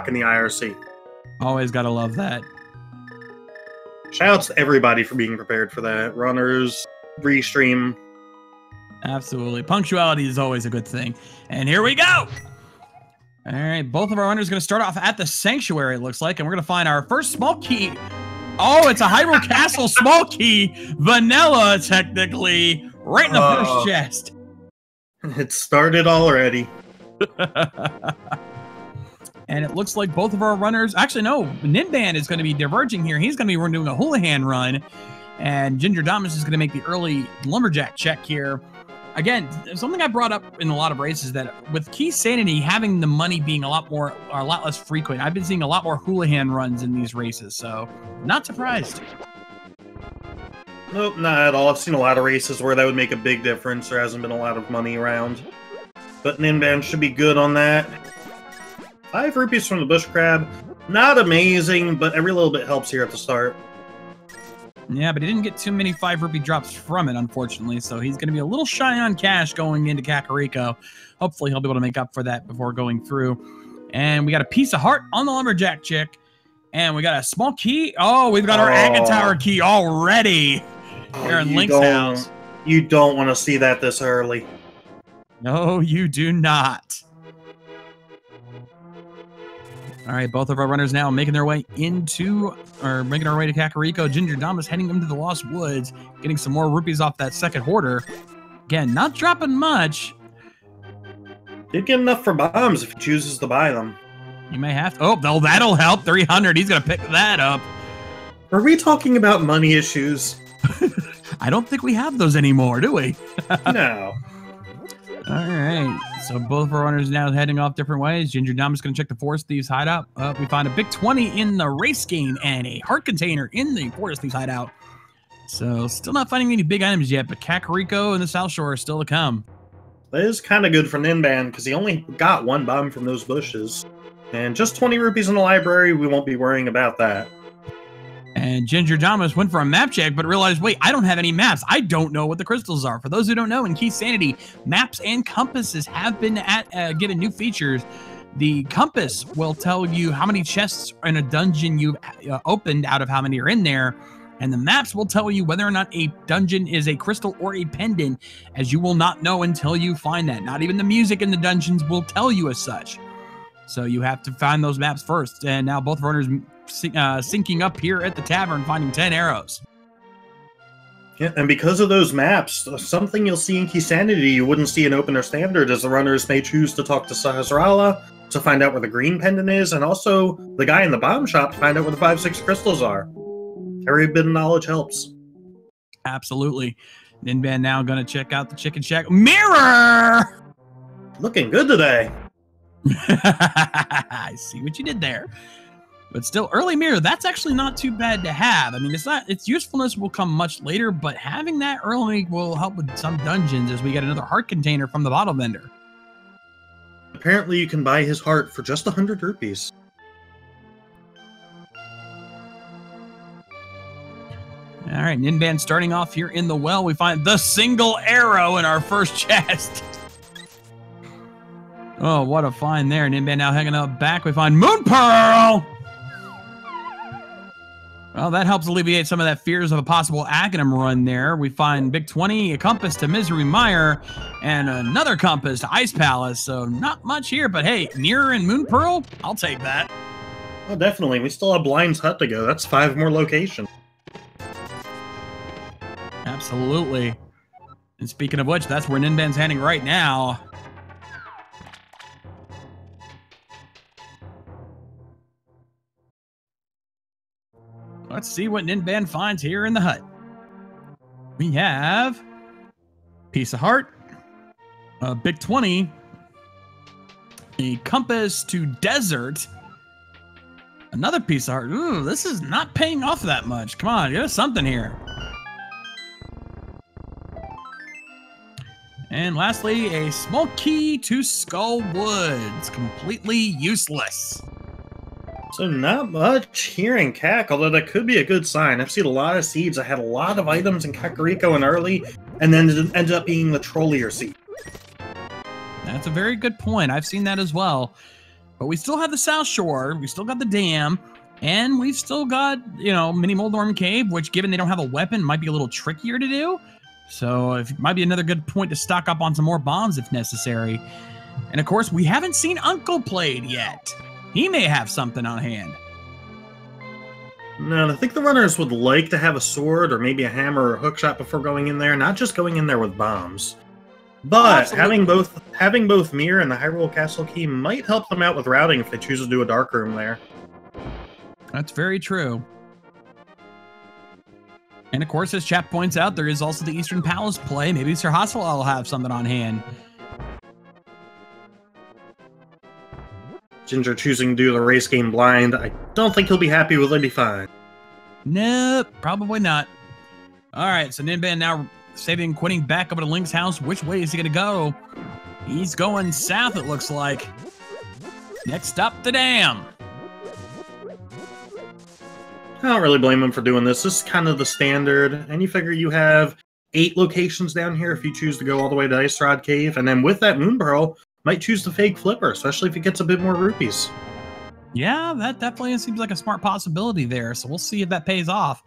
rocking the IRC. Always gotta love that. Shoutouts to everybody for being prepared for that. Runners, restream. Absolutely. Punctuality is always a good thing. And here we go! All right, both of our runners are going to start off at the Sanctuary, it looks like, and we're going to find our first small key. Oh, it's a Hyrule Castle small key. Vanilla, technically. Right in the first chest. It started already. And it looks like both of our runners... Actually, no. Ninban is going to be diverging here. He's going to be doing a Houlihan run. And gingerdamus is going to make the early Lumberjack check here. Again, something I brought up in a lot of races that with Keysanity having the money being a lot less frequent, I've been seeing a lot more Houlihan runs in these races, so not surprised. Nope, not at all. I've seen a lot of races where that would make a big difference. There hasn't been a lot of money around. But Ninban should be good on that. 5 rupees from the bush crab. Not amazing, but every little bit helps here at the start. Yeah, but he didn't get too many 5 rupee drops from it, unfortunately, so he's going to be a little shy on cash going into Kakariko. Hopefully he'll be able to make up for that before going through. And we got a piece of heart on the Lumberjack chick. And we got a small key. Oh, we've got our Agate Tower key already. Here in Link's house. You don't want to see that this early. No, you do not. All right, both of our runners now making their way into, or making our way to Kakariko. Gingerdamus heading into the Lost Woods, getting some more rupees off that second hoarder. Again, not dropping much. Did get enough for bombs if he chooses to buy them. You may have to. Oh, no, that'll help. 300. He's going to pick that up. Are we talking about money issues? I don't think we have those anymore, do we? No. All right, so both of our runners now heading off different ways. Gingerdamus is going to check the Forest Thieves hideout. We find a big 20 in the race game and a heart container in the Forest Thieves hideout. So still not finding any big items yet, but Kakariko and the South Shore are still to come. That is kind of good for Ninban because he only got 1 bomb from those bushes. And just 20 rupees in the library, we won't be worrying about that. And Gingerdamus went for a map check, but realized, wait, I don't have any maps. I don't know what the crystals are. For those who don't know, in Keysanity, maps and compasses have been given new features. The compass will tell you how many chests in a dungeon you've opened out of how many are in there. And the maps will tell you whether or not a dungeon is a crystal or a pendant, as you will not know until you find that. Not even the music in the dungeons will tell you as such. So you have to find those maps first. And now both runners syncing up here at the tavern, finding 10 arrows. Yeah, and because of those maps, something you'll see in Keysanity you wouldn't see in Open or Standard is the runners may choose to talk to Sahasrara to find out where the green pendant is, and also the guy in the bomb shop to find out where the 5-6 crystals are. Every bit of knowledge helps. Absolutely. Ninban now going to check out the Chicken Shack. Mirror! Looking good today. I see what you did there. But still, early mirror, that's actually not too bad to have. I mean, its usefulness will come much later, but having that early will help with some dungeons as we get another heart container from the bottle vendor. Apparently, you can buy his heart for just 100 rupees. All right, Ninban starting off here in the well. We find the single arrow in our first chest. Oh, what a find there. Ninban now hanging up back. We find Moon Pearl. Well, that helps alleviate some of that fears of a possible Aghanim run there. We find Big 20, a compass to Misery Mire, and another compass to Ice Palace. So not much here, but hey, Mirror and Moon Pearl, I'll take that. Oh, definitely. We still have Blind's Hut to go. That's 5 more locations. Absolutely. And speaking of which, that's where Ninban's heading right now. Let's see what Ninban finds here in the hut. We have piece of heart, a big 20, a compass to desert, another piece of heart. Ooh, this is not paying off that much. Come on, get us something here. And lastly, a small key to Skull Woods. Completely useless. So not much here in Kak, although that could be a good sign. I've seen a lot of seeds. I had a lot of items in Kakariko and early, and then it ended up being the trollier seed. That's a very good point. I've seen that as well. But we still have the South Shore, we still got the dam, and we've still got, you know, Mini Moldorm Cave, which, given they don't have a weapon, might be a little trickier to do. So it might be another good point to stock up on some more bombs if necessary. And of course, we haven't seen Uncle played yet. He may have something on hand. No, I think the runners would like to have a sword or maybe a hammer or a hookshot before going in there, not just going in there with bombs. But having both Mir and the Hyrule Castle key might help them out with routing if they choose to do a dark room there. That's very true. And of course, as chat points out, there is also the Eastern Palace play. Maybe Sir Hasselhoff will have something on hand. Ginger choosing to do the race game blind. I don't think he'll be happy with Lady Fine. Nope, probably not. All right, so Ninban now saving and quitting back over to Link's house. Which way is he going to go? He's going south, it looks like. Next stop, the dam. I don't really blame him for doing this. This is kind of the standard. And you figure you have 8 locations down here if you choose to go all the way to Ice Rod Cave. And then with that Moon Pearl, might choose the fake flipper, especially if it gets a bit more rupees. Yeah, that definitely seems like a smart possibility there. So we'll see if that pays off.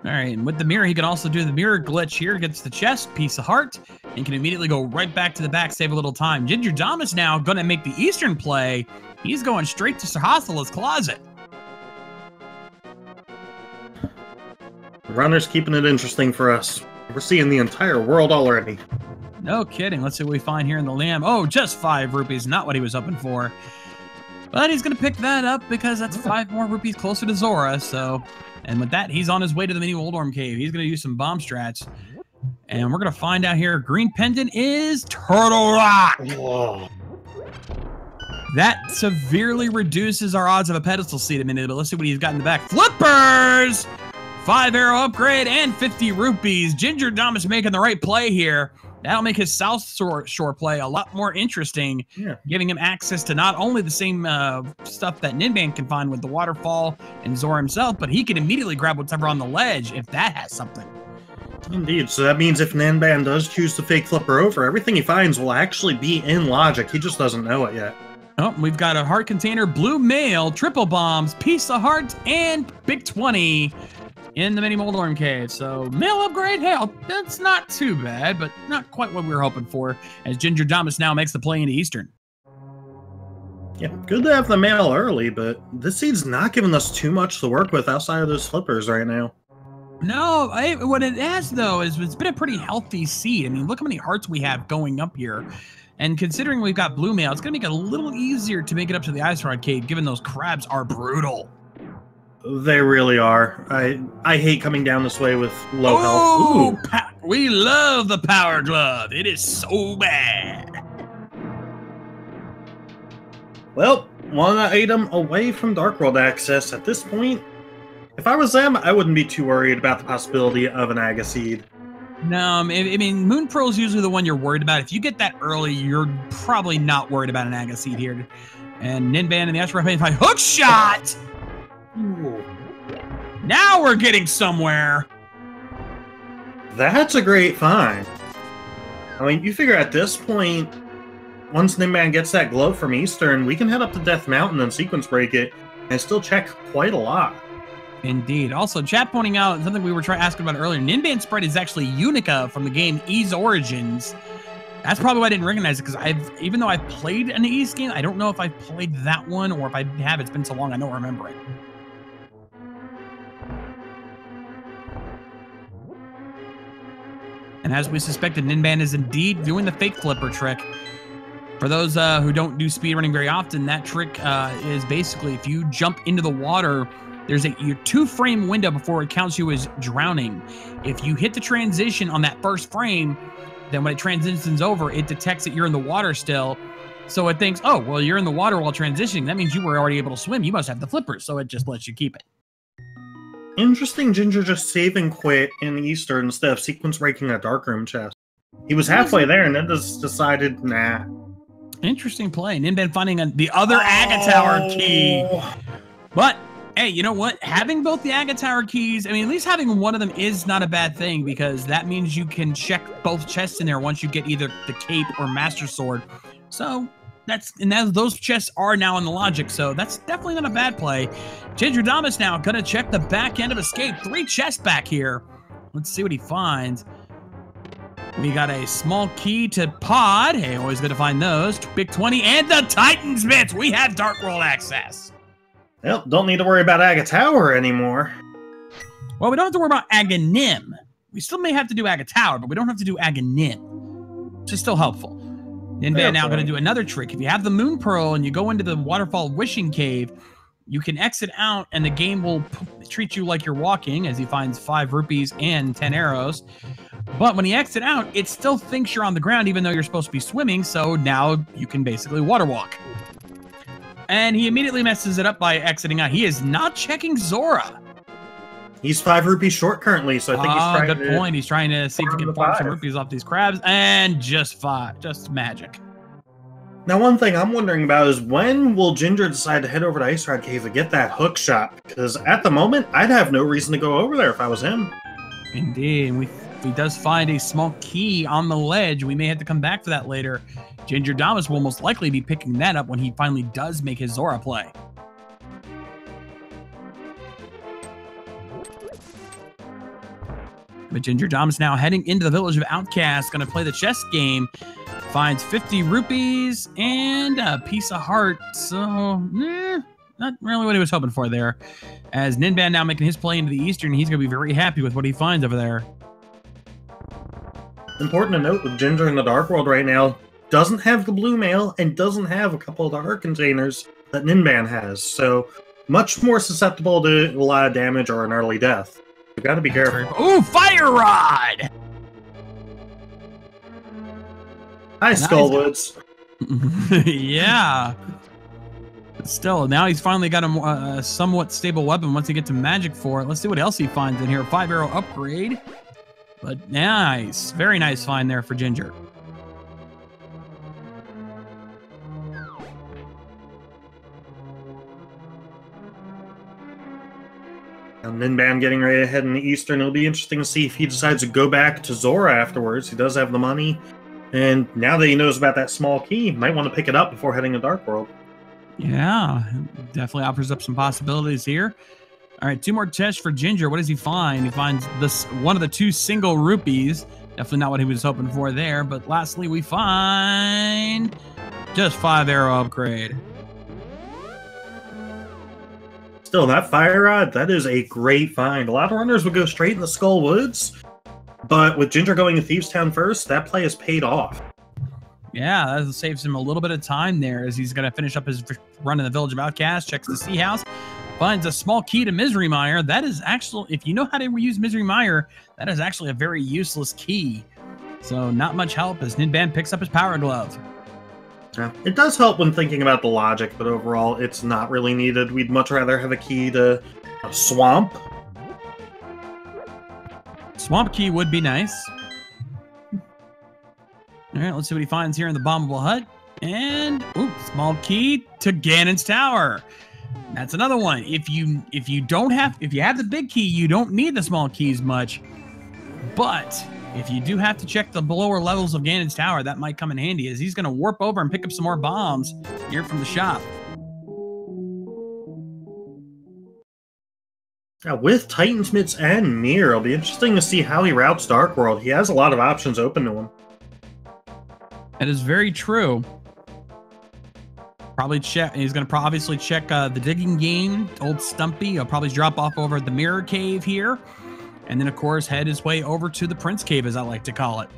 All right, and with the mirror, he can also do the mirror glitch here. Gets the chest, piece of heart, and can immediately go right back to the back, save a little time. Gingerdamus now going to make the Eastern play. He's going straight to Sir Hasselhoff's closet. The runner's keeping it interesting for us. We're seeing the entire world already. No kidding. Let's see what we find here in the lamb. Oh, just 5 rupees. Not what he was hoping for. But he's going to pick that up because that's 5 more rupees closer to Zora. So, and with that, he's on his way to the Mini Moldorm Cave. He's going to use some bomb strats. And we're going to find out here. Green pendant is Turtle Rock. Whoa. That severely reduces our odds of a pedestal seat a minute. But let's see what he's got in the back. Flippers! 5 arrow upgrade and 50 rupees. Gingerdamus making the right play here. That'll make his South Shore play a lot more interesting, giving him access to not only the same stuff that Ninban can find with the waterfall and Zora himself, but he can immediately grab whatever on the ledge if that has something. Indeed, so that means if Ninban does choose to fake flipper over, everything he finds will actually be in logic. He just doesn't know it yet. Oh, we've got a heart container, blue mail, triple bombs, piece of heart, and big 20. In the Mini Moldorm Cave. So, mail upgrade, hell, that's not too bad, but not quite what we were hoping for, as Gingerdamus now makes the play into Eastern. Yeah, good to have the mail early, but this seed's not giving us too much to work with outside of those flippers right now. No, what it has, though, is it's been a pretty healthy seed. I mean, look how many hearts we have going up here. And considering we've got blue mail, it's going to make it a little easier to make it up to the Ice Rod Cave, given those crabs are brutal. They really are. I hate coming down this way with low health. Ooh. We love the Power Glove. It is so bad. Well, one item away from Dark World access at this point. If I was them, I wouldn't be too worried about the possibility of an Aga Seed. No, I mean, Moon Pearl is usually the one you're worried about. If you get that early, you're probably not worried about an Aga Seed here. And Ninban and the Astro Rampage fight. Hook shot! Ooh. Now we're getting somewhere. That's a great find. I mean, you figure at this point, once Ninban gets that glove from Eastern, we can head up to Death Mountain and sequence break it and still check quite a lot. Indeed. Also, chat pointing out something we were asking about earlier. Ninban spread is actually Unica from the game Ys Origins. That's probably why I didn't recognize it, because even though I've played an Ys game, I don't know if I've played that one, or if I have, it's been so long I don't remember it. And as we suspected, Ninban is indeed doing the fake flipper trick. For those who don't do speedrunning very often, that trick is basically if you jump into the water, there's a 2-frame window before it counts you as drowning. If you hit the transition on that first frame, then when it transitions over, it detects that you're in the water still. So it thinks, oh, well, you're in the water while transitioning. That means you were already able to swim. You must have the flippers. So it just lets you keep it. Interesting Ginger just save and quit in Eastern instead of sequence breaking a darkroom chest. He was halfway there and then just decided, nah. Interesting play. Ninban finding the other Aga Tower key. But, hey, you know what? Having both the Aga Tower keys, I mean, at least having one of them is not a bad thing, because that means you can check both chests in there once you get either the cape or Master Sword. So, those chests are now in the logic, so that's definitely not a bad play. Gingerdamus now gonna check the back end of escape. 3 chests back here. Let's see what he finds. We got a small key to pod. Hey, always good to find those. Big 20 and the Titan's bits. We have Dark World access. Well, don't need to worry about Aga Tower anymore. Well, we don't have to worry about Aganim. We still may have to do Aga Tower, but we don't have to do Aganim, which is still helpful. Ninban now going to do another trick. If you have the Moon Pearl and you go into the Waterfall Wishing Cave, you can exit out and the game will treat you like you're walking as he finds 5 rupees and 10 arrows. But when you exit out, it still thinks you're on the ground even though you're supposed to be swimming, so now you can basically water walk. And he immediately messes it up by exiting out. He is not checking Zora. He's 5 rupees short currently, so I think he's trying good point. He's trying to see if he can farm some rupees off these crabs, and just 5. Just magic. Now, one thing I'm wondering about is when will Ginger decide to head over to Ice Rod Cave and get that hook shot? Because at the moment, I'd have no reason to go over there if I was him. Indeed. And if he does find a small key on the ledge, we may have to come back to that later. Gingerdamus will most likely be picking that up when he finally does make his Zora play. But Gingerdamus now heading into the village of Outcasts, going to play the chess game. Finds 50 rupees and a piece of heart. So, not really what he was hoping for there. As Ninban now making his play into the Eastern, he's going to be very happy with what he finds over there. Important to note with Ginger in the Dark World right now, doesn't have the blue mail and doesn't have a couple of the heart containers that Ninban has. So, much more susceptible to a lot of damage or an early death. You gotta be careful. Ooh, Fire Rod! Hi, Skullwoods. Yeah. Still, now he's finally got a somewhat stable weapon once he gets to magic for it. Let's see what else he finds in here. 5-arrow upgrade. But nice. Very nice find there for Ginger. And Ninban getting ready to head in the Eastern. It'll be interesting to see if he decides to go back to Zora afterwards. He does have the money. And now that he knows about that small key, he might want to pick it up before heading to Dark World. Yeah, definitely offers up some possibilities here. All right, 2 more tests for Ginger. What does he find? He finds this one of the 2 single rupees. Definitely not what he was hoping for there. But lastly, we find just 5-arrow upgrade. Still, that Fire Rod, that is a great find. A lot of runners would go straight in the Skull Woods, but with Ginger going to Thieves Town first, that play has paid off. Yeah, that saves him a little bit of time there as he's going to finish up his run in the Village of Outcasts, checks the Sea House, finds a small key to Misery Mire. That is actually, if you know how to use Misery Mire, that is actually a very useless key. So not much help as Ninban picks up his Power Glove. Yeah, it does help when thinking about the logic, but overall, it's not really needed. We'd much rather have a key to a Swamp. Swamp key would be nice. All right, let's see what he finds here in the Bombable Hut. And, ooh, small key to Ganon's Tower. That's another one. If you have the big key, you don't need the small keys much. But if you do have to check the lower levels of Ganon's Tower, that might come in handy as he's going to warp over and pick up some more bombs here from the shop. Now, with Titan's Mitts and Mirror, it'll be interesting to see how he routes Dark World. He has a lot of options open to him. That is very true. Probably check. He's going to obviously check the digging game, Old Stumpy. He'll probably drop off over at the Mirror Cave here. And then, of course, head his way over to the Prince Cave, as I like to call it.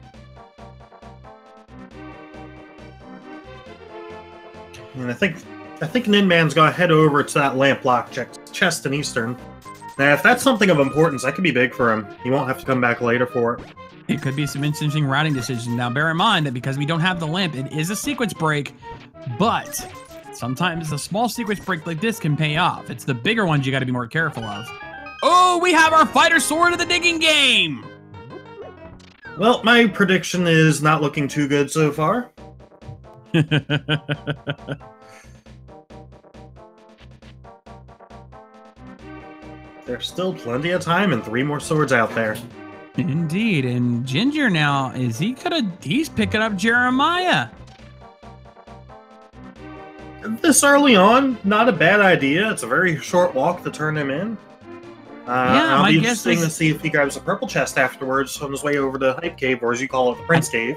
And I think Ninban's going to head over to that lamp block chest in Eastern. Now, if that's something of importance, that could be big for him. He won't have to come back later for it. It could be some interesting routing decisions. Now, bear in mind that because we don't have the lamp, it is a sequence break, but sometimes a small sequence break like this can pay off. It's the bigger ones you got to be more careful of. Oh, we have our fighter sword of the digging game! Well, my prediction is not looking too good so far. There's still plenty of time and 3 more swords out there. Indeed, and Ginger now, he's picking up Jeremiah. this early on, not a bad idea. It's a very short walk to turn him in. I'll be interesting to see if he grabs a purple chest afterwards on his way over to Hype Cave, or as you call it, the Prince Cave.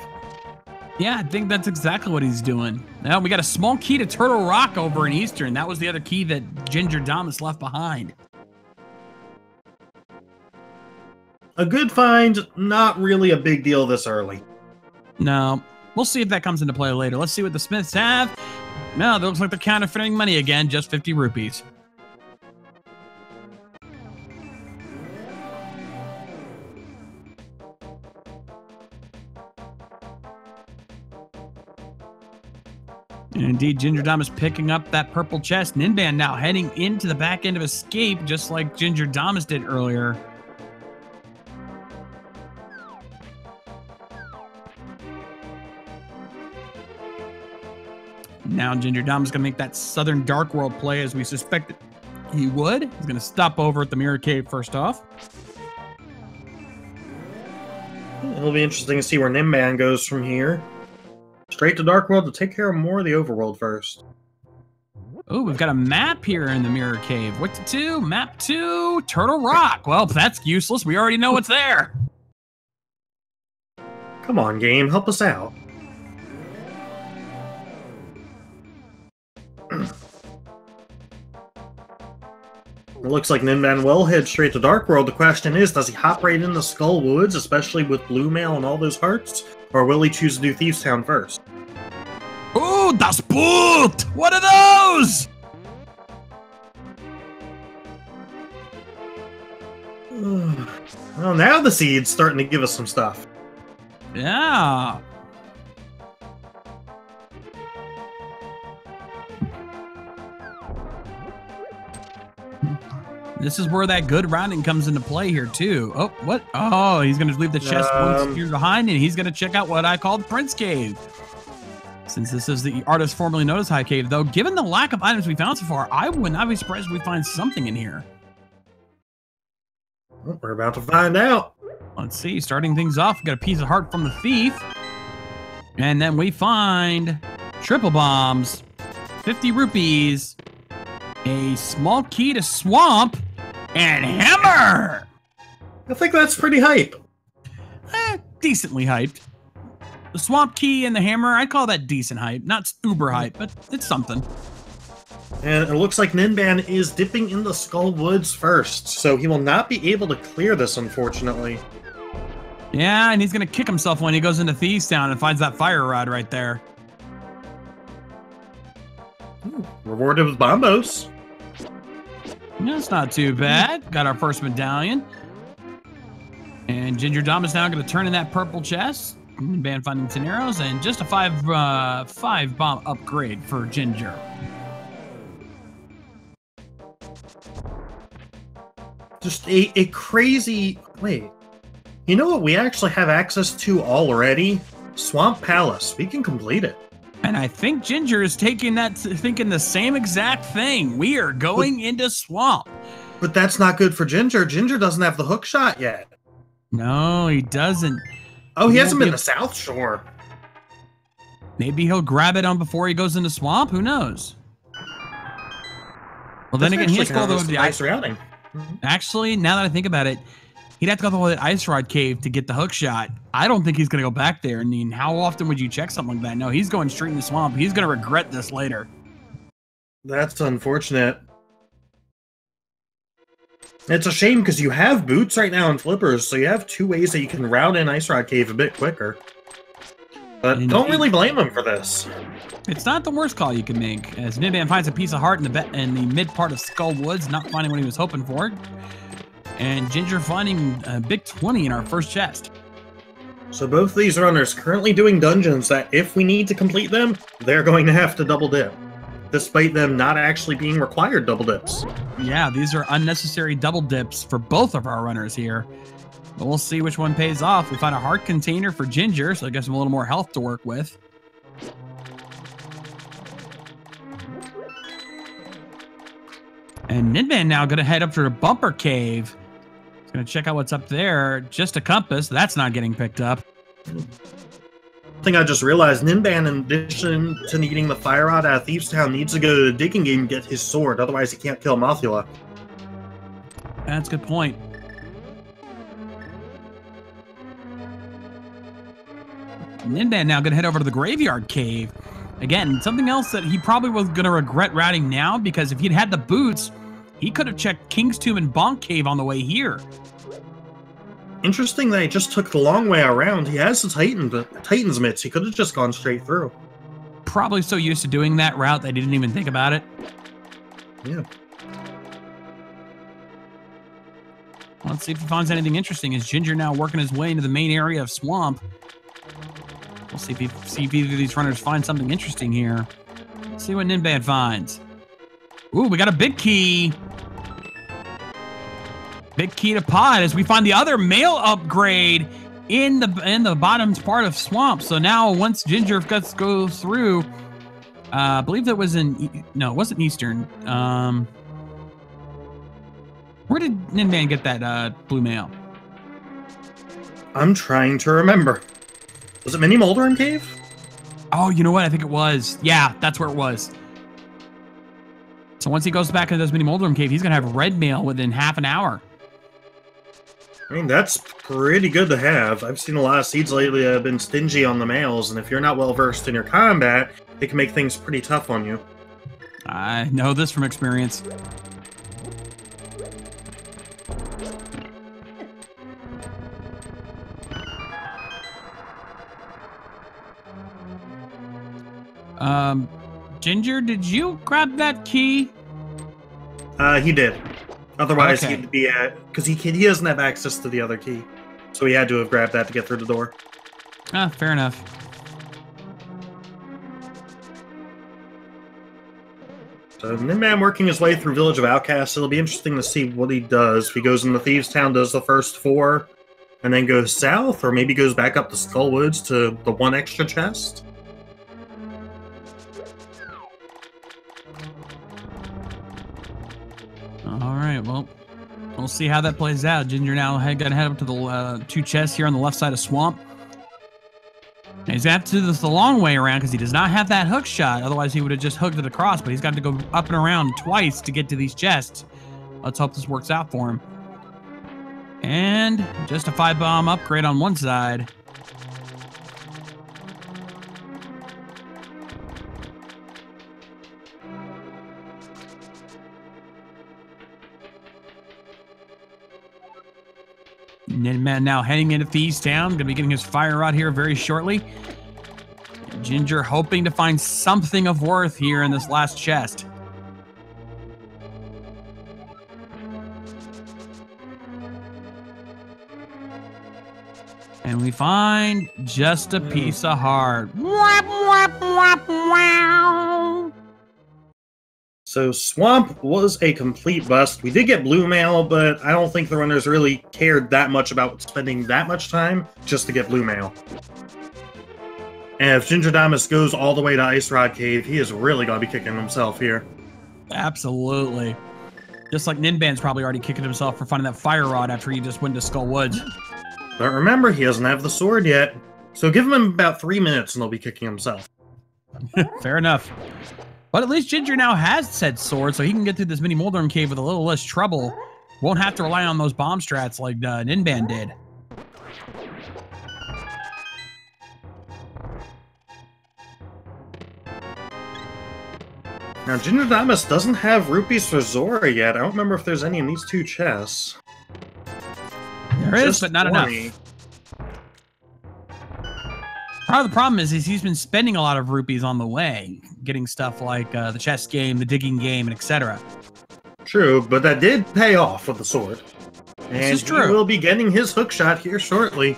Yeah, I think that's exactly what he's doing. Now we got a small key to Turtle Rock over in Eastern. That was the other key that Gingerdamus left behind. A good find, not really a big deal this early. No, we'll see if that comes into play later. Let's see what the Smiths have. No, it looks like they're counterfeiting money again, just 50 rupees. And indeed, Gingerdamus picking up that purple chest. Ninban now heading into the back end of Escape, just like Gingerdamus did earlier. Now Gingerdamus is going to make that Southern Dark World play as we suspected he would. He's going to stop over at the Mirror Cave first off. It'll be interesting to see where Ninban goes from here. Straight to Dark World to take care of more of the Overworld first. Oh, we've got a map here in the Mirror Cave. What to do? Map 2, Turtle Rock. Well, that's useless. We already know what's there. Come on, game. Help us out. It looks like Ninban will head straight to Dark World. The question is, does he hop right into Skull Woods, especially with Blue Mail and all those hearts? Or will he choose to do Thieves Town first? Ooh, das Boot! What are those? Well, now the seed's starting to give us some stuff. Yeah. This is where that good rounding comes into play here, too. Oh, what? Oh, he's going to leave the chest one spear behind, and he's going to check out what I call the Prince Cave. Since this is the artist formerly known as High Cave, though, given the lack of items we found so far, I would not be surprised if we find something in here. Well, we're about to find out. Let's see. Starting things off, we got a piece of heart from the thief. And then we find triple bombs, 50 rupees, a small key to Swamp, and hammer! I think that's pretty hype. Decently hyped. The Swamp key and the hammer, I'd call that decent hype. Not uber hype, but it's something. And it looks like Ninban is dipping in the Skull Woods first, so he will not be able to clear this, unfortunately. Yeah, and he's going to kick himself when he goes into Thieves Town and finds that fire rod right there. Ooh, rewarded with bombos. That's not too bad. Got our first medallion. And Gingerdamus now going to turn in that purple chest. Ninban finding 10 arrows and just a 5 bomb upgrade for Ginger. Just a crazy... Wait. You know what we actually have access to already? Swamp Palace. We can complete it. And I think Ginger is thinking the same exact thing. We are going into Swamp. But that's not good for Ginger. Ginger doesn't have the hook shot yet. No, he doesn't. Oh, he hasn't been to South Shore. Maybe he'll grab it on before he goes into Swamp. Who knows? Well, then again, he has to go to the ice routing. Actually, now that I think about it, he'd have to go to the Ice Rod Cave to get the hook shot. I don't think he's going to go back there. I mean, how often would you check something like that? No, he's going straight in the Swamp. He's going to regret this later. That's unfortunate. It's a shame because you have boots right now and flippers, so you have two ways that you can route in Ice Rod Cave a bit quicker. But don't really blame him for this. It's not the worst call you can make, as Ninban finds a piece of heart in the mid part of Skull Woods, not finding what he was hoping for. And Ginger finding a big 20 in our first chest. So both these runners currently doing dungeons that if we need to complete them, they're going to have to double dip. Despite them not actually being required double dips. Yeah, these are unnecessary double dips for both of our runners here. But we'll see which one pays off. We found a heart container for Ginger, so I guess a little more health to work with. And Ninban now going to head up to the Bumper Cave. Going to check out what's up there. Just a compass. That's not getting picked up. Something I just realized, Ninban, in addition to needing the fire rod out of Thieves Town, needs to go to the digging game and get his sword, otherwise he can't kill Mothula. That's a good point. Ninban now gonna head over to the graveyard cave. Again, something else that he probably was gonna regret routing now, because if he'd had the boots, he could have checked King's Tomb and Bonk Cave on the way here. Interesting that he just took the long way around. He has the Titan's mitts. He could have just gone straight through. Probably so used to doing that route that he didn't even think about it. Yeah. Let's see if he finds anything interesting. Is Ginger now working his way into the main area of Swamp? We'll see if either of these runners find something interesting here. Let's see what Ninban finds. Ooh, we got a big key. Big key to pod as we find the other mail upgrade in the bottom part of Swamp. So now once Ginger goes through, I believe that was no, it wasn't Eastern. Where did Ninban get that blue mail? I'm trying to remember. Was it Mini Moldering Cave? Oh, you know what? I think it was. Yeah, that's where it was. So once he goes back into this Mini Moldering Cave, he's going to have red mail within half an hour. I mean, that's pretty good to have. I've seen a lot of seeds lately that have been stingy on the mails, and if you're not well versed in your combat, it can make things pretty tough on you. I know this from experience. Ginger, did you grab that key? He did. Otherwise, Okay. he'd be at... Because he doesn't have access to the other key. So he had to have grabbed that to get through the door. Ah, fair enough. So Ninban working his way through Village of Outcasts. It'll be interesting to see what he does. If he goes into Thieves Town, does the first 4, and then goes south, or maybe goes back up to Skull Woods to the 1 extra chest. All right, well, we'll see how that plays out. Ginger now gonna head up to the 2 chests here on the left side of Swamp. Now he's got to do this the long way around because he does not have that hook shot. Otherwise, he would have just hooked it across, but he's got to go up and around twice to get to these chests. Let's hope this works out for him. And just a 5-bomb upgrade on one side. Ninban now heading into Thieves Town. Going to be getting his fire rod here very shortly. Ginger hoping to find something of worth here in this last chest. And we find just a piece of heart. So Swamp was a complete bust. We did get blue mail, but I don't think the runners really cared that much about spending that much time just to get blue mail. And if Gingerdamus goes all the way to Ice Rod Cave, he is really going to be kicking himself here. Absolutely. Just like Ninban's probably already kicking himself for finding that fire rod after he just went to Skull Woods. But remember, he doesn't have the sword yet. So give him about 3 minutes and he'll be kicking himself. Fair enough. But at least Ginger now has said sword, so he can get through this Mini Moldering Cave with a little less trouble. Won't have to rely on those bomb strats like Ninban did. Now, Gingerdamus doesn't have rupees for Zora yet. I don't remember if there's any in these 2 chests. There is, but not 20. enough. Part of the problem is he's been spending a lot of rupees on the way, getting stuff like the chess game, the digging game, and etc. True, but that did pay off with the sword. And This is true. he will be getting his hook shot here shortly.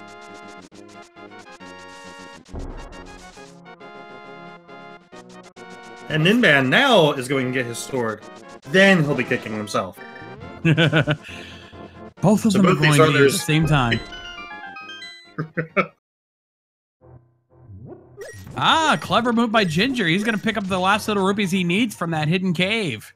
And Ninban now is going to get his sword. Then he'll be kicking himself. Both of them are going to be at the same time. Ah, clever move by Ginger. He's going to pick up the last little rupees he needs from that hidden cave.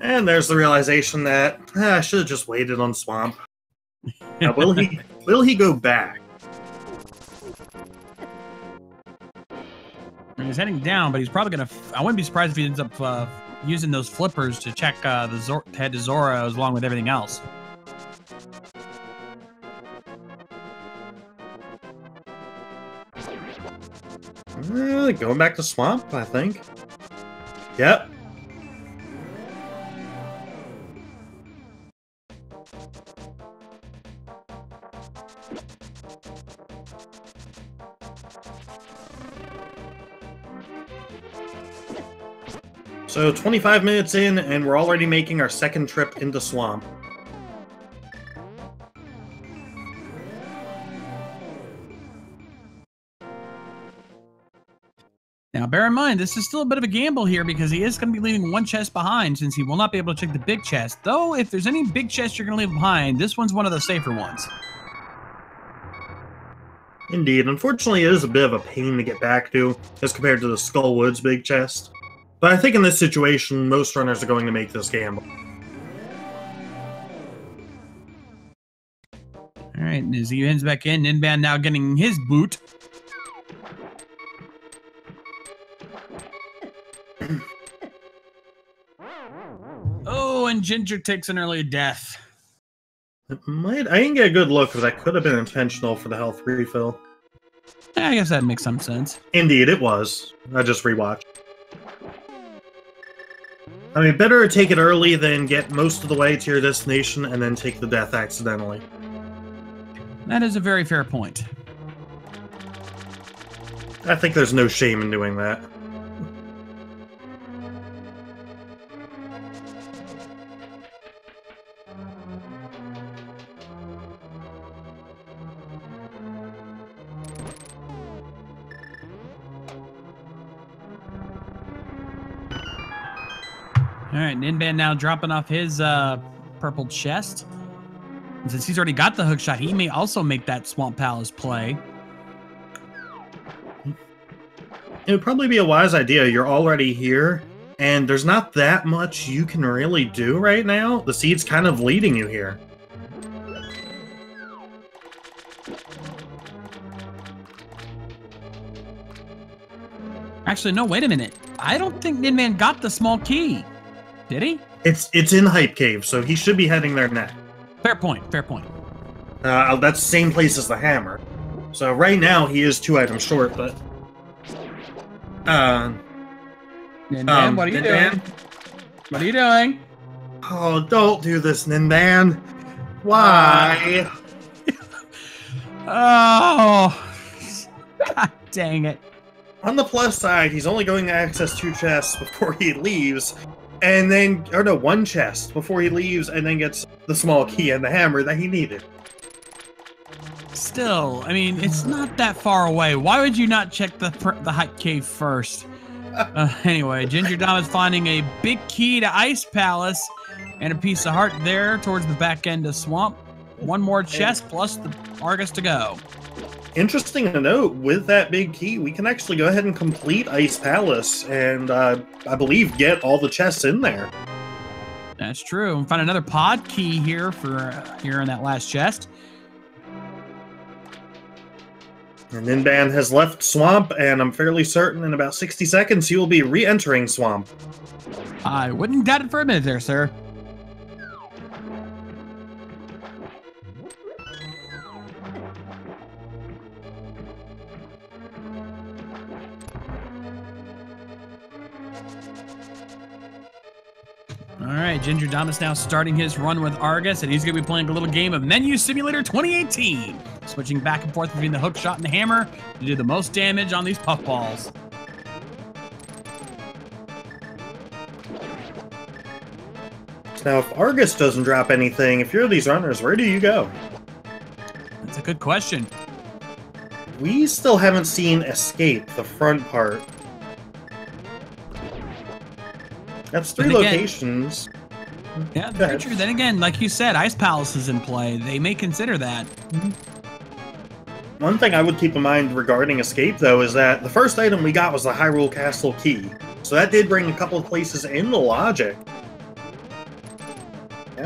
And there's the realization that I should have just waited on Swamp. Now, will he go back? He's heading down, but he's probably gonna. I wouldn't be surprised if he ends up using those flippers to check the head to Zora along with everything else. Going back to Swamp, I think. Yep. So 25 minutes in, and we're already making our second trip into Swamp. Now, bear in mind, this is still a bit of a gamble here because he is going to be leaving one chest behind since he will not be able to check the big chest. Though, if there's any big chest you're going to leave behind, this one's one of the safer ones. Indeed. Unfortunately, it is a bit of a pain to get back to as compared to the Skullwoods big chest. But I think in this situation, most runners are going to make this gamble. Alright, as he heads back in, Ninban now getting his boot. Oh, and Ginger takes an early death. I didn't get a good look, but that could have been intentional for the health refill. I guess that makes some sense. Indeed, it was. I just rewatched. I mean, better to take it early than get most of the way to your destination and then take the death accidentally. That is a very fair point. I think there's no shame in doing that. Alright, Ninban now dropping off his purple chest. And since he's already got the hook shot, he may also make that Swamp Palace play. It would probably be a wise idea. You're already here, and there's not that much you can really do right now. The seed's kind of leading you here. Actually, no, wait a minute. I don't think Ninban got the small key. Did he? It's in Hype Cave, so he should be heading there next. Fair point, fair point. That's the same place as the hammer. So right now he is 2 items short, but... Ninban, what are you doing? What are you doing? Oh, don't do this, Ninban. Why? Oh, God dang it. On the plus side, he's only going to access 2 chests before he leaves, and then, or no, 1 chest before he leaves, and then gets the small key and the hammer that he needed. Still, I mean, it's not that far away. Why would you not check the Hype Cave first? Anyway, gingerdamus finding a big key to Ice Palace and a piece of heart there towards the back end of Swamp. 1 more chest plus the Argus to go. Interesting to note, with that big key, we can actually go ahead and complete Ice Palace and, I believe, get all the chests in there. That's true. Find another pod key here for here in that last chest. And Ninban has left Swamp, and I'm fairly certain in about 60 seconds he will be re-entering Swamp. I wouldn't doubt it for a minute there, sir. All right, gingerdamus now starting his run with Argus, and he's going to be playing a little game of Menu Simulator 2018, switching back and forth between the hook shot and the hammer to do the most damage on these puffballs. Now, if Argus doesn't drop anything, if you're these runners, where do you go? That's a good question. We still haven't seen Escape, the front part. That's 3 locations. Yeah, very true. Then again, like you said, Ice Palace is in play. They may consider that. One thing I would keep in mind regarding Escape, though, is that the first item we got was the Hyrule Castle key. So that did bring a couple of places in the logic.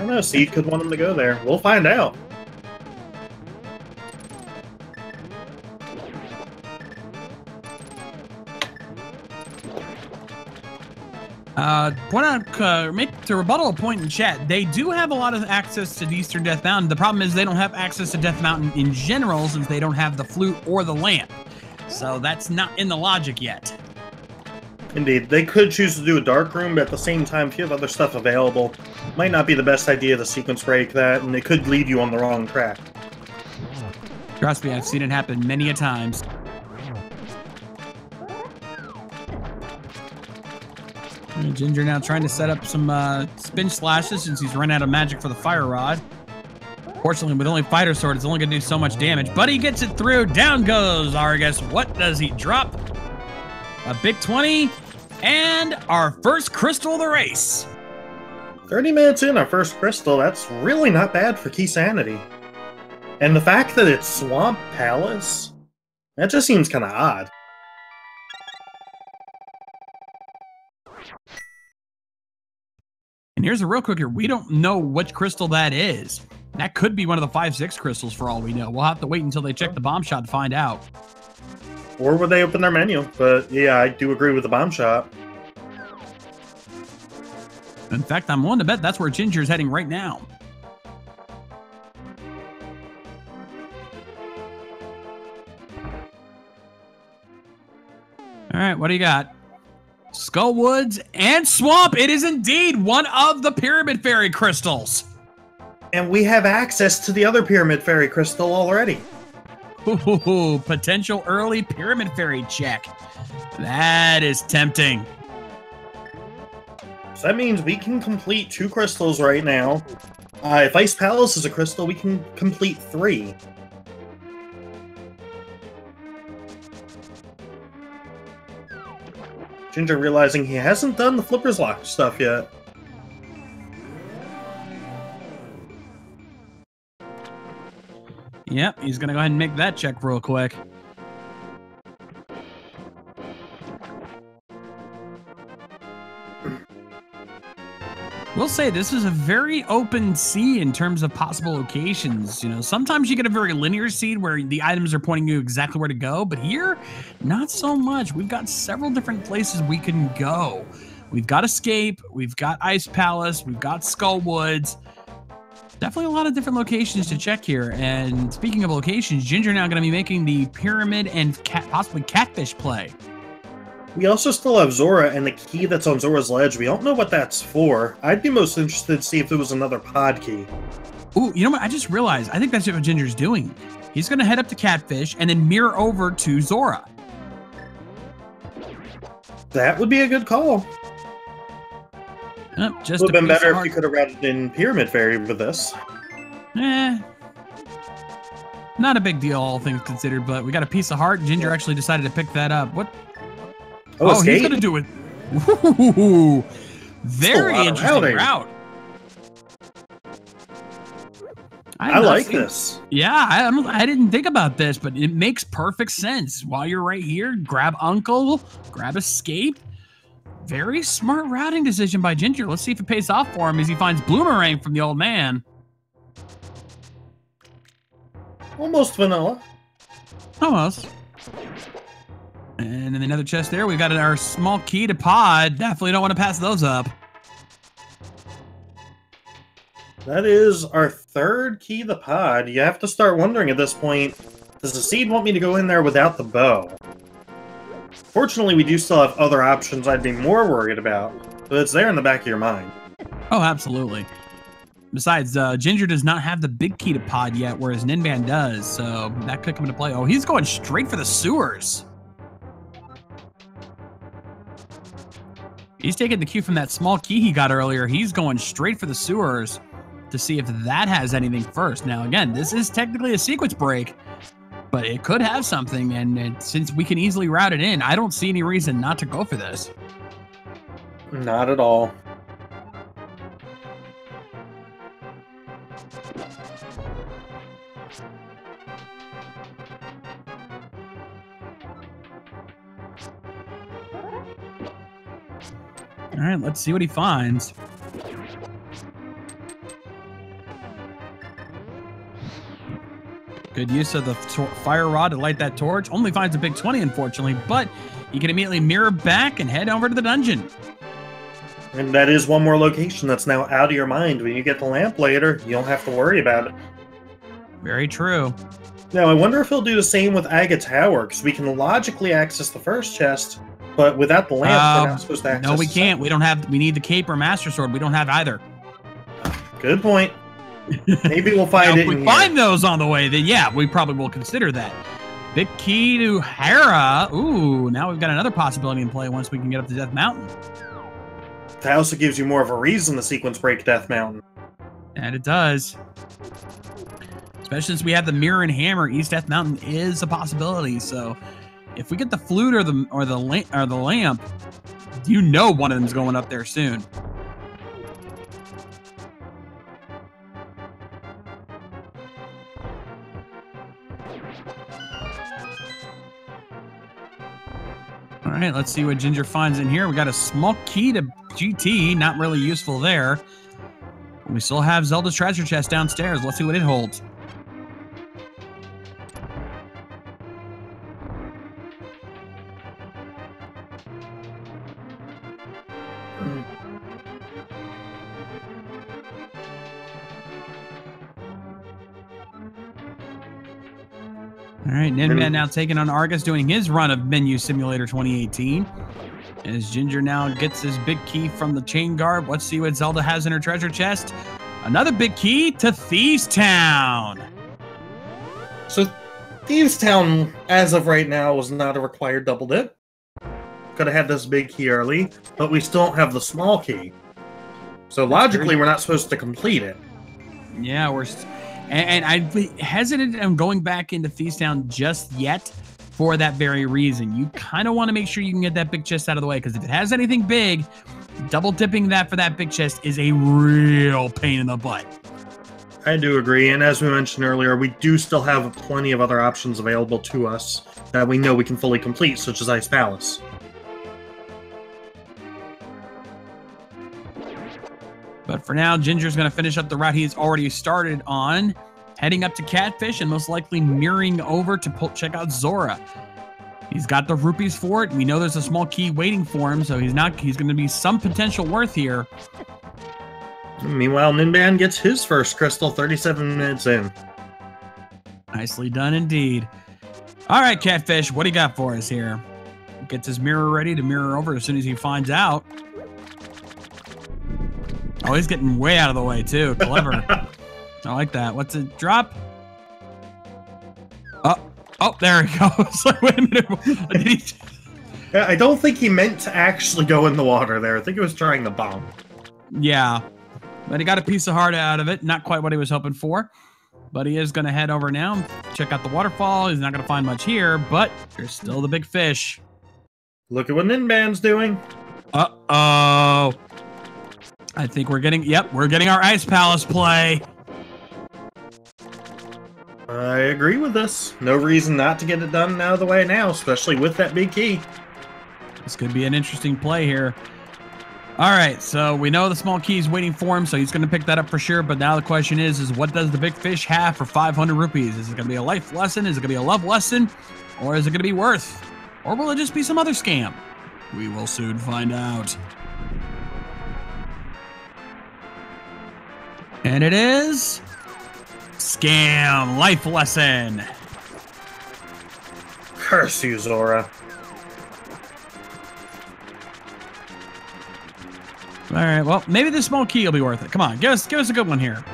don't know. Seed could want him to go there. We'll find out. Point out, make to rebuttal a point in chat. They do have a lot of access to Eastern Death Mountain. The problem is they don't have access to Death Mountain in general since they don't have the flute or the lamp. So that's not in the logic yet. Indeed. They could choose to do a dark room, but at the same time, if you have other stuff available, might not be the best idea to sequence break that, and it could lead you on the wrong track. Trust me, I've seen it happen many a times. Ginger now trying to set up some spin slashes since he's run out of magic for the fire rod. Fortunately, with only fighter sword, it's only going to do so much damage, but he gets it through. Down goes Argus. What does he drop? A big 20 and our first crystal of the race. 30 minutes in, our first crystal. That's really not bad for Keysanity. And the fact that it's Swamp Palace, that just seems kind of odd. And here's a real quick here. We don't know which crystal that is. That could be one of the 5-6 crystals for all we know. We'll have to wait until they check the bomb shot to find out. Or would they open their menu? But yeah, I do agree with the bomb shot. In fact, I'm willing to bet that's where Ginger's heading right now. All right, what do you got? Skull Woods and Swamp. It is indeed one of the Pyramid Fairy crystals. And we have access to the other Pyramid Fairy crystal already. Ooh, potential early Pyramid Fairy check. That is tempting. So that means we can complete 2 crystals right now. If Ice Palace is a crystal, we can complete 3. Ginger realizing he hasn't done the Flipper's Lock stuff yet. Yep, he's going to go ahead and make that check real quick. We'll say this is a very open sea in terms of possible locations. You know, sometimes you get a very linear seed where the items are pointing you exactly where to go, but here, not so much. We've got several different places we can go. We've got Escape, we've got Ice Palace, we've got Skull Woods. Definitely a lot of different locations to check here. And speaking of locations, Ginger now going to be making the Pyramid and possibly Catfish play. We also still have Zora and the key that's on Zora's ledge. We don't know what that's for. I'd be most interested to see if it was another pod key. Ooh, you know what? I just realized. I think that's what Ginger's doing. He's going to head up to Catfish and then mirror over to Zora. That would be a good call. Just would have been better if you could have routed in Pyramid Fairy with this. Not a big deal, all things considered, but we got a piece of heart. Ginger actually decided to pick that up. What? Oh, he's going to do it. Ooh, very interesting route. I like this. Yeah, I didn't think about this, but it makes perfect sense. While you're right here, grab Uncle, grab Escape. Very smart routing decision by Ginger. Let's see if it pays off for him as he finds Bloomerang from the old man. Almost vanilla. Almost. And in another chest there, we've got our small key to pod. Definitely don't want to pass those up. That is our 3rd key to the pod. You have to start wondering at this point, does the seed want me to go in there without the bow? Fortunately, we do still have other options I'd be more worried about, but it's there in the back of your mind. Oh, absolutely. Besides, Ginger does not have the big key to pod yet, whereas Ninban does, so that could come into play. Oh, he's going straight for the sewers. He's taking the cue from that small key he got earlier. He's going straight for the sewers to see if that has anything first. Now, again, this is technically a sequence break, but it could have something, and since we can easily route it in, I don't see any reason not to go for this. Not at all. All right, let's see what he finds. Good use of the fire rod to light that torch. Only finds a big 20, unfortunately, but he can immediately mirror back and head over to the dungeon. And that is one more location that's now out of your mind. When you get the lamp later, you don't have to worry about it. Very true. Now, I wonder if he'll do the same with Aga Tower, because we can logically access the first chest, but without the lamp, we're not supposed to access No, we the can't. second. We need the cape or master sword. We don't have either. Good point. Maybe we'll find it If we find those on the way, then yeah, we probably will consider that. Big key to Hera. Ooh, now we've got another possibility in play once we can get up to Death Mountain. That also gives you more of a reason to sequence break Death Mountain. And it does. Especially since we have the mirror and hammer, East Death Mountain is a possibility. So if we get the flute or the lamp, you know one of them's going up there soon. All right, let's see what Ginger finds in here. We got a small key to GT, not really useful there. We still have Zelda's treasure chest downstairs. Let's see what it holds. All right, Ninban now taking on Argus, doing his run of Menu Simulator 2018. As Ginger now gets his big key from the chain guard. Let's see what Zelda has in her treasure chest. Another big key to Thieves Town. So, Thieves Town, as of right now, was not a required double dip. Could have had this big key early, but we still don't have the small key. So logically, we're not supposed to complete it. Yeah, and I'd be hesitant on going back into Thieves Town just yet for that very reason. You kind of want to make sure you can get that big chest out of the way, because if it has anything big, double dipping that for that big chest is a real pain in the butt. I do agree, and as we mentioned earlier, we do still have plenty of other options available to us that we know we can fully complete, such as Ice Palace. But for now, Ginger's going to finish up the route he's already started on, heading up to Catfish and most likely mirroring over to check out Zora. He's got the rupees for it. We know there's a small key waiting for him, so he's going to be some potential worth here. Meanwhile, Ninban gets his first crystal 37 minutes in. Nicely done indeed. All right, Catfish, what do you got for us here? Gets his mirror ready to mirror over as soon as he finds out. Oh, he's getting way out of the way, too. Clever. I like that. What's it? Drop? Oh, there he goes. Like, wait a minute. Did he... Yeah, I don't think he meant to actually go in the water there. I think he was trying to bomb. Yeah. But he got a piece of heart out of it. Not quite what he was hoping for. But he is going to head over now. Check out the waterfall. He's not going to find much here, but there's still the big fish. Look at what Ninban's doing. Uh-oh. I think we're getting our Ice Palace play. I agree with this. No reason not to get it done out of the way now, especially with that big key. This could be an interesting play here. All right, so we know the small key is waiting for him, so he's going to pick that up for sure. But now the question is what does the big fish have for 500 rupees? Is it going to be a life lesson? Is it going to be a love lesson? Or is it going to be worth? Or will it just be some other scam? We will soon find out. And it is scam life lesson. Curse you, Zora. All right, well, maybe the small key will be worth it. Come on, give us a good one here.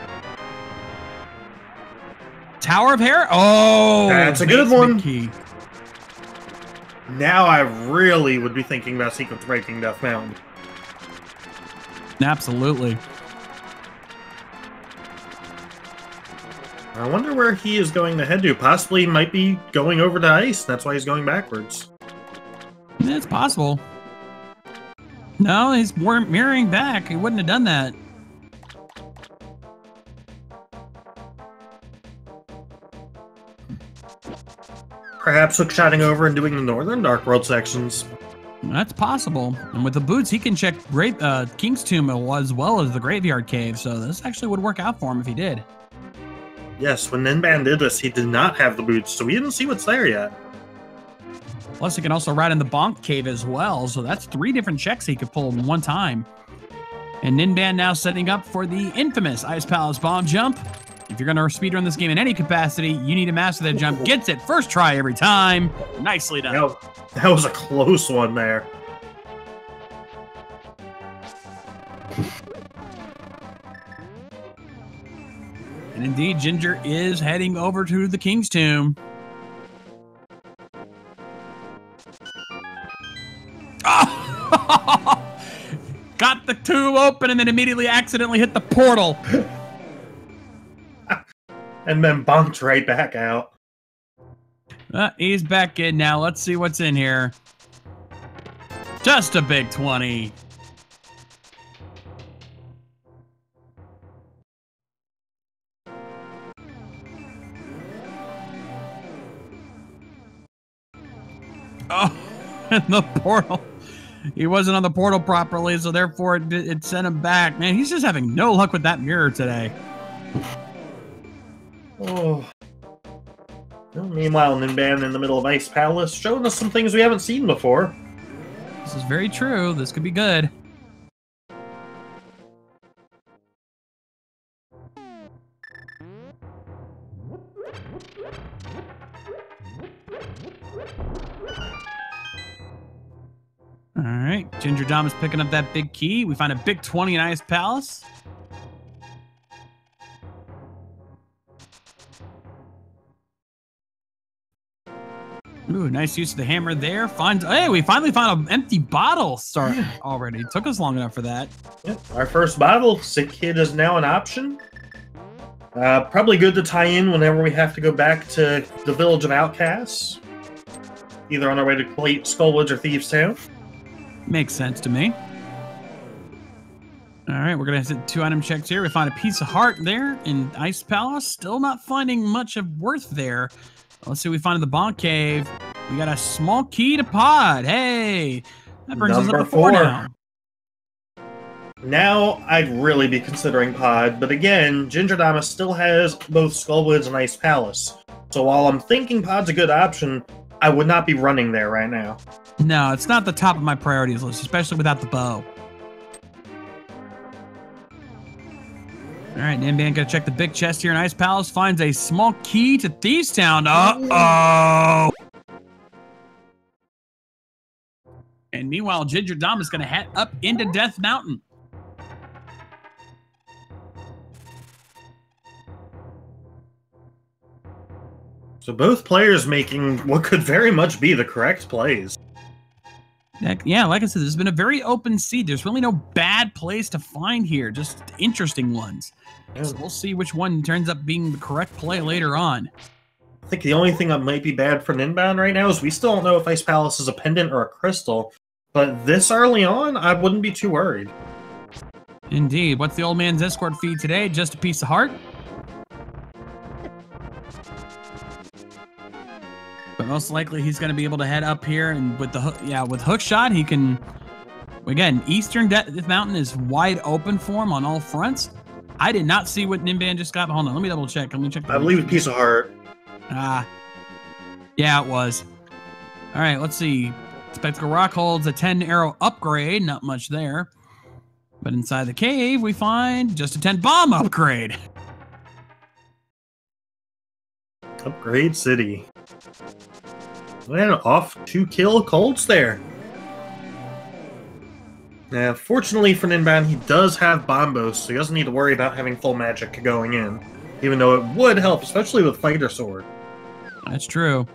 Tower of Hera? Oh, that's a good one. Key. Now I really would be thinking about sequence breaking Death Mountain. Absolutely. I wonder where he is going to head to. Possibly might be going over to ice. That's why he's going backwards. It's possible. No, he's mirroring back. He wouldn't have done that. Perhaps hookshotting over and doing the northern Dark World sections. That's possible. And with the boots, he can check King's Tomb as well as the Graveyard Cave. So this actually would work out for him if he did. Yes, when Ninban did this, he did not have the boots, so we didn't see what's there yet. Plus, he can also ride in the bonk cave as well, so that's 3 different checks he could pull in one time. And Ninban now setting up for the infamous Ice Palace bomb jump. If you're going to speedrun this game in any capacity, you need to master that jump. Gets it first try every time. Nicely done. That was a close one there. And indeed, Ginger is heading over to the King's Tomb. Oh! Got the tomb open and then immediately accidentally hit the portal. And then bonked right back out. He's back in now. Let's see what's in here. Just a big 20. Oh, and the portal. He wasn't on the portal properly, so therefore it sent him back. Man, he's just having no luck with that mirror today. Oh. Well, meanwhile, Ninban in the middle of Ice Palace showing us some things we haven't seen before. This is very true. This could be good. All right, Gingerdamus picking up that big key. We find a big 20 in Ice Palace. Ooh, nice use of the hammer there. Hey, we finally found an empty bottle start already. Took us long enough for that. Yep, our first bottle. Sick Kid is now an option. Probably good to tie in whenever we have to go back to the Village of Outcasts. Either on our way to Skullwoods or Thieves Town. Makes sense to me. All right, we're going to hit 2 item checks here. We find a piece of heart there in Ice Palace. Still not finding much of worth there. Let's see what we find in the bonk cave. We got a small key to pod. Hey, that brings us up to 4 now. Now I'd really be considering pod, but again, Gingerdamus still has both Skullwoods and Ice Palace. So while I'm thinking pod's a good option, I would not be running there right now. No, it's not the top of my priorities list, especially without the bow. All right, Ninban gonna check the big chest here in Ice Palace. Finds a small key to Thieves Town. Uh-oh! And meanwhile, Gingerdamus is gonna head up into Death Mountain. So both players making what could very much be the correct plays. Yeah, like I said, there's been a very open seed. There's really no bad plays to find here, just interesting ones. Yeah. So we'll see which one turns up being the correct play later on. I think the only thing that might be bad for Ninban right now is we still don't know if Ice Palace is a pendant or a crystal. But this early on, I wouldn't be too worried. Indeed. What's the old man's escort fee today? Just a piece of heart? But most likely he's going to be able to head up here, and with the with hookshot he can. Again, Eastern Death Mountain is wide open for him on all fronts. I did not see what Ninban just got. Hold on, let me double check. Let me check. I believe a piece of heart. Yeah, it was. All right, let's see. Spectacle Rock holds a 10 arrow upgrade. Not much there. But inside the cave, we find just a 10 bomb upgrade. Upgrade City. And off 2 kill Colts there. Now, fortunately for Ninban, he does have Bombos, so he doesn't need to worry about having full magic going in. Even though it would help, especially with Fighter Sword. That's true.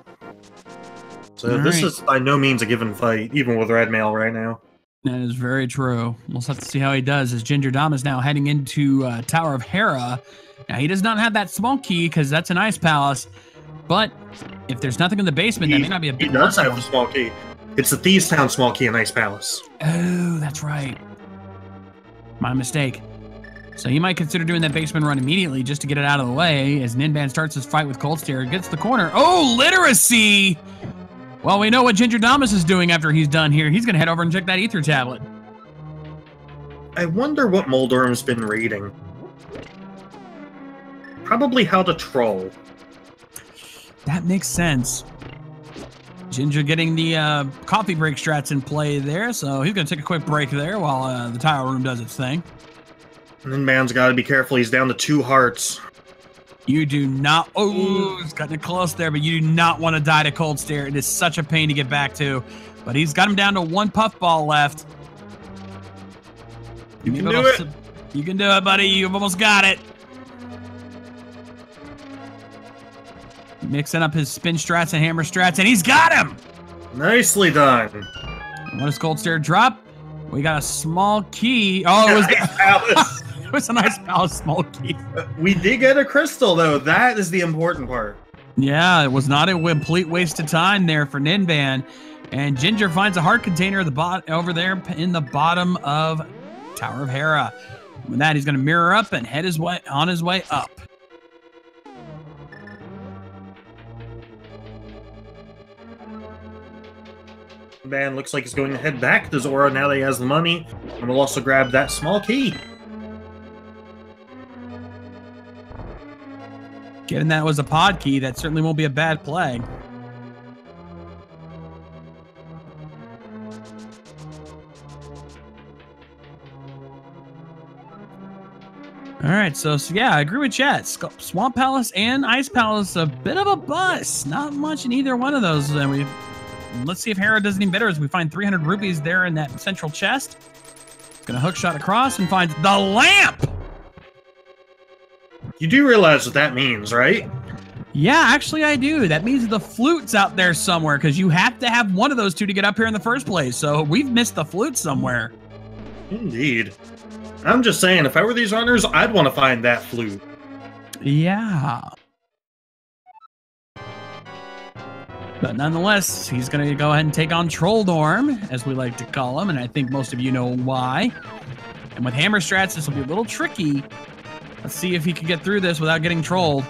So this is by no means a given fight, even with Red Mail right now. That is very true. We'll have to see how he does as Gingerdamus now heading into Tower of Hera. Now, he does not have that small key because that's an Ice Palace. But if there's nothing in the basement, that may not be a big He does have the small key. It's the Thieves Town small key in Ice Palace. Oh, that's right. My mistake. So he might consider doing that basement run immediately just to get it out of the way as Ninban starts his fight with Coldstare. Gets the corner. Oh, literacy! Well, we know what Gingerdamus is doing after he's done here. He's going to head over and check that ether tablet. I wonder what Moldorm's been reading. Probably how to troll. That makes sense. Ginger getting the coffee break strats in play there, so he's going to take a quick break there while the tile room does its thing. Ninban's got to be careful. He's down to 2 hearts. You do not... Oh, he's gotten close there, but you do not want to die to cold stare. It is such a pain to get back to. But he's got him down to 1 puffball left. You can do it. You can do it, buddy. You've almost got it. Mixing up his spin strats and hammer strats, and he's got him! Nicely done. What does Cold Stare drop? We got a small key. Oh, it was nice Palace. It was a nice Palace small key. We did get a crystal, though. That is the important part. Yeah, it was not a complete waste of time there for Ninban. And Ginger finds a heart container at the over there in the bottom of Tower of Hera. With that, he's going to mirror up and head on his way up. Man, looks like he's going to head back to Zora now that he has the money. And we'll also grab that small key. Given that was a pod key, that certainly won't be a bad play. All right, so yeah, I agree with chat. Swamp Palace and Ice Palace, a bit of a bust. Not much in either one of those. And let's see if Hera does any better as we find 300 rupees there in that central chest. Gonna hook shot across and finds the lamp. You do realize what that means, right? Yeah, actually I do. That means the flute's out there somewhere because you have to have one of those two to get up here in the first place. So we've missed the flute somewhere. Indeed. I'm just saying, if I were these runners, I'd want to find that flute. Yeah. But nonetheless, he's going to go ahead and take on Trolldorm, as we like to call him, and I think most of you know why. And with hammer strats, this will be a little tricky. Let's see if he can get through this without getting trolled.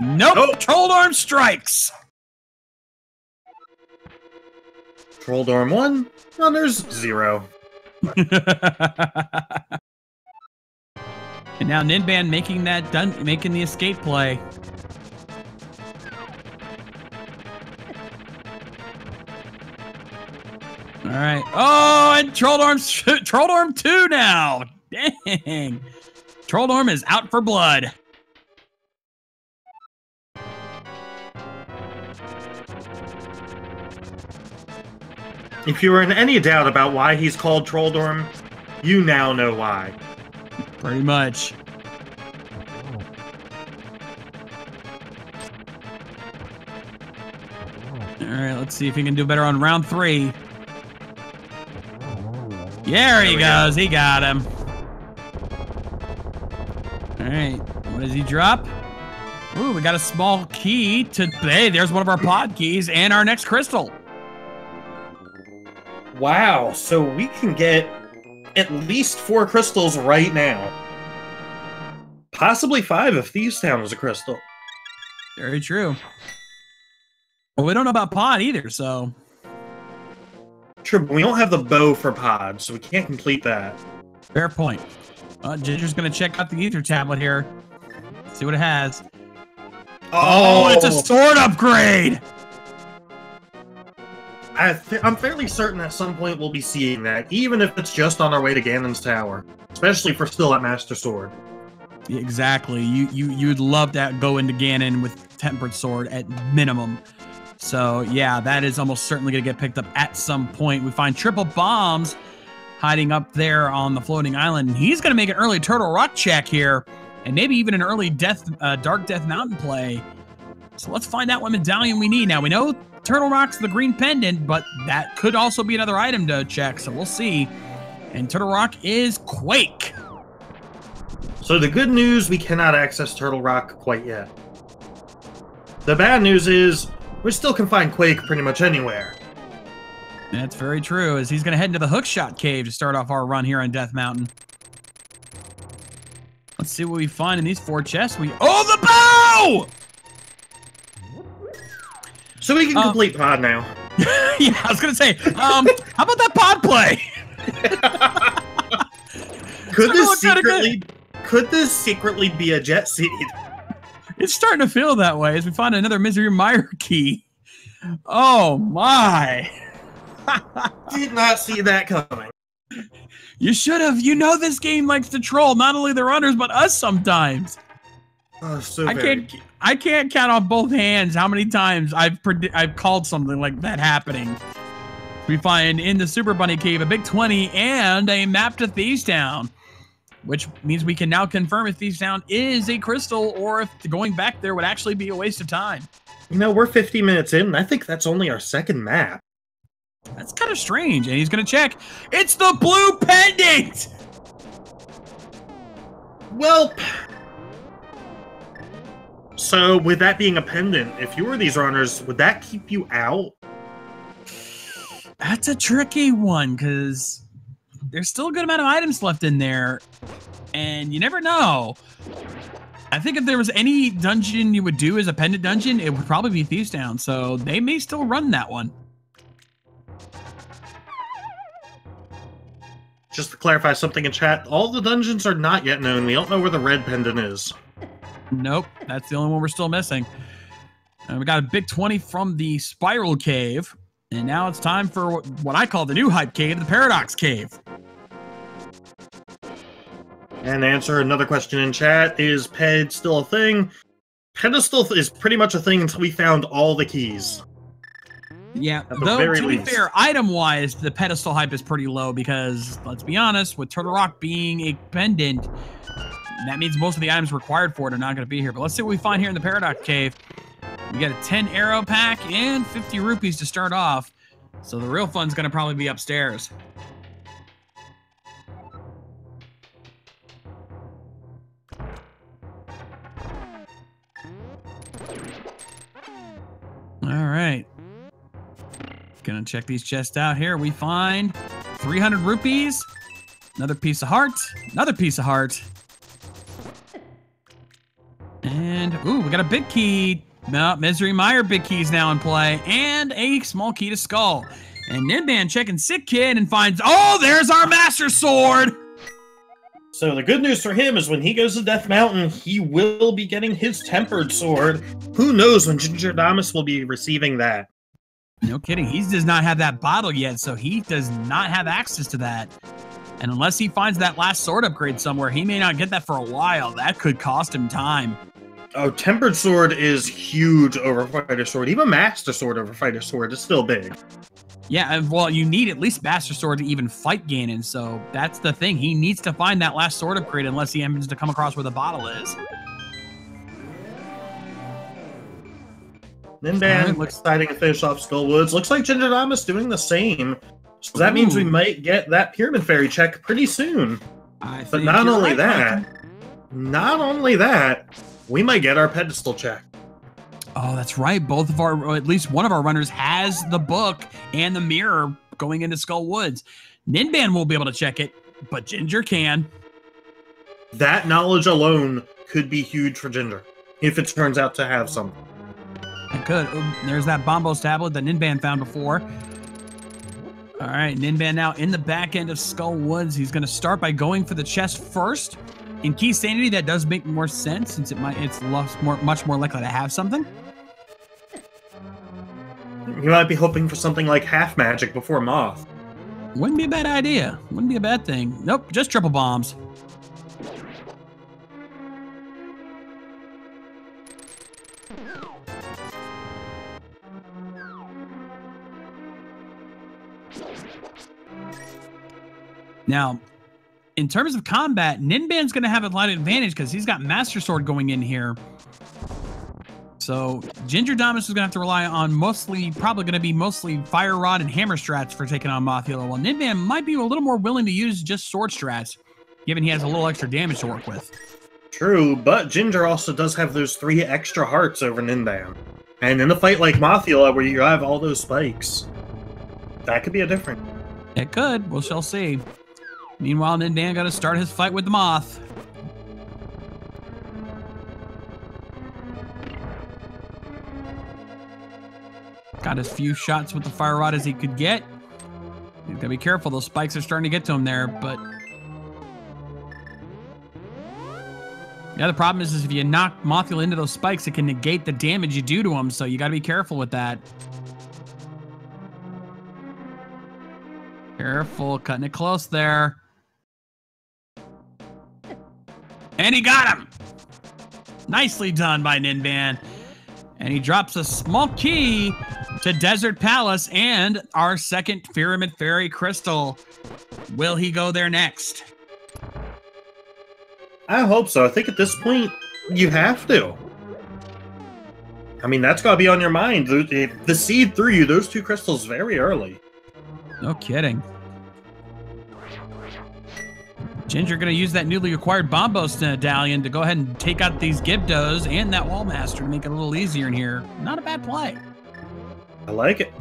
Nope! Oh. Trolldorm strikes! Trolldorm 1, runners 0. And now Ninban making the escape play. All right. Oh, and Trolldorm 2 now. Dang. Trolldorm is out for blood. If you were in any doubt about why he's called Trolldorm, you now know why. Pretty much. All right, let's see if he can do better on round 3. Yeah, there he goes. He got him. All right, what does he drop? Ooh, we got a small key to... Hey, there's one of our pod keys and our next crystal. Wow, so we can get at least 4 crystals right now. Possibly 5 if Thieves Town was a crystal. Very true. Well, we don't know about pod either, so... True, but we don't have the bow for pod, so we can't complete that. Fair point. Ginger's going to check out the ether tablet here. See what it has. Oh, it's a sword upgrade! I'm fairly certain at some point we'll be seeing that, even if it's just on our way to Ganon's Tower. Especially if we're still at Master Sword. Exactly. You'd love to go into Ganon with Tempered Sword at minimum. So, yeah, that is almost certainly going to get picked up at some point. We find triple bombs hiding up there on the floating island. He's going to make an early Turtle Rock check here, and maybe even an early Dark Death Mountain play. So let's find out what medallion we need. Now, we know Turtle Rock's the green pendant, but that could also be another item to check, so we'll see. And Turtle Rock is Quake. So the good news, we cannot access Turtle Rock quite yet. The bad news is, we still can find Quake pretty much anywhere. That's very true, as he's going to head into the Hookshot Cave to start off our run here on Death Mountain. Let's see what we find in these 4 chests. Oh, the bow! So we can complete pod now. Yeah, I was going to say, how about that pod play? Could this secretly be a jet seed? It's starting to feel that way as we find another Misery Mire key. Oh my! Did not see that coming. You should have. You know this game likes to troll not only the runners but us sometimes. Oh, so I can't count on both hands how many times I've called something like that happening. We find in the Super Bunny Cave a big 20 and a map to Thieves Town, which means we can now confirm if Thieves Town is a crystal or if going back there would actually be a waste of time. You know, we're 50 minutes in, and I think that's only our second map. That's kind of strange, and he's going to check. It's the blue pendant! Well, so with that being a pendant, if you were these runners, would that keep you out? That's a tricky one, because there's still a good amount of items left in there, and you never know. I think if there was any dungeon you would do as a pendant dungeon, it would probably be Thieves Town, so they may still run that one. Just to clarify something in chat, all the dungeons are not yet known. We don't know where the red pendant is. Nope, that's the only one we're still missing. And we got a big 20 from the Spiral Cave. And now it's time for what I call the new hype cave, the Paradox Cave. And to answer another question in chat, is PED still a thing? Pedestal is pretty much a thing until we found all the keys. Yeah, though to be fair, item-wise, the pedestal hype is pretty low because, let's be honest, with Turtle Rock being a pendant, that means most of the items required for it are not going to be here. But let's see what we find here in the Paradox Cave. We got a 10 arrow pack and 50 rupees to start off. So the real fun's going to probably be upstairs. All right. Gonna check these chests out here. We find 300 rupees, another piece of heart, another piece of heart. And, ooh, we got a big key. No, Misery Mire big key's now in play. And a small key to Skull. And Ninban checking Sick Kid and finds, oh, there's our Master Sword! So the good news for him is when he goes to Death Mountain, he will be getting his Tempered Sword. Who knows when Gingerdamus will be receiving that? No kidding. He does not have that bottle yet, so he does not have access to that. And unless he finds that last sword upgrade somewhere, he may not get that for a while. That could cost him time. Oh, Tempered Sword is huge over Fighter Sword. Even Master Sword over Fighter Sword is still big. Yeah, well, you need at least Master Sword to even fight Ganon, so that's the thing. He needs to find that last sword upgrade unless he happens to come across where the bottle is. Ninban looks exciting to finish off Skull Woods. Looks like Gingerdamus doing the same. So that means we might get that Pyramid Fairy check pretty soon. But not only that, we might get our pedestal check. Oh, that's right. Both of our, or at least one of our runners has the book and the mirror going into Skull Woods. Ninban won't be able to check it, but Ginger can. That knowledge alone could be huge for Ginger, if it turns out to have something. It could. Oh, there's that Bombos tablet that Ninban found before. All right, Ninban now in the back end of Skull Woods. He's going to start by going for the chest first. In Keysanity, that does make more sense since it's much more likely to have something. You might be hoping for something like half magic before Moth. Wouldn't be a bad idea. Wouldn't be a bad thing. Nope, just triple bombs. Now, in terms of combat, Ninban's going to have a lot of advantage because he's got Master Sword going in here. So Gingerdamus is going to have to rely on probably going to be mostly Fire Rod and Hammer strats for taking on Mothula, while Ninban might be a little more willing to use just sword strats, given he has a little extra damage to work with. True, but Ginger also does have those 3 extra hearts over Ninban. And in a fight like Mothula, where you have all those spikes, that could be a difference. It could. We shall see. Meanwhile, Ninban got to start his fight with the Moth. Got as few shots with the Fire Rod as he could get. He's got to be careful. Those spikes are starting to get to him there, but The other problem is if you knock Mothula into those spikes, it can negate the damage you do to him, so you got to be careful with that. Careful, cutting it close there. And he got him! Nicely done by Ninban. And he drops a small key to Desert Palace and our second Pyramid Fairy Crystal. Will he go there next? I hope so. I think at this point, you have to. I mean, that's got to be on your mind. The seed threw you those two crystals very early. No kidding. Ginger going to use that newly acquired Bombos medallion to go ahead and take out these Gibdos and that Wallmaster to make it a little easier in here. Not a bad play. I like it.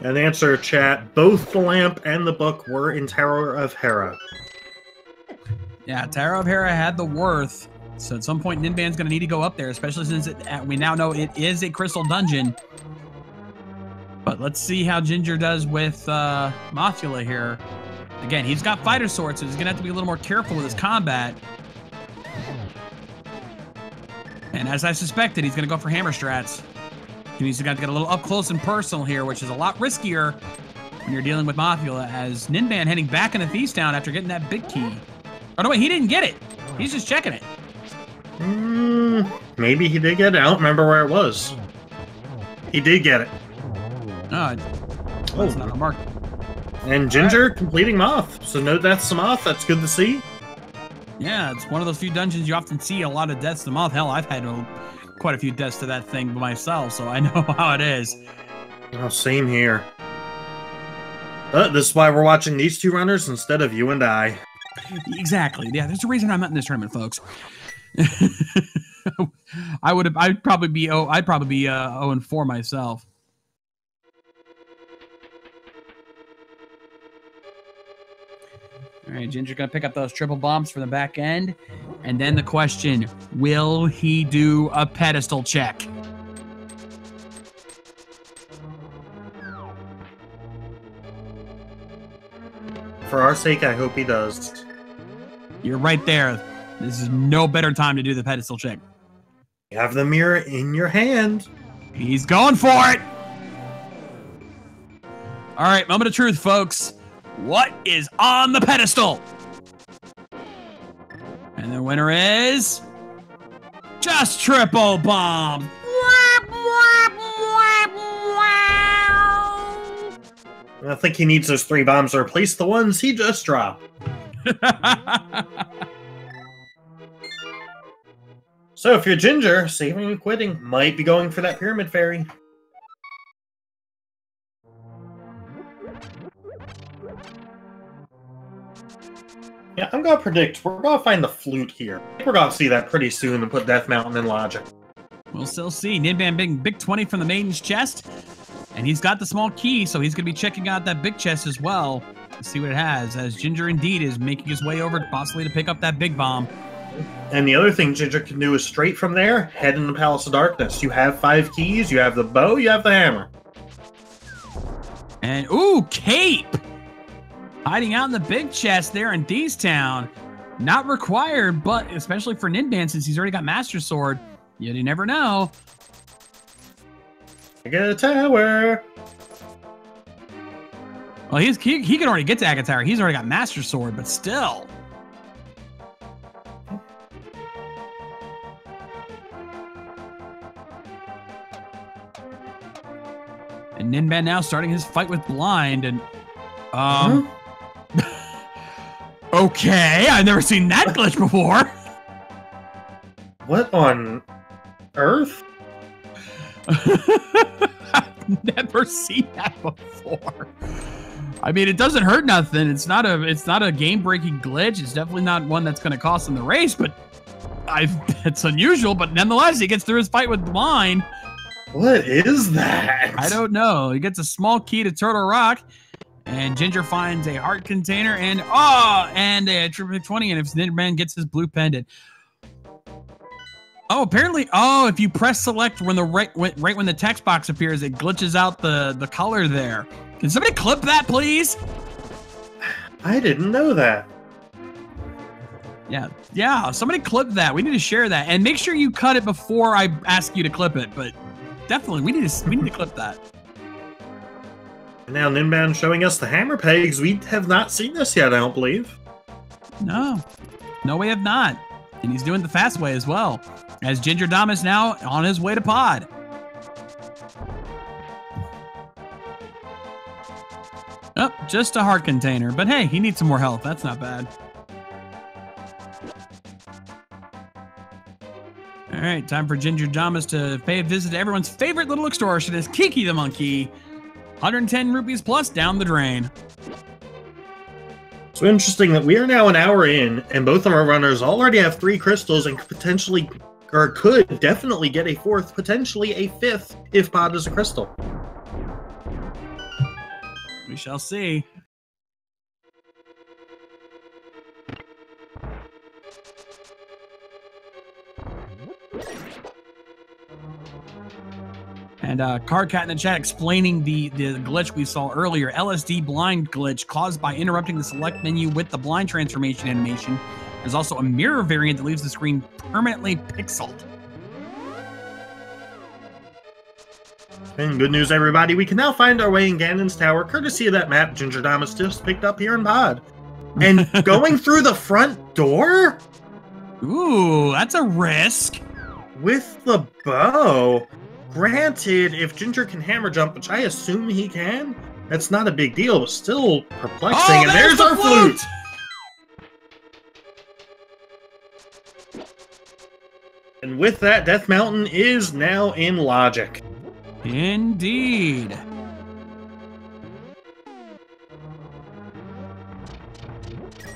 And answer, chat, both the lamp and the book were in Tower of Hera. Yeah, Tower of Hera had the worth. So at some point, Ninban's going to need to go up there, especially since we now know it is a crystal dungeon. But let's see how Ginger does with Mothula here. Again, he's got fighter swords, so he's going to have to be a little more careful with his combat. And as I suspected, he's going to go for hammer strats. He's got to get a little up close and personal here, which is a lot riskier when you're dealing with Mothula, as Ninban heading back into Thieves Town after getting that big key. Oh, no, wait, he didn't get it. He's just checking it. Maybe he did get it. I don't remember where it was. He did get it. Oh, that's not a mark. And Ginger completing Moth. So no deaths to Moth. That's good to see. Yeah, it's one of those few dungeons you often see a lot of deaths to Moth. Hell, I've had quite a few deaths to that thing myself, so I know how it is. Oh, same here. But this is why we're watching these two runners instead of you and I. Exactly. Yeah, there's a reason I'm not in this tournament, folks. I'd probably be 0-4 myself. All right, Ginger's gonna pick up those triple bombs from the back end, and then the question: will he do a pedestal check? For our sake, I hope he does. You're right there. This is no better time to do the pedestal check. You have the mirror in your hand. He's going for it. All right, moment of truth, folks. What is on the pedestal? And the winner is just triple bomb. I think he needs those 3 bombs to replace the ones he just dropped. So if you're Ginger, saving and quitting, might be going for that Pyramid Fairy. Yeah, I'm gonna predict we're gonna find the flute here. I think we're gonna see that pretty soon and put Death Mountain in Logic. We'll still see. Ninban big 20 from the maiden's chest. And he's got the small key, so he's going to be checking out that big chest as well to see what it has, as Ginger indeed is making his way over possibly to pick up that big bomb. And the other thing Ginger can do is straight from there, head in the Palace of Darkness. You have 5 keys, you have the bow, you have the hammer. And, ooh, cape! Hiding out in the big chest there in Thieves Town. Not required, but especially for Ninban, since he's already got Master Sword, you never know. I get a tower. Well, he can already get to Aga Tower. He's already got Master Sword, but still. And Ninban now starting his fight with Blind, and okay, I've never seen that glitch before. What on earth? I've never seen that before. I mean, it doesn't hurt nothing. It's not a game-breaking glitch. It's definitely not one that's going to cost him the race, but it's unusual. But nonetheless, he gets through his fight with Blind. What is that? I don't know. He gets a small key to Turtle Rock, And Ginger finds a heart container and a triple 20. And if Ninban gets his blue pendant. Oh, apparently, if you press select when right when the text box appears, it glitches out the color there. Can somebody clip that, please? I didn't know that. Yeah, somebody clip that. We need to share that. And make sure you cut it before I ask you to clip it, but definitely we need to clip that. And now Ninban showing us the hammer pegs. We have not seen this yet, I don't believe. No, we have not. And he's doing the fast way as well. As Gingerdamus now on his way to pod. Oh, just a heart container. But hey, he needs some more health. That's not bad. All right, time for Gingerdamus to pay a visit to everyone's favorite little extortionist, Kiki the monkey. 110 rupees plus down the drain. So interesting that we are now an hour in, and both of our runners already have 3 crystals and could definitely get a 4th, potentially a 5th, if pod is a crystal. We shall see. And Cardcat in the chat explaining the glitch we saw earlier. LSD blind glitch caused by interrupting the select menu with the blind transformation animation. There's also a mirror variant that leaves the screen permanently pixeled. And good news, everybody. We can now find our way in Ganon's tower, courtesy of that map Gingerdamus just picked up here in pod. And going through the front door? Ooh, that's a risk. With the bow. Granted, if Ginger can hammer jump, which I assume he can, that's not a big deal, but still perplexing. Oh, and there's our flute! And with that, Death Mountain is now in logic. Indeed.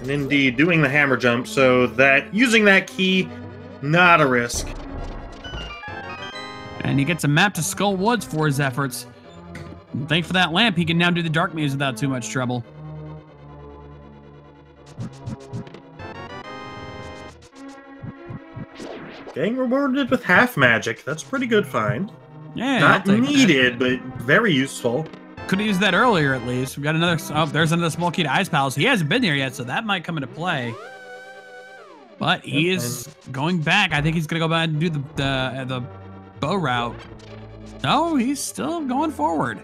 And indeed, doing the hammer jump, so that using that key, not a risk. And he gets a map to Skull Woods for his efforts. And thanks for that lamp, he can now do the dark maze without too much trouble. Getting rewarded with half magic. That's a pretty good find. Yeah, not needed, but very useful. Could have used that earlier at least. We've got another. Oh, there's another small key to Ice Palace. He hasn't been there yet, so that might come into play. But he is going back. I think he's gonna go back and do the bow route. No, he's still going forward.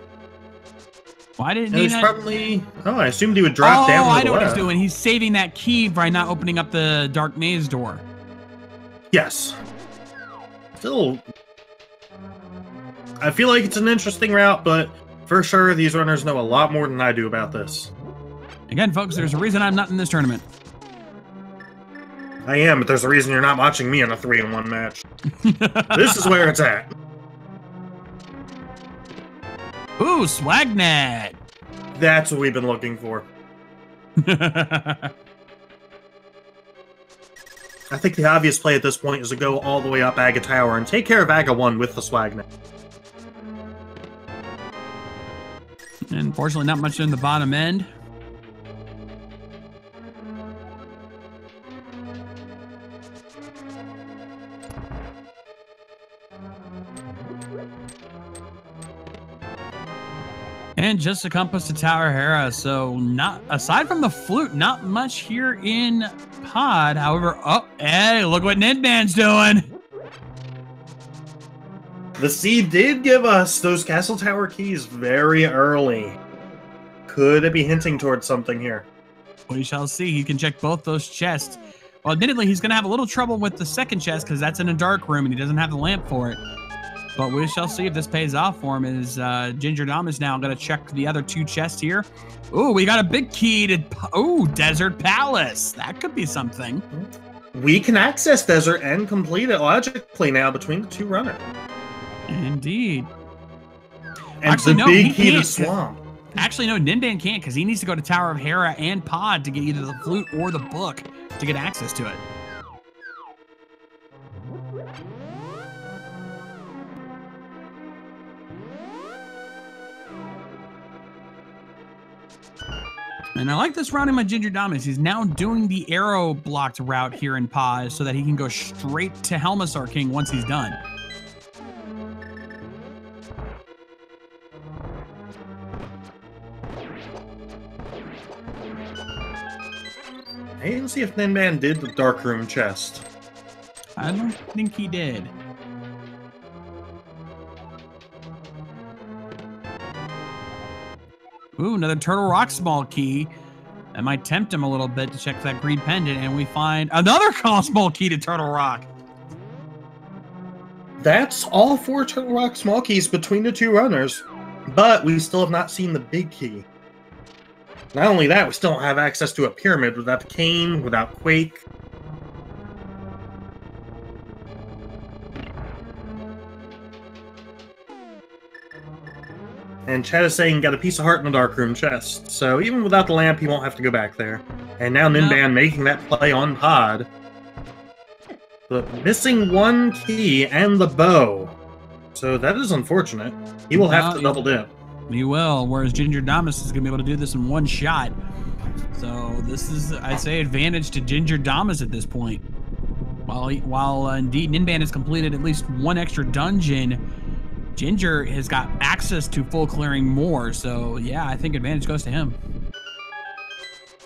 Why didn't he? He's probably. Oh, I assumed he would drop down. Oh, I know what he's doing. He's saving that key by not opening up the dark maze door. Yes. Still, I feel like it's an interesting route, but for sure, these runners know a lot more than I do about this. Again, folks, there's a reason I'm not in this tournament. I am, but there's a reason you're not watching me in a 3-in-1 match. This is where it's at. Ooh, Swagnet. That's what we've been looking for. I think the obvious play at this point is to go all the way up Aga Tower and take care of Aga 1 with the Swagnet. And unfortunately, not much in the bottom end. And just a compass to Tower Hera, so not aside from the flute, not much here in pod. However, oh, hey, look what Ninban's doing. The seed did give us those castle tower keys very early. Could it be hinting towards something here? We shall see. He can check both those chests. Well, admittedly, he's going to have a little trouble with the second chest because that's in a dark room and he doesn't have the lamp for it. But we shall see if this pays off for him. Is Gingerdamus now going to check the other 2 chests here? Ooh, we got a big key to Desert Palace. That could be something. We can access Desert and complete it logically now between the 2 runners. Indeed. And actually, the big key to Swamp. Actually, no, Ninban can't because he needs to go to Tower of Hera and Pod to get either the flute or the book to get access to it. And I like this routing my Gingerdamus. He's now doing the arrow blocked route here in Pause so that he can go straight to Helmasaur King once he's done. I didn't see if Ninban did the Dark Room chest. I don't think he did. Ooh, another Turtle Rock small key. That might tempt him a little bit to check that green pendant, and we find another small key to Turtle Rock. That's all 4 Turtle Rock small keys between the 2 runners, but we still have not seen the big key. Not only that, we still don't have access to a pyramid without the cane, without Quake. And Chad is saying got a piece of heart in the Dark Room chest. So even without the lamp, he won't have to go back there. And now Ninban making that play on Pod. But missing 1 key and the bow. So that is unfortunate. He will have to double dip. He will, whereas Gingerdamus is going to be able to do this in 1 shot. So this is, I'd say, advantage to Gingerdamus at this point. While indeed Ninban has completed at least 1 extra dungeon, Ginger has got access to full clearing more. So yeah, I think advantage goes to him.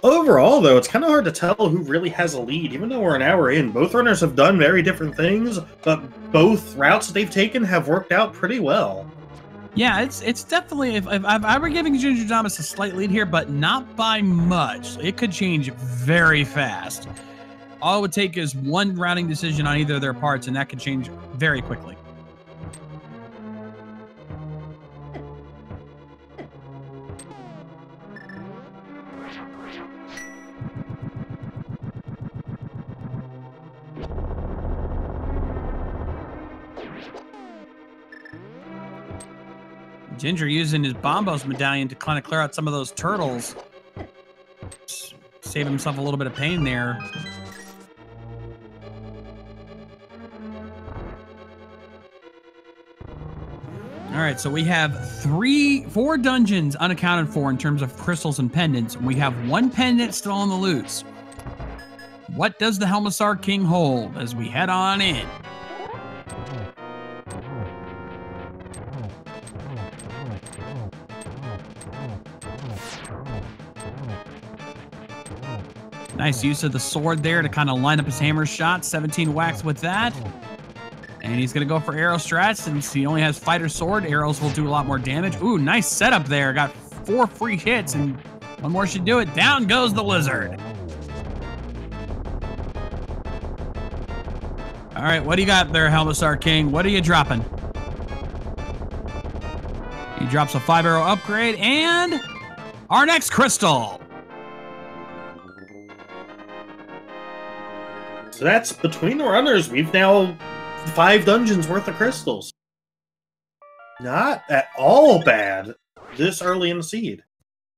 Overall, though, it's kind of hard to tell who really has a lead. Even though we're an hour in, both runners have done very different things, but both routes that they've taken have worked out pretty well. Yeah, it's definitely, if I were giving Gingerdamus a slight lead here, but not by much. It could change very fast. All it would take is 1 routing decision on either of their parts, and that could change very quickly. Ginger using his Bombos medallion to kind of clear out some of those turtles. Save himself a little bit of pain there. All right, so we have 4 dungeons unaccounted for in terms of crystals and pendants. We have 1 pendant still on the loose. What does the Helmasaur King hold as we head on in? Nice use of the sword there to kind of line up his hammer shot. 17 whacks with that. And he's going to go for arrow strats. Since he only has fighter sword, arrows will do a lot more damage. Ooh, nice setup there. Got 4 free hits, and 1 more should do it. Down goes the lizard. All right, what do you got there, Helmasaur King? What are you dropping? He drops a 5-arrow upgrade and our next crystal. So that's between the runners. We've now 5 dungeons worth of crystals. Not at all bad this early in the seed.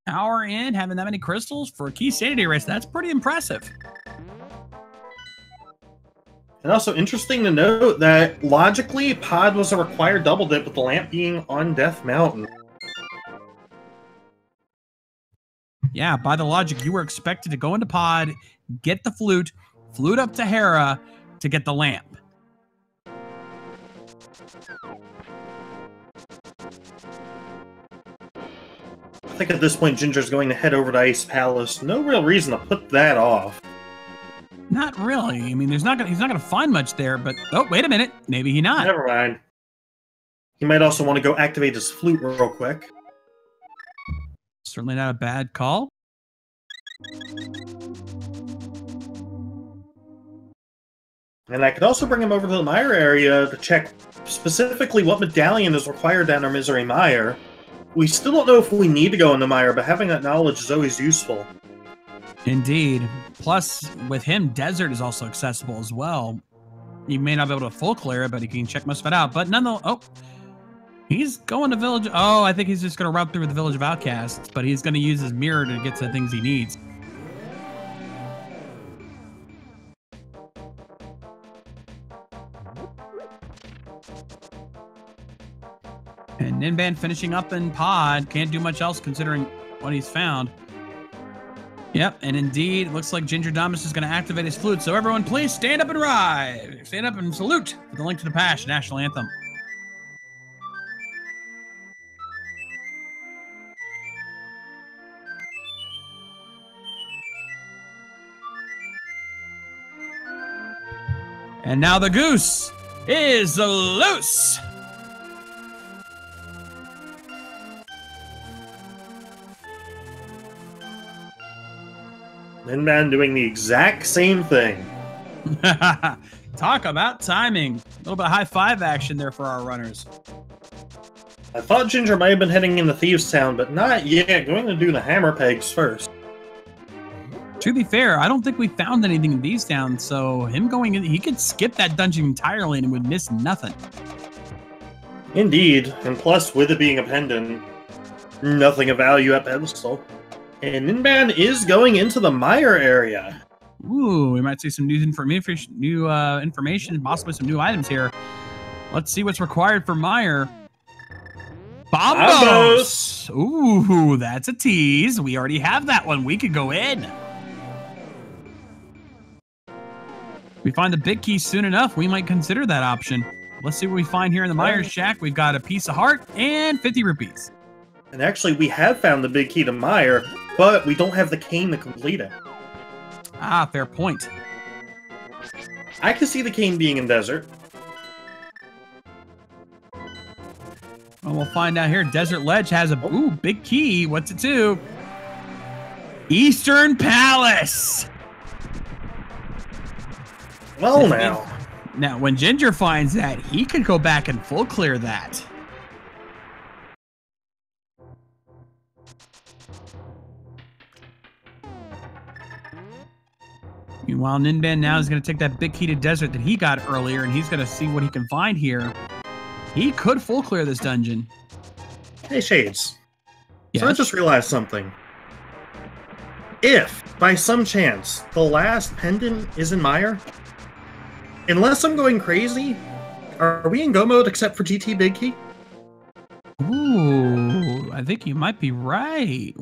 Hour in, having that many crystals for a Keysanity race, that's pretty impressive. And also interesting to note that logically, Pod was a required double dip with the lamp being on Death Mountain. Yeah, by the logic, you were expected to go into Pod, get the flute up to Hera to get the lamp. I think at this point, Ginger's going to head over to Ice Palace. No real reason to put that off. Not really. I mean, he's not gonna find much there, but oh, wait a minute. Maybe he not. Never mind. He might also want to go activate his flute real quick. Certainly not a bad call. And I could also bring him over to the Mire area to check specifically what medallion is required down our Misery Mire. We still don't know if we need to go in the Mire, but having that knowledge is always useful. Indeed. Plus, with him, Desert is also accessible as well. He may not be able to full clear it, but he can check most of it out. But nonetheless, oh, he's going to Village. Oh, I think he's just going to route through the Village of Outcasts, but he's going to use his mirror to get to the things he needs. And Ninban finishing up in Pod. Can't do much else considering what he's found. Yep, and indeed, it looks like Gingerdamus is going to activate his flute. So everyone, please stand up and rise. Stand up and salute for the Link to the Past national anthem. And now the goose is loose. Ninban doing the exact same thing. Talk about timing. A little bit of high five action there for our runners. I thought Ginger might have been heading into Thieves Town, but not yet. Going to do the hammer pegs first. To be fair, I don't think we found anything in Thieves Town, so him going in, he could skip that dungeon entirely and would miss nothing. Indeed, and plus, with it being a pendant, nothing of value at pedestal. And Ninban is going into the mire area. Ooh, we might see some new information, possibly some new items here. Let's see what's required for mire. Bombos! Ooh, that's a tease. We already have that one. We could go in. If we find the big key soon enough, we might consider that option. Let's see what we find here in the mire shack. We've got a piece of heart and 50 rupees. And actually, we have found the big key to mire, but we don't have the cane to complete it. Ah, fair point. I can see the cane being in desert. Well, we'll find out here. Desert Ledge has a big key. What's it to? Eastern Palace. Well, now. Now, when Ginger finds that, he could go back and full clear that. Meanwhile, Ninban now is going to take that big key to desert that he got earlier, and he's going to see what he can find here. He could full clear this dungeon. Hey, Shades. Yes? So I just realized something. If, by some chance, the last pendant is in mire, unless I'm going crazy, are we in go mode except for GT Big Key? Ooh, I think you might be right.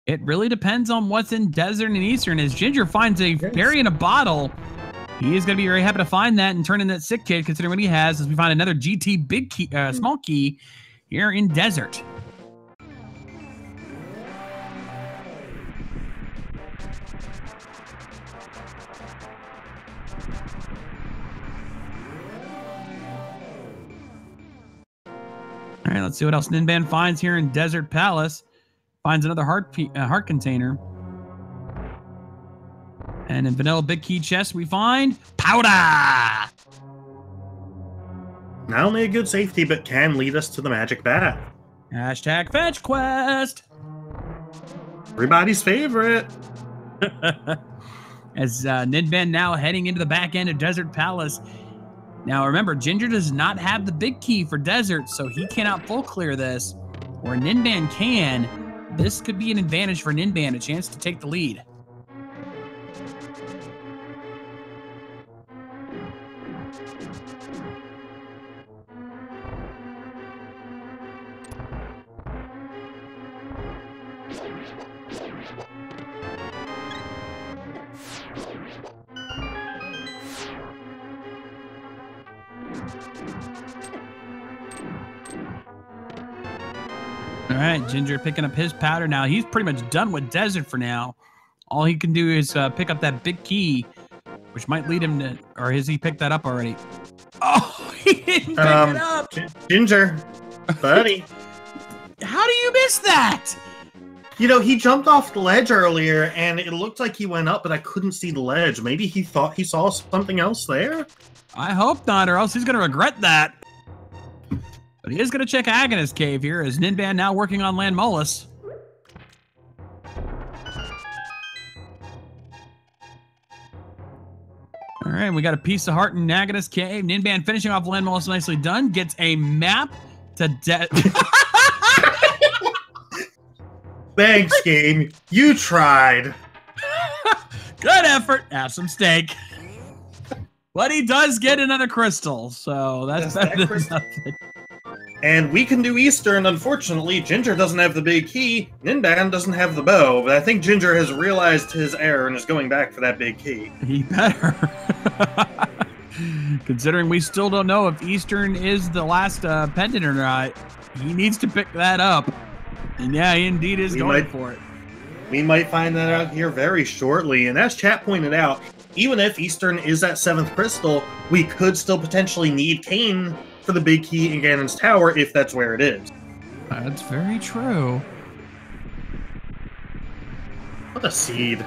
It really depends on what's in Desert and Eastern. As Ginger finds a berry in a bottle, he is going to be very happy to find that and turn in that sick kid, considering what he has, as we find another GT big key, small key here in Desert. All right, let's see what else Ninban finds here in Desert Palace. Finds another heart container. And in Vanilla Big Key chest, we find powder! Not only a good safety, but can lead us to the magic bath. Hashtag fetch quest! Everybody's favorite. As Ninban now heading into the back end of Desert Palace. Now remember, Ginger does not have the big key for Desert, so he cannot full clear this. Where Ninban can, this could be an advantage for Ninban, a chance to take the lead. All right, Ginger picking up his powder now. He's pretty much done with Desert for now. All he can do is pick up that big key, which might lead him to... Or has he picked that up already? Oh, he didn't pick it up! Ginger, buddy. How do you miss that? You know, he jumped off the ledge earlier, and it looked like he went up, but I couldn't see the ledge. Maybe he thought he saw something else there? I hope not, or else he's going to regret that. But he is going to check Agonist Cave here, as Ninban now working on Land Molus. All right, we got a piece of heart in Agonist Cave. Ninban finishing off Land Molus, nicely done. Gets a map to Thanks, game. You tried. Good effort. Have some steak. But he does get another crystal, so that's better than nothing. And we can do Eastern. Unfortunately, Ginger doesn't have the big key. Ninban doesn't have the bow, but I think Ginger has realized his error and is going back for that big key. He better. Considering we still don't know if Eastern is the last pendant or not, he needs to pick that up. And yeah, he indeed is going for it. We might find that out here very shortly. And as chat pointed out, even if Eastern is that 7th crystal, we could still potentially need Kane for the big key in Ganon's tower if that's where it is. That's very true. What a seed.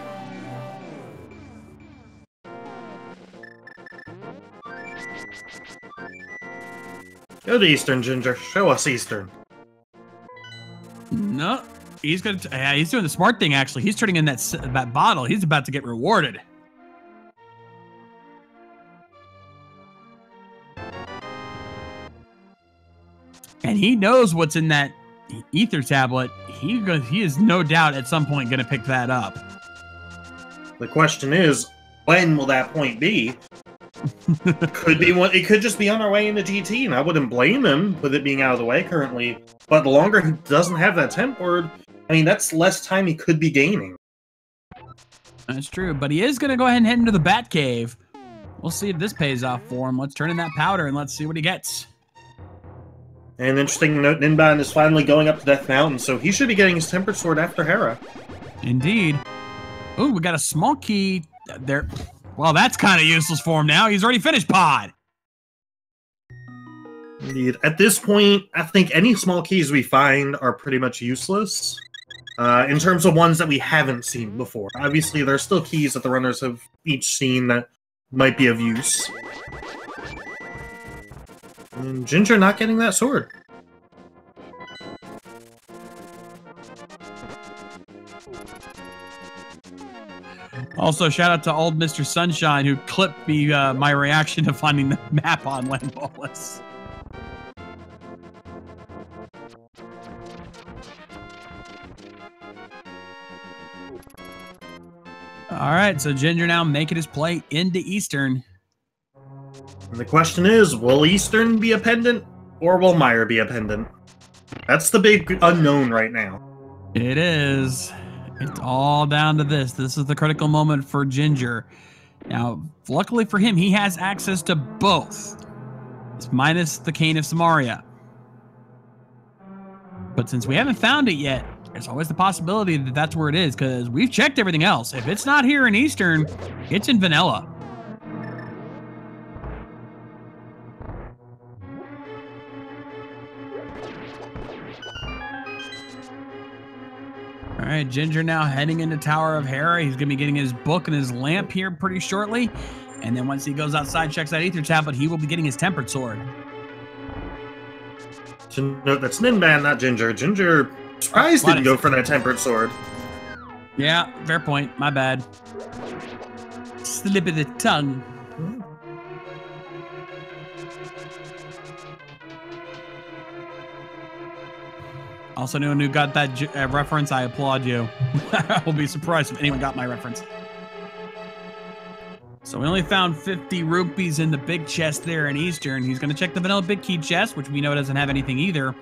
Go to Eastern, Ginger. Show us Eastern. No, he's gonna. He's doing the smart thing. Actually, he's turning in that bottle. He's about to get rewarded. And he knows what's in that ether tablet. He is no doubt at some point going to pick that up. The question is, when will that point be? Could be one. It could just be on our way into GT, and I wouldn't blame him with it being out of the way currently. But the longer he doesn't have that temp word, I mean, that's less time he could be gaining. That's true, but he is going to go ahead and head into the Bat Cave. We'll see if this pays off for him. Let's turn in that powder and let's see what he gets. And interesting note, Ninban is finally going up to Death Mountain, so he should be getting his Tempered Sword after Hera. Indeed. Ooh, we got a small key there. Well, that's kind of useless for him now. He's already finished Pod. Indeed. At this point, I think any small keys we find are pretty much useless. In terms of ones that we haven't seen before. Obviously, there are still keys that the runners have each seen that might be of use. And Ginger not getting that sword. Also, shout out to old Mr. Sunshine who clipped me my reaction to finding the map on Lambolas. All right, so Ginger now making his play into Eastern. And the question is, will Eastern be a pendant, or will Meyer be a pendant? That's the big unknown right now. It is. It's all down to this. This is the critical moment for Ginger. Now, luckily for him, he has access to both. It's minus the Cane of Samaria. But since we haven't found it yet, there's always the possibility that that's where it is, because we've checked everything else. If it's not here in Eastern, it's in Vanilla. All right, Ginger now heading into Tower of Hera. He's going to be getting his book and his lamp here pretty shortly. And then once he goes outside, checks that ether tablet, he will be getting his tempered sword. To note, that's Ninban, not Ginger. Ginger surprised didn't go for that tempered sword. Yeah, fair point. My bad. Slip of the tongue. Also, anyone who got that reference, I applaud you. I will be surprised if anyone got my reference. So we only found 50 rupees in the big chest there in Eastern. He's going to check the vanilla big key chest, which we know doesn't have anything either.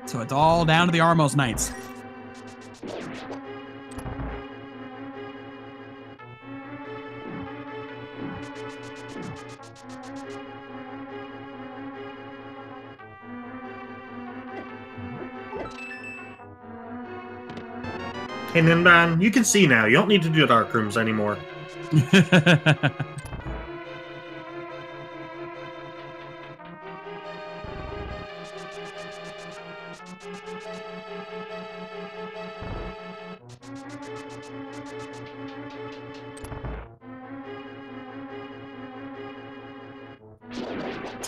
So it's all down to the Armos Knights. Hey, Ninban, you can see now. You don't need to do dark rooms anymore. See,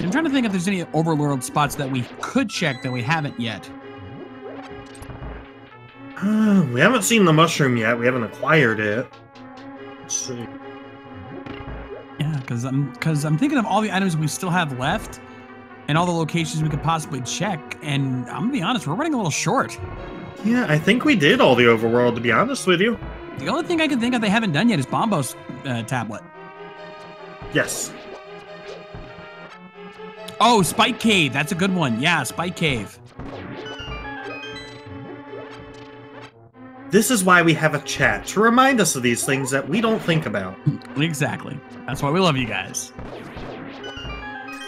I'm trying to think if there's any overworld spots that we could check that we haven't yet. We haven't seen the mushroom yet. We haven't acquired it. Let's see. Yeah, because I'm thinking of all the items we still have left and all the locations we could possibly check. And I'm gonna be honest, we're running a little short. Yeah, I think we did all the overworld, to be honest with you. The only thing I can think of they haven't done yet is Bombo's tablet. Yes. Oh, Spike Cave. That's a good one. Yeah, Spike Cave. This is why we have a chat, to remind us of these things that we don't think about. Exactly. That's why we love you guys.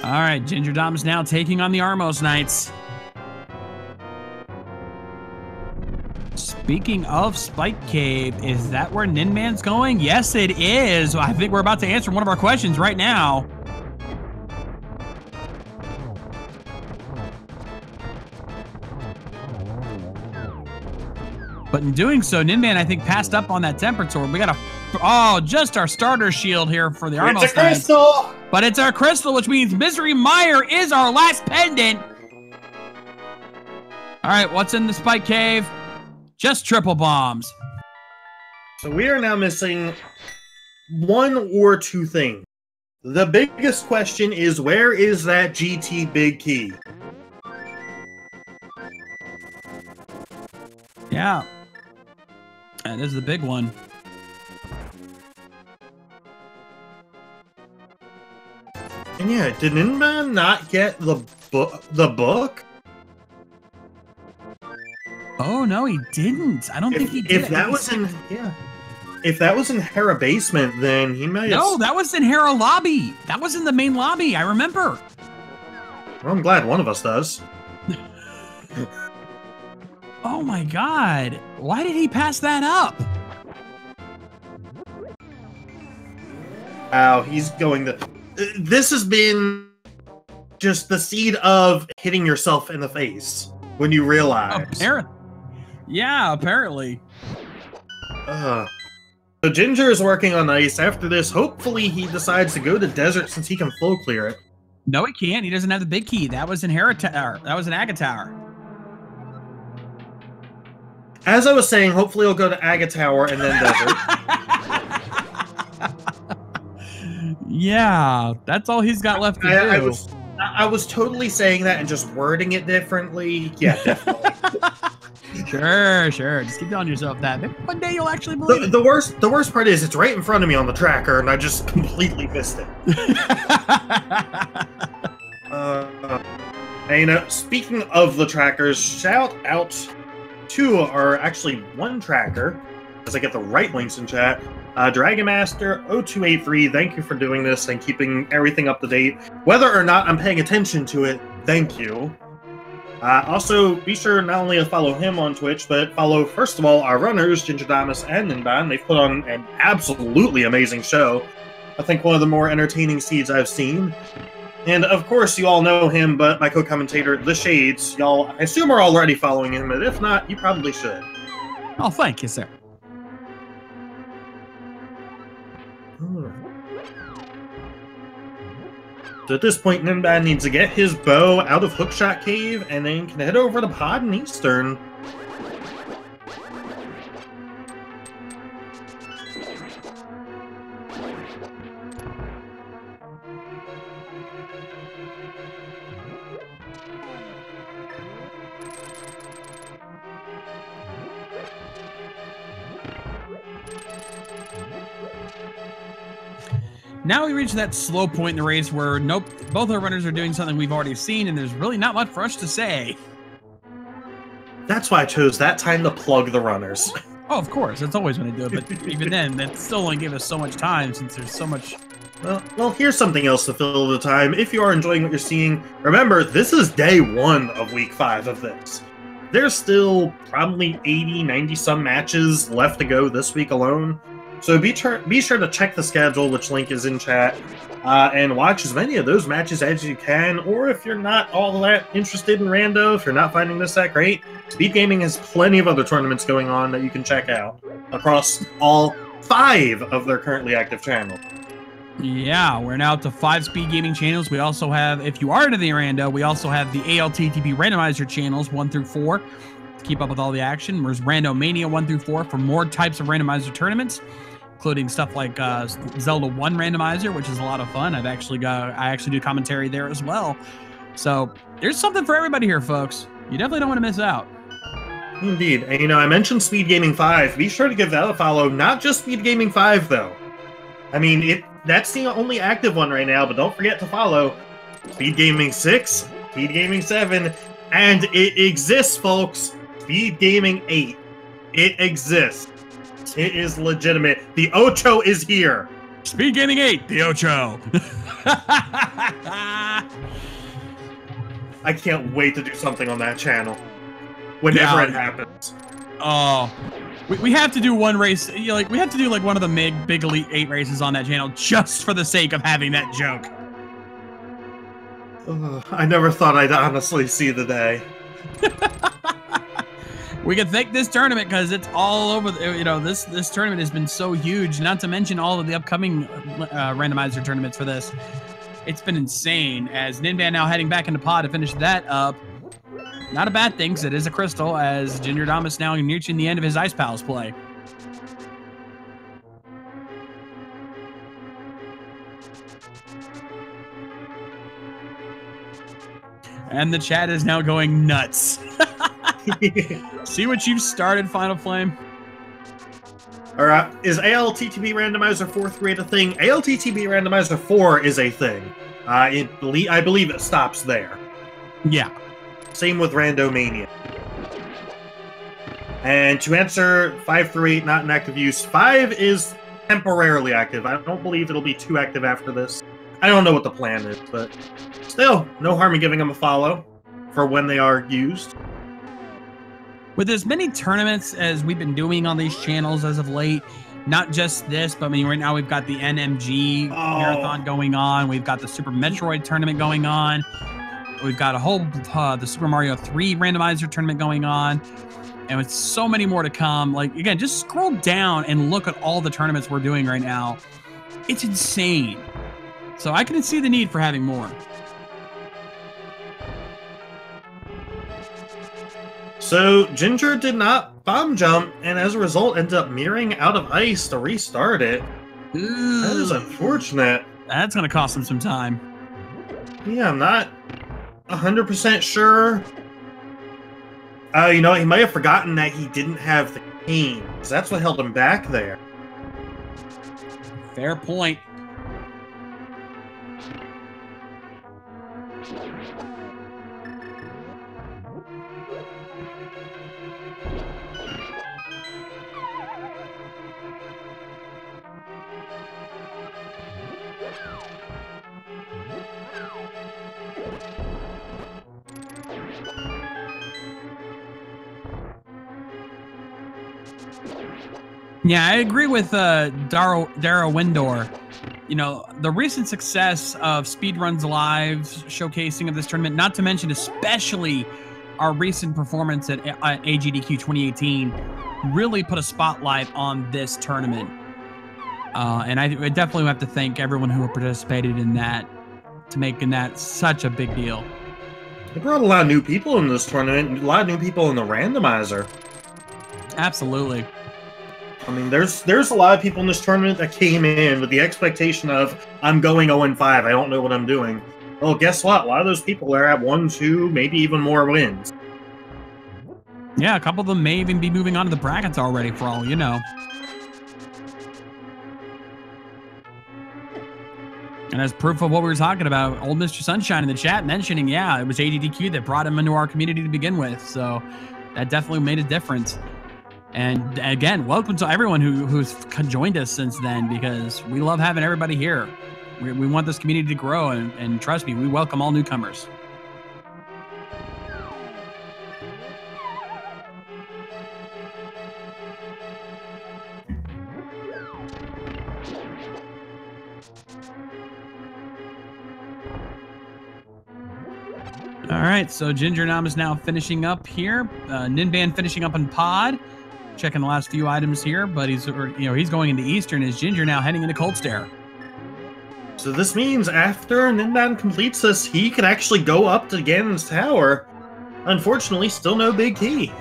All right, Gingerdamus now taking on the Armos Knights. Speaking of Spike Cave, is that where Ninban's going? Yes, it is. I think we're about to answer one of our questions right now. But in doing so, Ninban, I think, passed up on that temper sword. We got just our starter shield here for the Armos. It's a crystal! But it's our crystal, which means Misery Mire is our last pendant. All right, what's in the Spike Cave? Just triple bombs. So we are now missing one or two things. The biggest question is, where is that GT big key? Yeah. That is the big one. And yeah, did Ninban not get the book? Oh no, he didn't. I don't think he did. If that was in Hera basement, then he might have... No, that was in Hera lobby. That was in the main lobby. I remember. Well, I'm glad one of us does. Oh my god. Why did he pass that up? Wow, he's going to... This has been just the seed of hitting yourself in the face when you realize. Yeah, apparently. So Ginger is working on ice. After this, hopefully he decides to go to desert since he can flow clear it. No, he can't. He doesn't have the big key. That was in Hera Tower. That was in Aga Tower. As I was saying, hopefully he'll go to Aga Tower and then desert. Yeah, that's all he's got left to do. I was totally saying that and just wording it differently. Yeah, definitely. Sure. Just keep telling yourself that. Maybe one day you'll actually believe it. The worst part is it's right in front of me on the tracker, and I just completely missed it. And, you know, speaking of the trackers, shout out to our actually one tracker, as I get the right links in chat. Dragon Master 0283, thank you for doing this and keeping everything up to date. Whether or not I'm paying attention to it, thank you. Also, be sure not only to follow him on Twitch, but follow, first of all, our runners, Gingerdamus and Ninban. They've put on an absolutely amazing show. I think one of the more entertaining seeds I've seen. And, of course, you all know him, but my co-commentator, The Shades, y'all, I assume are already following him, but if not, you probably should. Oh, thank you, sir. So at this point, Ninban needs to get his bow out of Hookshot Cave, and then can head over to Pod and Eastern. Now we reach that slow point in the race where both our runners are doing something we've already seen, and there's really not much for us to say. That's why I chose that time to plug the runners. Oh, of course. That's always when I do it, but even then, that still only gave us so much time since there's so much... Well, here's something else to fill the time. If you are enjoying what you're seeing, remember, this is day 1 of week 5 of this. There's still probably 80, 90-some matches left to go this week alone. So be sure to check the schedule, which link is in chat, and watch as many of those matches as you can. Or if you're not all that interested in Rando, if you're not finding this that great, Speed Gaming has plenty of other tournaments going on that you can check out across all 5 of their currently active channels. Yeah, we're now up to 5 Speed Gaming channels. We also have, if you are into the Rando, we also have the ALTTP Randomizer channels 1 through 4 to keep up with all the action. There's Randomania 1 through 4 for more types of randomizer tournaments, including stuff like Zelda 1 Randomizer, which is a lot of fun. I actually do commentary there as well. So there's something for everybody here, folks. You definitely don't want to miss out. Indeed. And, you know, I mentioned Speed Gaming 5. Be sure to give that a follow. Not just Speed Gaming 5, though. I mean, that's the only active one right now, but don't forget to follow. Speed Gaming 6, Speed Gaming 7, and it exists, folks. Speed Gaming 8. It exists. It is legitimate. The Ocho is here. Speed Gaming 8, the Ocho. I can't wait to do something on that channel. Whenever it happens. Oh. We have to do one race, you know, like we have to do like one of the big Elite 8 races on that channel just for the sake of having that joke. I never thought I'd honestly see the day. We can thank this tournament because it's all over. You know, this tournament has been so huge. Not to mention all of the upcoming randomizer tournaments for this. It's been insane. As Ninban now heading back into pod to finish that up. Not a bad thing, because it is a crystal. As Gingerdamus now reaching the end of his Ice Palace play. And the chat is now going nuts. See what you've started, Final Flame? Alright, is ALTTP Randomizer 4.3 a thing? ALTTP Randomizer 4 is a thing. I believe it stops there. Yeah. Same with Randomania. And to answer 5.3, not in active use, 5 is temporarily active. I don't believe it'll be too active after this. I don't know what the plan is, but still, no harm in giving them a follow for when they are used. With as many tournaments as we've been doing on these channels as of late, not just this, but I mean, right now we've got the NMG marathon going on. We've got the Super Metroid tournament going on. We've got a whole, the Super Mario 3 randomizer tournament going on. And with so many more to come, like, again, just scroll down and look at all the tournaments we're doing right now. It's insane. So I can see the need for having more. So Ginger did not bomb jump, and as a result ended up mirroring out of ice to restart it. Ooh. That is unfortunate. That's going to cost him some time. Yeah, I'm not 100% sure. You know, he might have forgotten that he didn't have the cane, because that's what held him back there. Fair point. Yeah, I agree with Dara Windor. You know, the recent success of Speedruns Live's showcasing of this tournament, not to mention especially our recent performance at AGDQ 2018, really put a spotlight on this tournament. And I definitely have to thank everyone who participated in that to making that such a big deal. They brought a lot of new people in this tournament, a lot of new people in the randomizer. Absolutely. I mean, there's a lot of people in this tournament that came in with the expectation of, I'm going 0-5, I don't know what I'm doing. Well, guess what? A lot of those people are at 1, 2, maybe even more wins. Yeah, a couple of them may even be moving on to the brackets already, for all you know. And as proof of what we were talking about, old Mr. Sunshine in the chat mentioning, yeah, it was ADDQ that brought him into our community to begin with. So that definitely made a difference. And again, welcome to everyone who's joined us since then, because we love having everybody here. We want this community to grow, and trust me, we welcome all newcomers. All right, so Gingerdamus now finishing up here. Ninban finishing up in pod. Checking the last few items here, but he's going into Eastern. As Ginger now heading into Cold Stare. So this means after Ninban completes this, he can actually go up to Ganon's tower. Unfortunately, still no big key.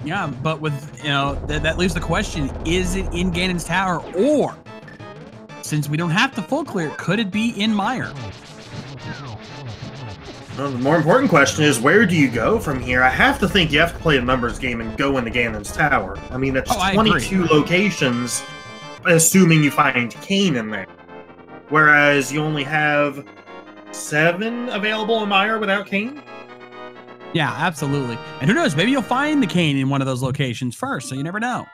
Yeah, but with that leaves the question: is it in Ganon's tower, or since we don't have to full clear, could it be in Mire? Well, the more important question is, where do you go from here? I have to think you have to play a numbers game and go into Ganon's tower. I mean, that's 22 locations, assuming you find Kane in there. whereas you only have 7 available in Mire without Cane. Yeah, absolutely. And who knows, maybe you'll find the cane in one of those locations first, so you never know.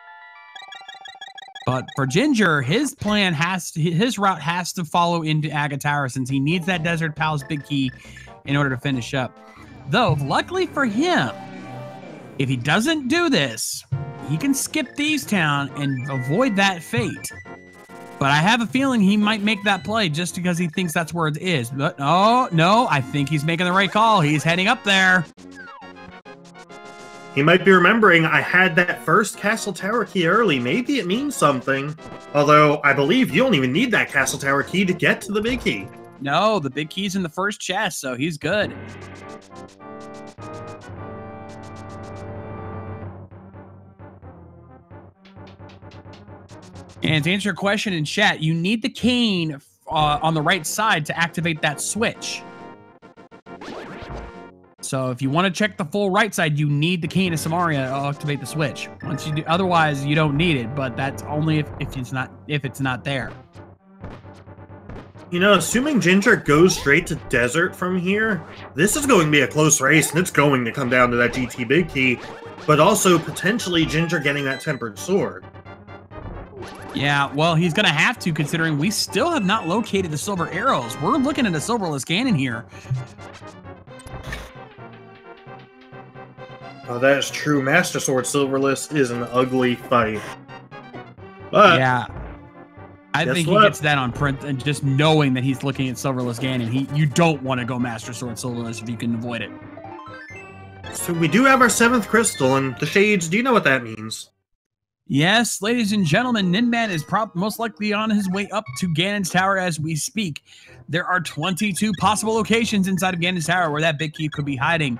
But for Ginger, his route has to follow into Agatara since he needs that Desert Palace big key in order to finish up. Though, luckily for him, if he doesn't do this, he can skip Thieves Town and avoid that fate. But I have a feeling he might make that play just because he thinks that's where it is. But oh, no, I think he's making the right call. He's heading up there. He might be remembering I had that first Castle Tower key early. Maybe it means something. Although, I believe you don't even need that Castle Tower key to get to the big key. No, the big key's in the first chest, so he's good. And to answer your question in chat, you need the cane on the right side to activate that switch. So if you want to check the full right side, you need the cane of Samaria to activate the switch. Once you do, otherwise you don't need it. But that's only if it's not there. You know, assuming Ginger goes straight to Desert from here, this is going to be a close race, and it's going to come down to that GT big key, but also potentially Ginger getting that Tempered Sword. Yeah, well, he's going to have to, considering we still have not located the silver arrows. We're looking at a silverless Ganon here. Oh, that is true. Master Sword silverless is an ugly fight. But yeah, I think he gets that on print, and just knowing that he's looking at silverless Ganon, you don't want to go Master Sword silverless if you can avoid it. So we do have our 7th crystal, and the Shades, do you know what that means? Yes, ladies and gentlemen, Ninban is most likely on his way up to Ganon's Tower as we speak. There are 22 possible locations inside of Ganon's Tower where that big key could be hiding.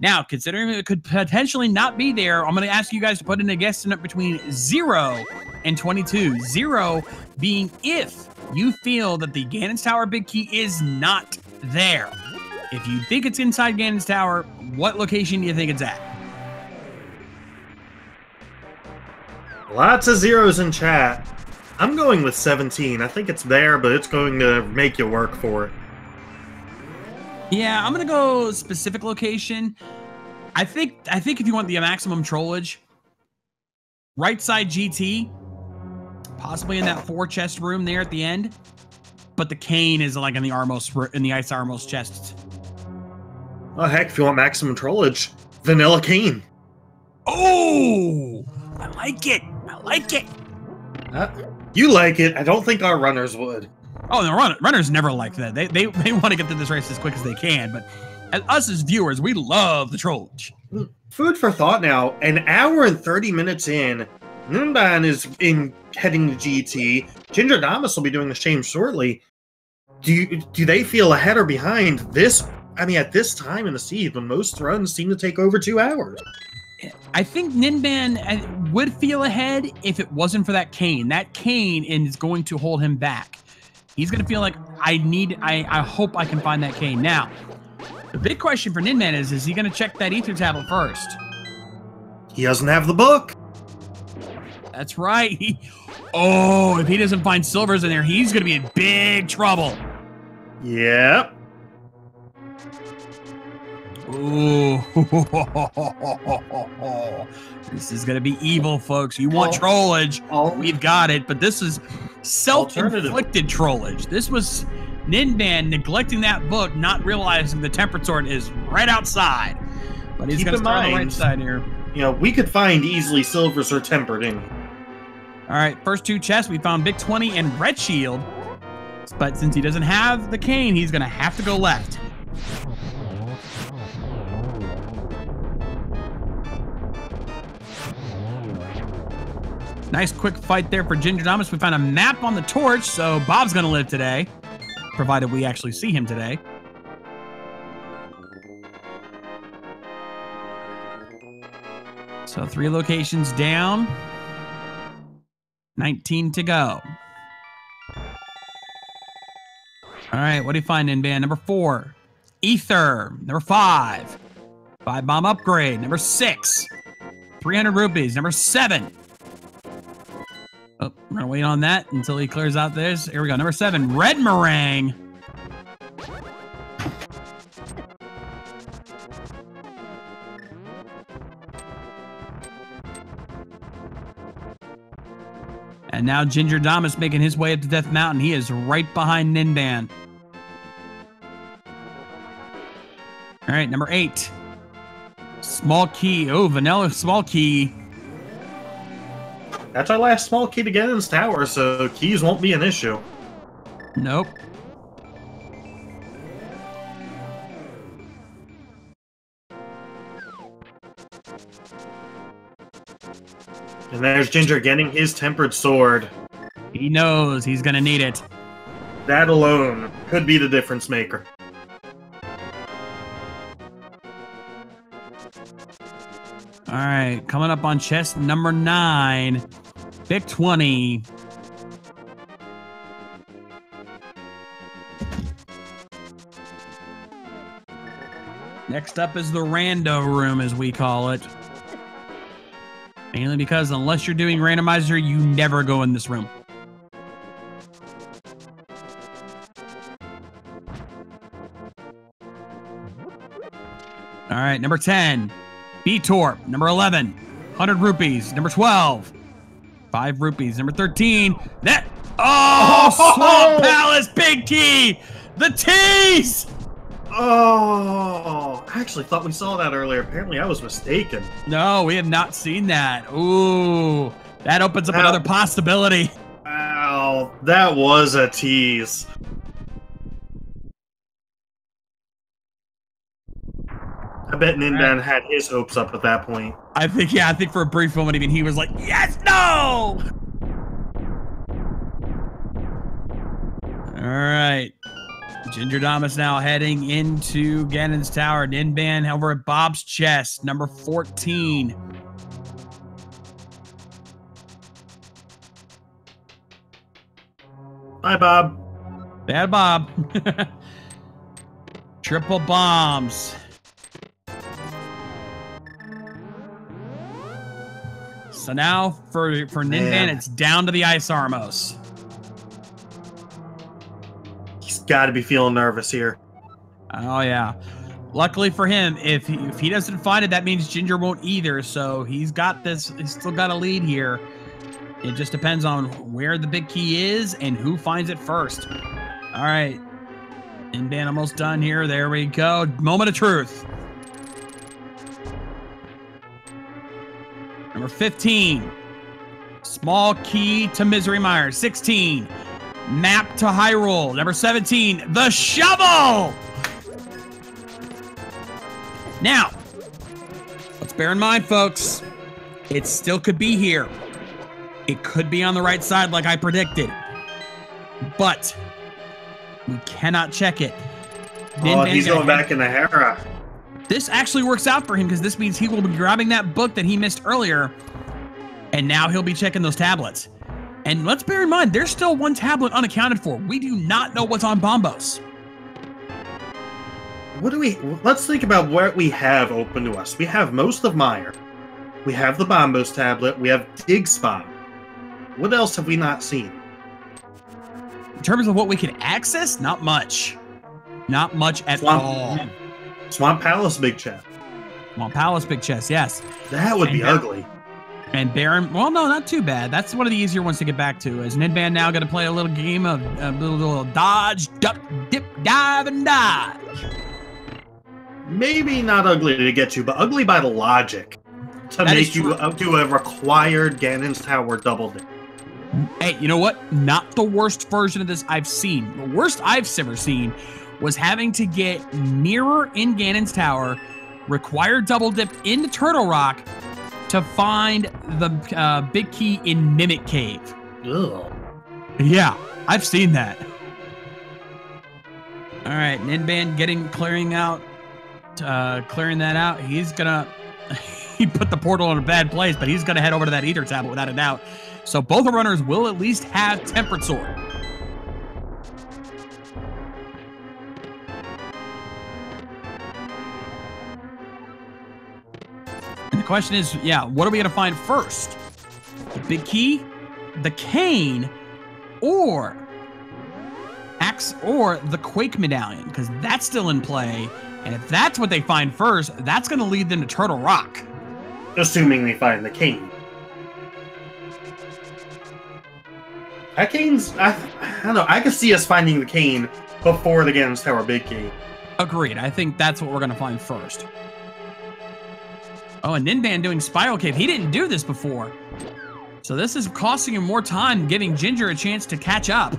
Now, considering it could potentially not be there, I'm going to ask you guys to put in a guesstimate between 0 and 22. 0 being if you feel that the Ganon's Tower big key is not there. If you think it's inside Ganon's Tower, what location do you think it's at? Lots of zeros in chat. I'm going with 17. I think it's there, but it's going to make you work for it. Yeah, I'm going to go specific location. I think if you want the maximum trollage, right side GT, possibly in that 4 chest room there at the end, but the cane is like in the Ice Armos chest. Oh, heck, if you want maximum trollage, Vanilla Cane. Oh, I like it. I like it. You like it. I don't think our runners would. Oh, the runners never like that. They want to get through this race as quick as they can, but us as viewers, we love the trollage. Food for thought now. An hour and 30 minutes in, Ninban is heading to GT. Gingerdamus will be doing the same shortly. Do they feel ahead or behind? I mean, at this time in the season, most runs seem to take over 2 hours. I think Ninban would feel ahead if it wasn't for that cane. That cane is going to hold him back. He's going to feel like, I hope I can find that cane. Now, the big question for Ninban is he going to check that ether tablet first? He doesn't have the book. That's right. If he doesn't find silvers in there, he's going to be in big trouble. Yep. Ooh. This is going to be evil, folks. You want trollage. We've got it, but this is self-inflicted trollage. This was Ninban neglecting that book, not realizing the Tempered Sword is right outside. But he's going to start on the right side here. You know, we could find easily silvers or tempered in. All right, first 2 chests, we found Big 20 and Red Shield. But since he doesn't have the cane, he's going to have to go left. Nice quick fight there for Gingerdamus. We found a map on the torch, so Bob's going to live today, provided we actually see him today. So 3 locations down, 19 to go. All right, what do you find in band? Number 4, Ether. Number 5, 5 bomb upgrade. Number 6, 300 rupees. Number 7, Oh, we're gonna wait on that until he clears out this. Here we go. Number 7, red meringue. And now Gingerdamus making his way up to Death Mountain. He is right behind Ninban. All right, number 8. Small key. Oh, vanilla small key. That's our last small key to get in this tower, so keys won't be an issue. Nope. And there's Ginger getting his tempered sword. He knows he's gonna need it. That alone could be the difference maker. All right, coming up on chest number 9, pick 20. Next up is the rando room, as we call it. Mainly because unless you're doing randomizer, you never go in this room. All right, number 10, B-Torp. Number 11, 100 rupees. Number 12, 5 rupees. Number 13, that... Oh, Swamp Palace, big key! The tease! Oh, I actually thought we saw that earlier. Apparently I was mistaken. No, we have not seen that. Ooh, that opens up another possibility. Ow, that was a tease. I bet Ninban had his hopes up at that point. I think for a brief moment even he was like, yes, no! All right. Gingerdamus now heading into Ganon's tower. Ninban over at Bob's chest, number 14. Bye, Bob. Bad Bob. Triple bombs. So now for Ninban, it's down to the Ice Armos. He's got to be feeling nervous here. Oh, yeah. Luckily for him, if he doesn't find it, that means Ginger won't either. So he's got this. He's still got a lead here. It just depends on where the big key is and who finds it first. All right. Ninban almost done here. There we go. Moment of truth. Number 15. Small key to Misery Mire. 16. Map to Hyrule. Number 17. The shovel! Now, let's bear in mind, folks, it still could be here. It could be on the right side like I predicted. But we cannot check it. Oh, he's going back in the Hera. This actually works out for him because this means he will be grabbing that book that he missed earlier, and now he'll be checking those tablets. And let's bear in mind, there's still one tablet unaccounted for. We do not know what's on Bombos. Let's think about what we have open to us. We have most of Mire. We have the Bombos tablet. We have Dig Spot. What else have we not seen? In terms of what we can access, not much. Not much at all. Swamp Palace Big Chest. Swamp Palace Big Chest, yes. That would be ugly. And Baron, well, no, not too bad. That's one of the easier ones to get back to. Is Ninban now going to play a little game of a little dodge, duck, dip, dive, and dodge? Maybe not ugly to get you, but ugly by the logic. To make you do a required Ganon's Tower double dip. Hey, you know what? Not the worst version of this I've seen. The worst I've ever seen was having to get Mirror in Ganon's Tower, required double dip into Turtle Rock to find the big key in Mimic Cave. Ugh. Yeah, I've seen that. All right, Ninban clearing that out. He's gonna he put the portal in a bad place, but he's gonna head over to that Ether tablet without a doubt. So both the runners will at least have Tempered Sword. And the question is, yeah, what are we gonna find first? The big key, the cane or the Quake medallion, because that's still in play. And if that's what they find first, that's going to lead them to Turtle Rock. Assuming they find the cane. That cane's... I don't know. I could see us finding the cane before the Ganon's Tower Big Key. Agreed. I think that's what we're going to find first. Oh, and Ninban doing Spiral Cave. He didn't do this before. So this is costing him more time, giving Ginger a chance to catch up.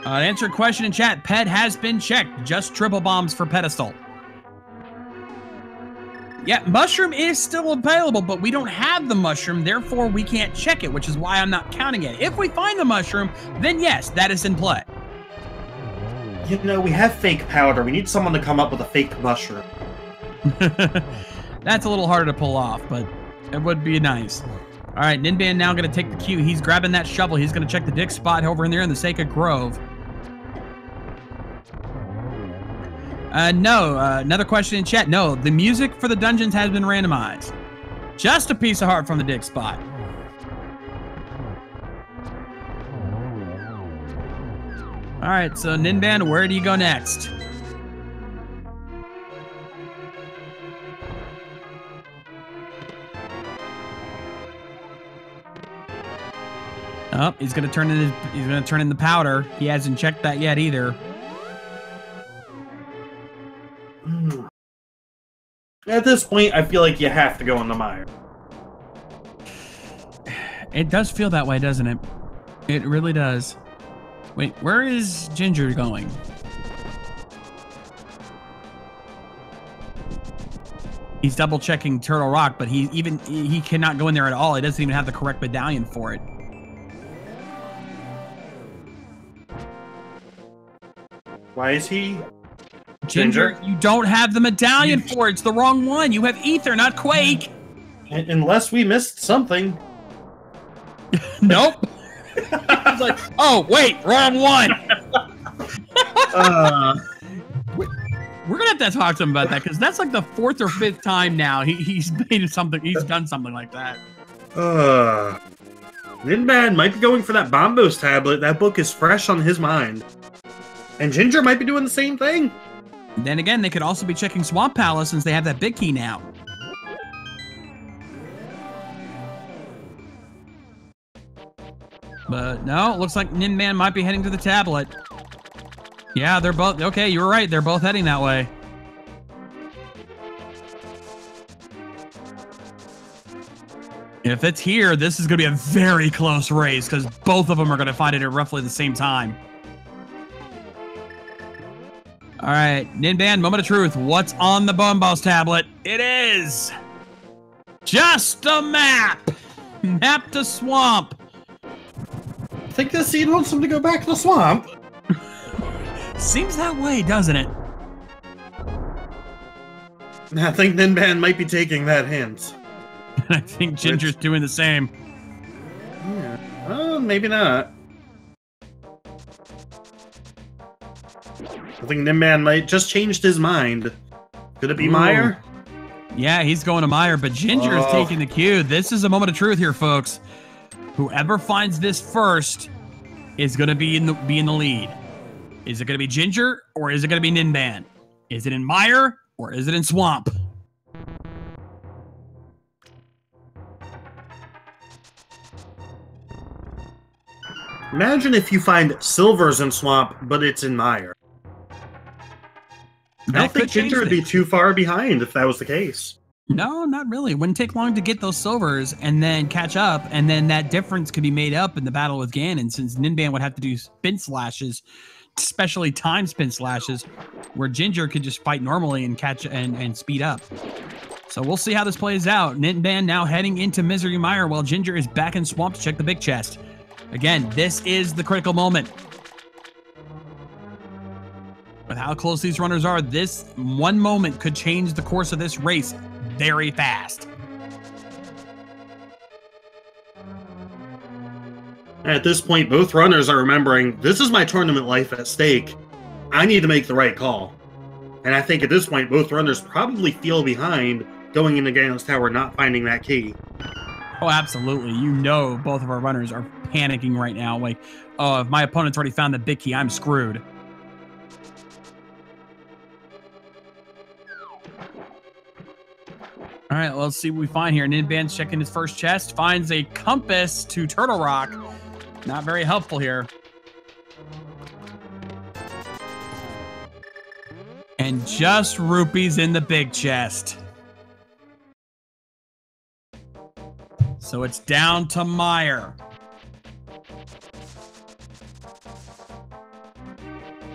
To answer a question in chat, Ped has been checked. Just triple bombs for pedestal. Yeah, mushroom is still available, but we don't have the mushroom, therefore we can't check it, which is why I'm not counting it. If we find the mushroom, then yes, that is in play. You know, we have fake powder. We need someone to come up with a fake mushroom. That's a little harder to pull off, but it would be nice. All right, Ninban now going to take the cue. He's grabbing that shovel. He's going to check the dig spot over in there in the Sacred Grove. No, another question in chat. No, the music for the dungeons has been randomized. Just a piece of heart from the dig spot. All right, so Ninban, where do you go next? Oh, he's gonna turn in the powder. He hasn't checked that yet either. At this point, I feel like you have to go in the mire. It does feel that way, doesn't it? It really does. Wait, where is Ginger going? He's double checking Turtle Rock, but he cannot go in there at all. He doesn't even have the correct medallion for it. Why is he? Ginger, you don't have the medallion for it. It's the wrong one. You have Ether, not Quake. Unless we missed something. Nope. It's like, oh, wait, wrong one. We're gonna have to talk to him about that, because that's like the 4th or 5th time now he's made something. He's done something like that. Ninban might be going for that Bombos tablet. That book is fresh on his mind. And Ginger might be doing the same thing. Then again, they could also be checking Swamp Palace since they have that big key now. But no, it looks like Ninban might be heading to the tablet. Yeah, they're both... Okay, you were right. They're both heading that way. If it's here, this is going to be a very close race, because both of them are going to find it at roughly the same time. All right, Ninban, moment of truth. What's on the Bombos tablet? It is just a map. Map to Swamp. I think the seed wants him to go back to the swamp. Seems that way, doesn't it? I think Ninban might be taking that hint. I think Ginger's doing the same. Yeah. Maybe not. I think Ninban might just changed his mind. Could it be Mire? Yeah, he's going to Mire, but Ginger is taking the cue. This is a moment of truth here, folks. Whoever finds this first is going to be in the lead. Is it going to be Ginger or is it going to be Ninban? Is it in Mire or is it in Swamp? Imagine if you find Silvers in Swamp, but it's in Mire. I don't think Ginger would be too far behind if that was the case. No, not really. It wouldn't take long to get those silvers and then catch up, and then that difference could be made up in the battle with Ganon, since Ninban would have to do spin slashes, especially time spin slashes, where Ginger could just fight normally and catch and speed up. So we'll see how this plays out. Ninban now heading into Misery Mire while Ginger is back in Swamp to check the big chest. Again, this is the critical moment. With how close these runners are, this one moment could change the course of this race very fast. At this point, both runners are remembering, this is my tournament life at stake. I need to make the right call. And I think at this point, both runners probably feel behind going into Ganon's Tower, not finding that key. Oh, absolutely. You know both of our runners are panicking right now. Like, oh, if my opponent's already found the big key, I'm screwed. All right, let's see what we find here. Ninban's checking his first chest, finds a compass to Turtle Rock. Not very helpful here. And just rupees in the big chest. So it's down to Meyer.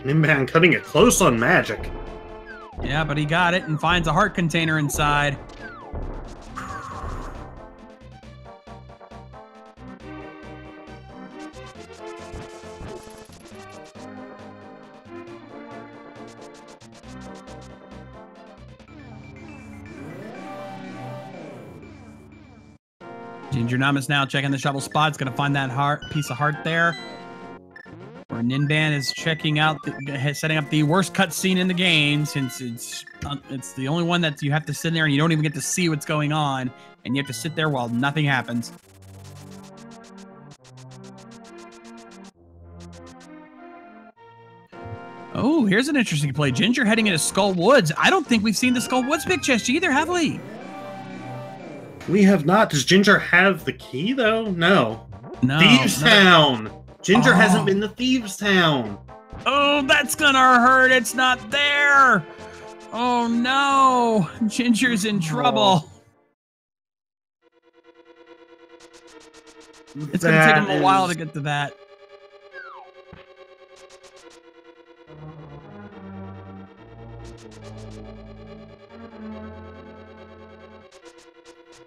Ninban cutting it close on magic. Yeah, but he got it and finds a heart container inside. Gingerdamus now checking the shovel spot. It's going to find that piece of heart there. Where Ninban is checking out, setting up the worst cutscene in the game, since it's the only one that you have to sit there and you don't even get to see what's going on, and you have to sit there while nothing happens. Oh, here's an interesting play. Ginger heading into Skull Woods. I don't think we've seen the Skull Woods big chest either, have we? We have not. Does Ginger have the key, though? No. No. Thieves Town! Ginger hasn't been to Thieves Town. Oh, that's gonna hurt. It's not there. Oh, no. Ginger's in trouble. It's gonna take him a while to get to that.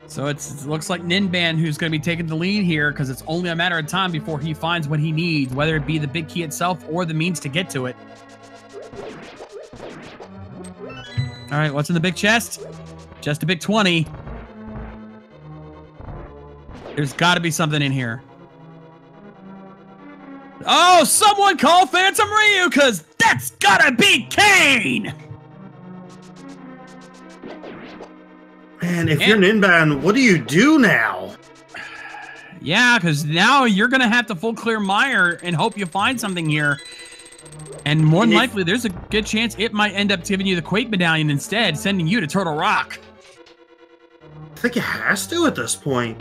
So it looks like Ninban who's going to be taking the lead here, because it's only a matter of time before he finds what he needs, whether it be the big key itself or the means to get to it. All right, what's in the big chest? Just a big 20. There's got to be something in here. Oh, someone call Phantom Ryu, because that's got to be Kane! Man, if you're Ninban, what do you do now? Yeah, because now you're going to have to full clear Meyer and hope you find something here. And more than likely, there's a good chance it might end up giving you the Quake Medallion instead, sending you to Turtle Rock. I think it has to at this point.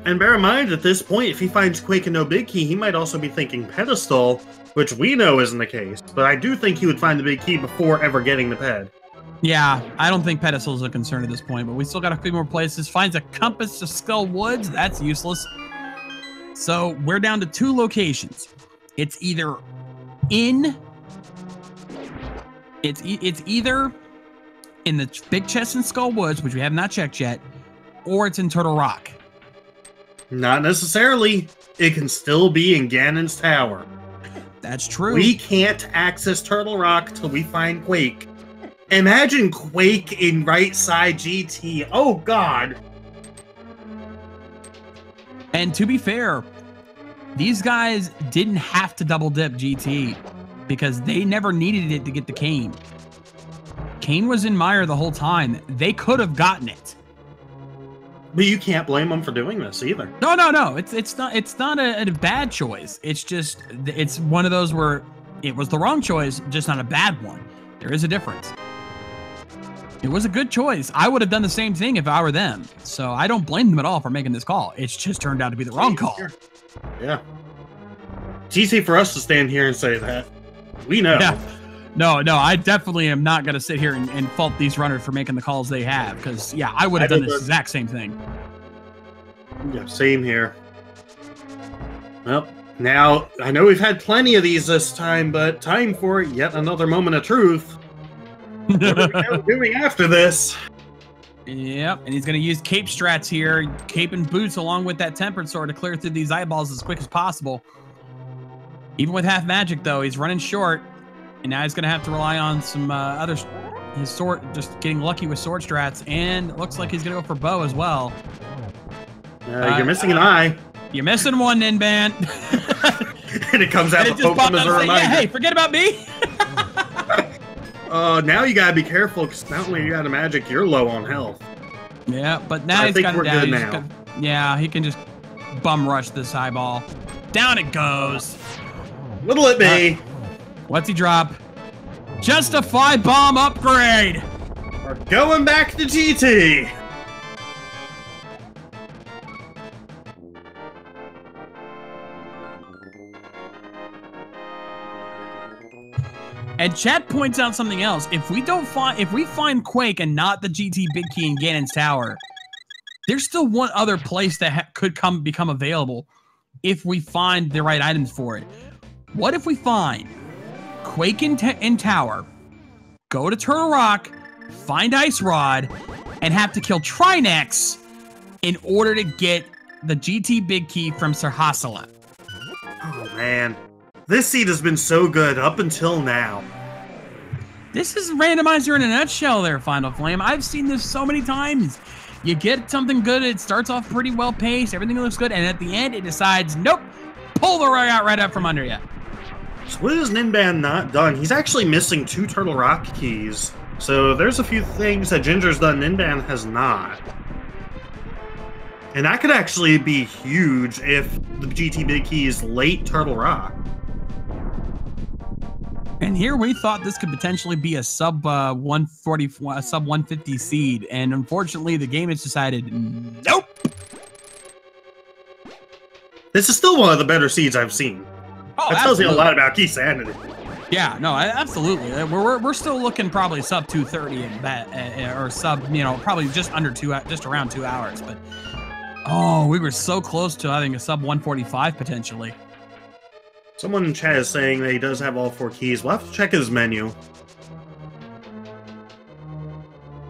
And bear in mind, at this point, if he finds Quake and no big key, he might also be thinking Pedestal, which we know isn't the case. But I do think he would find the big key before ever getting the ped. Yeah, I don't think Pedestal is a concern at this point, but we still got a few more places. Finds a compass to Skull Woods. That's useless. So we're down to 2 locations. It's either in... It's either in the big chest in Skull Woods, which we have not checked yet, or it's in Turtle Rock. Not necessarily. It can still be in Ganon's Tower. That's true. We can't access Turtle Rock till we find Quake. Imagine Quake in right side GT. Oh, God. And to be fair, these guys didn't have to double dip GT because they never needed it to get the Kane. Kane was in Meyer the whole time. They could have gotten it. But you can't blame them for doing this either. No. It's not a bad choice. It's just, it's one of those where it was the wrong choice, just not a bad one. There is a difference. It was a good choice. I would have done the same thing if I were them. So I don't blame them at all for making this call. It's just turned out to be the wrong call. Yeah. It's easy for us to stand here and say that. We know. Yeah. No, I definitely am not going to sit here and fault these runners for making the calls they have. Because, yeah, I would have done this exact same thing. Yeah, same here. Well, now, I know we've had plenty of these this time, but time for yet another moment of truth. What are we doing after this? Yep, and he's going to use cape strats here. Cape and boots along with that tempered sword to clear through these eyeballs as quick as possible. Even with half magic, though, he's running short. And now he's going to have to rely on some his sword, just getting lucky with sword strats. And it looks like he's going to go for bow as well. You're missing an eye. You're missing one, Ninban. And it comes out to poke him as a reminder. Yeah, hey, forget about me. Now you gotta be careful, because not only you got a magic, you're low on health. Yeah, but now he's got him down. Yeah, he can just bum rush this eyeball. Down it goes. What'll it be? What's he drop? Just a 5-bomb upgrade. We're going back to GT. And chat points out something else. If we find Quake and not the GT Big Key in Ganon's Tower, there's still one other place that could become available if we find the right items for it. What if we find Quake in Tower, go to Turtle Rock, find Ice Rod, and have to kill Trinex in order to get the GT Big Key from Sir Hassela? Oh man, this seed has been so good up until now. This is Randomizer in a nutshell there, Final Flame. I've seen this so many times. You get something good, it starts off pretty well paced, everything looks good, and at the end it decides, nope, pull the rug out right up from under you. So what has Ninban not done? He's actually missing 2 Turtle Rock keys. So there's a few things that Ginger's done Ninban has not. And that could actually be huge if the GT Big Key is late Turtle Rock. And here we thought this could potentially be a sub 150 seed, and unfortunately the game has decided, nope. This is still one of the better seeds I've seen. Oh, that tells you a lot about Keysanity. Yeah, no, absolutely. We're still looking probably sub 230 at bet, or sub, probably just under just around 2 hours. But oh, we were so close to having a sub 145 potentially. Someone in chat is saying that he does have all 4 keys. We'll have to check his menu.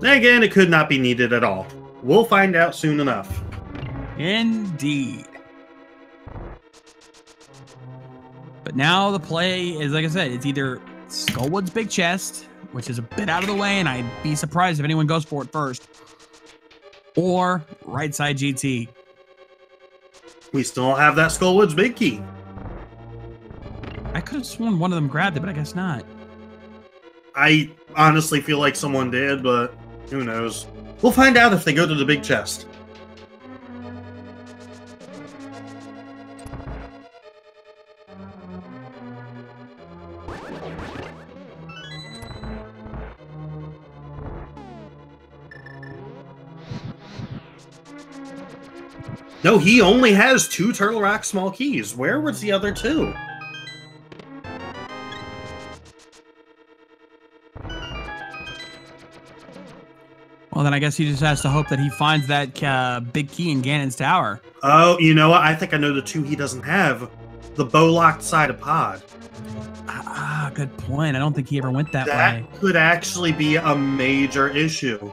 Then again, it could not be needed at all. We'll find out soon enough. Indeed. But now the play is, like I said, it's either Skullwood's big chest, which is a bit out of the way, and I'd be surprised if anyone goes for it first, or right side GT. We still have that Skullwood's big key. I could have sworn one of them grabbed it, but I guess not. I honestly feel like someone did, but who knows. We'll find out if they go to the big chest. No, he only has 2 Turtle Rock small keys. Where was the other 2? Well, then I guess he just has to hope that he finds that big key in Ganon's Tower. Oh, you know what? I think I know the 2 he doesn't have. The bow-locked side of pod. Ah, good point. I don't think he ever went that way. That could actually be a major issue.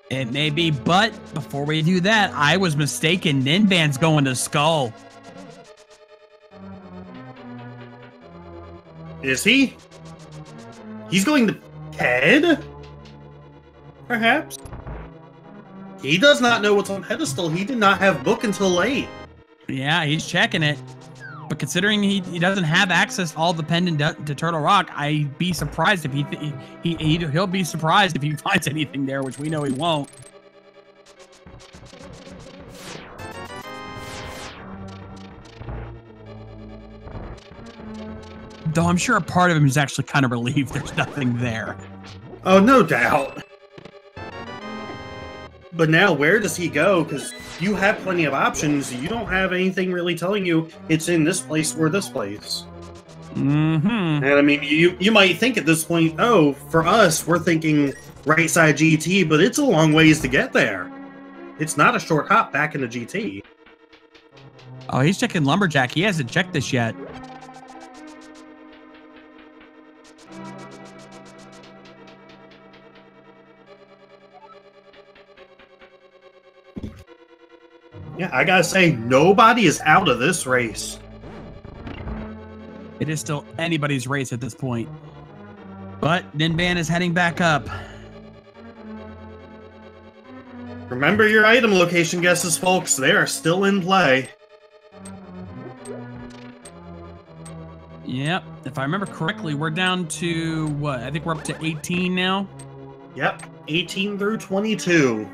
It may be, but before we do that, I was mistaken. Ninban's going to Skull. Is he? He's going to Head? Perhaps? He does not know what's on Pedestal. He did not have book until late. Yeah, he's checking it. But considering he doesn't have access all the pendant to Turtle Rock, I'd be surprised if he'll be surprised if he finds anything there, which we know he won't. Though I'm sure a part of him is actually kind of relieved there's nothing there. Oh, no doubt. But now, where does he go? Because you have plenty of options. You don't have anything really telling you it's in this place or this place. Mm-hmm. And I mean, you might think at this point, oh, for us, we're thinking right side GT, but it's a long ways to get there. It's not a short hop back into GT. Oh, he's checking Lumberjack. He hasn't checked this yet. Yeah, I gotta say, nobody is out of this race. It is still anybody's race at this point. But Ninban is heading back up. Remember your item location guesses, folks. They are still in play. Yep. If I remember correctly, we're down to what? I think we're up to 18 now. Yep. 18 through 22.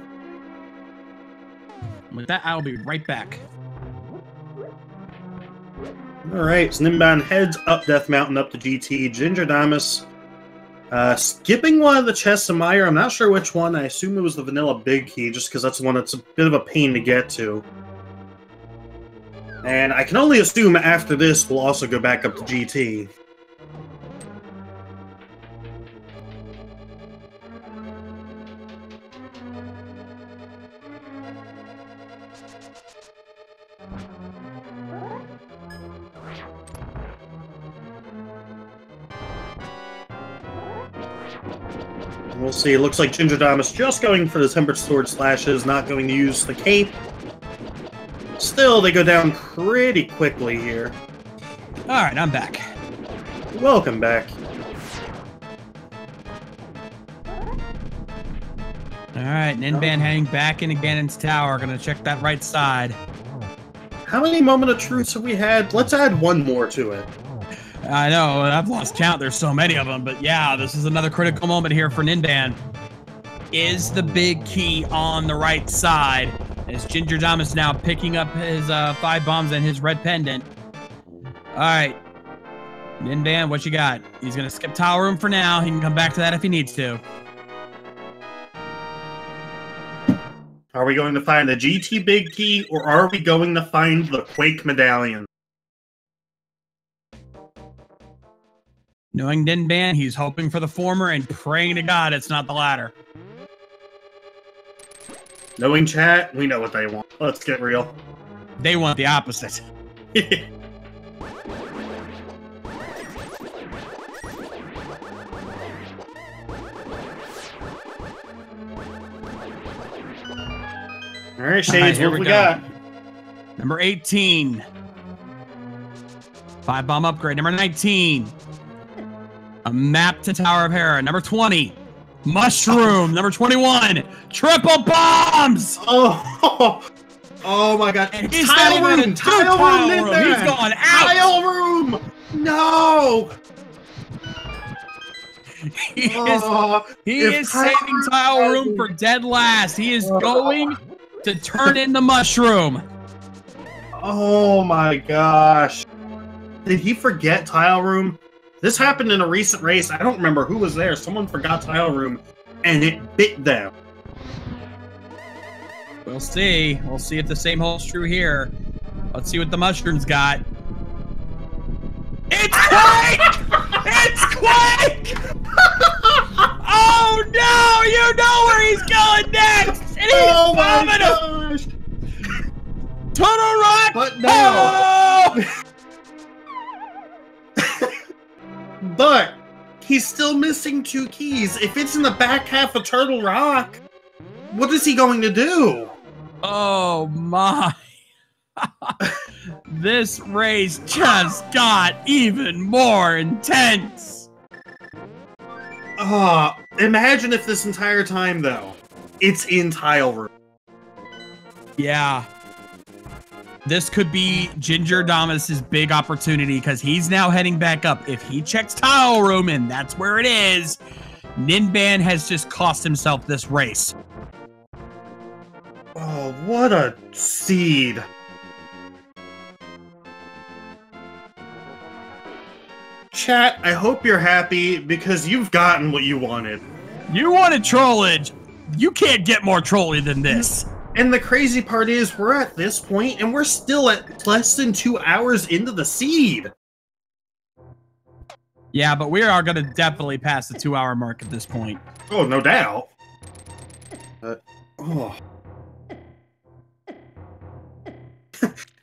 With that, I'll be right back. Alright, so Ninban heads up Death Mountain up to GT. Gingerdamus skipping one of the chests in Meyer. I'm not sure which one. I assume it was the vanilla big key, just because that's the one that's a bit of a pain to get to. And I can only assume after this we'll also go back up to GT. We'll see. It looks like Gingerdamus just going for the Tempered Sword Slashes, not going to use the cape. Still, they go down pretty quickly here. Alright, I'm back. Welcome back. Alright, Ninban heading back into Ganon's tower. Gonna check that right side. How many Moment of Truths have we had? Let's add one more to it. I know, I've lost count. There's so many of them. But yeah, this is another critical moment here for Ninban. Is the big key on the right side? As Gingerdamus now picking up his 5 bombs and his red pendant. Alright. Ninban, what you got? He's going to skip tile room for now. He can come back to that if he needs to. Are we going to find the GT big key, or are we going to find the Quake medallion? Knowing Ninban, he's hoping for the former and praying to God it's not the latter. Knowing chat, we know what they want. Let's get real. They want the opposite. Alright, Shades, here what we we got? Number 18. 5 bomb upgrade. Number 19. A map to Tower of Hera. Number 20. Mushroom. Number 21. Triple bombs. Oh my god. And he's Tile room. Tile room. He's going out. Tile room. No. He is saving tile room for dead last. He is going to turn in the mushroom. Oh my gosh. Did he forget tile room? This happened in a recent race. I don't remember who was there. Someone forgot tile room, and it bit them. We'll see. We'll see if the same holds true here. Let's see what the mushrooms got. It's Quake! It's Quake! Oh no! You know where he's going next! And he's vomiting! Tunnel Rock! But no! Oh! But he's still missing 2 keys. If it's in the back half of Turtle Rock, what is he going to do? Oh my. This race just got even more intense. Imagine if this entire time, though, it's in tile room. Yeah. This could be Gingerdamus' big opportunity because he's now heading back up. If he checks tile room and that's where it is, Ninban has just cost himself this race. Oh, what a seed. Chat, I hope you're happy because you've gotten what you wanted. You wanted trollage. You can't get more trolly than this. And the crazy part is, we're at this point, and we're still at less than 2 hours into the seed. Yeah, but we are going to definitely pass the 2-hour mark at this point. Oh, no doubt.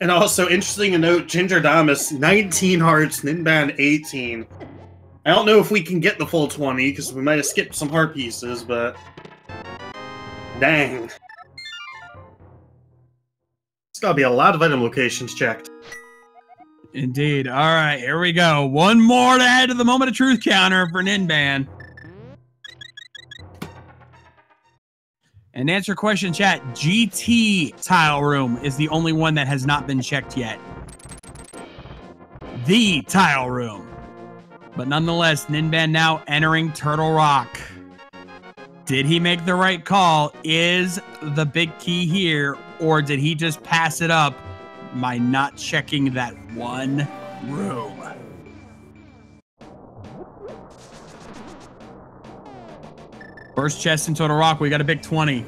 And also, interesting to note, Gingerdamus, 19 hearts, Ninban, 18. I don't know if we can get the full 20, because we might have skipped some heart pieces, but... Dang. It's gotta be a lot of item locations checked. Indeed. All right, here we go. One more to add to the Moment of Truth counter for Ninban. And to answer your question, chat, GT tile room is the only one that has not been checked yet. The tile room But nonetheless, Ninban now entering Turtle Rock. Did he make the right call? Is the big key here, or did he just pass it up by not checking that one room? First chest in Turtle Rock, we got a big 20.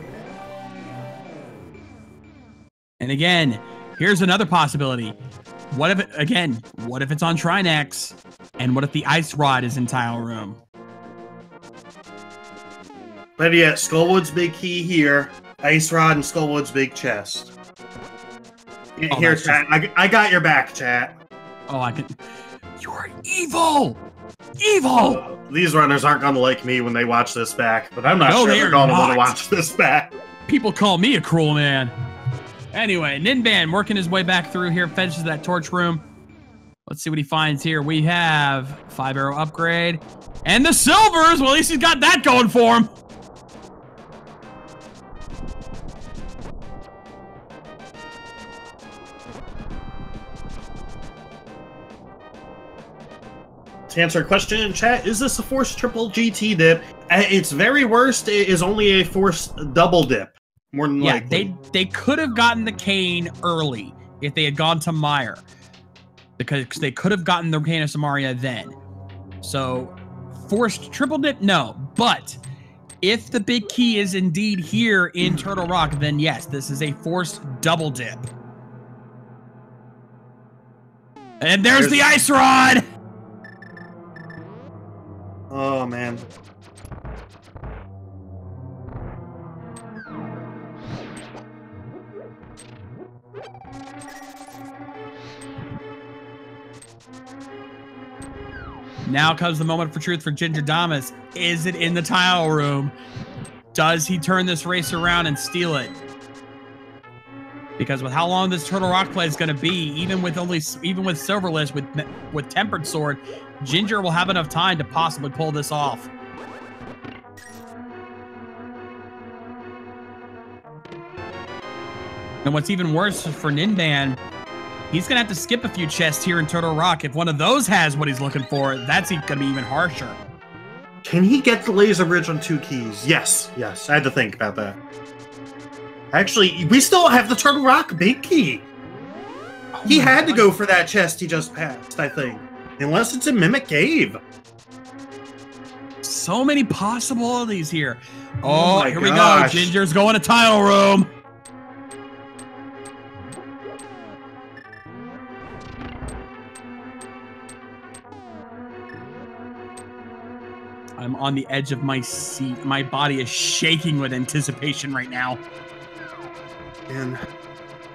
And again, here's another possibility. What if it's on Trinex? And what if the ice rod is in Tile Room? Better yet, Skullwood's big key here, ice rod and Skullwood's big chest. Here, chat. I got your back, chat. Oh, I can. You're evil! Evil! These runners aren't going to like me when they watch this back, but I'm not sure they're going to want to watch this back. People call me a cruel man. Anyway, Ninban working his way back through here, fetches that torch room. Let's see what he finds here. We have 5-arrow upgrade. And the silvers! Well, at least he's got that going for him. To answer a question in chat, is this a forced triple GT dip? Its very worst is only a forced double dip. More than likely. They could have gotten the cane early if they had gone to Meyer. Because they could have gotten the cane of Samaria then. So, forced triple dip? No. But, if the big key is indeed here in Turtle Rock, then yes, this is a forced double dip. And there's the ice rod! Oh, man. Now comes the moment for truth for Gingerdamus. Is it in the Tile Room? Does he turn this race around and steal it? Because with how long this Turtle Rock play is going to be, even with Silverless, with Tempered Sword, Ginger will have enough time to possibly pull this off. And what's even worse for Ninban, he's going to have to skip a few chests here in Turtle Rock. If one of those has what he's looking for, that's going to be even harsher. Can he get the laser bridge on 2 keys? Yes, yes. I had to think about that. Actually, we still have the Turtle Rock big key. Oh, he had to go for that chest he just passed, I think. Unless it's a Mimic Cave. So many possibilities here. Oh, here we go. Ginger's going to Tile Room. I'm on the edge of my seat. My body is shaking with anticipation right now. And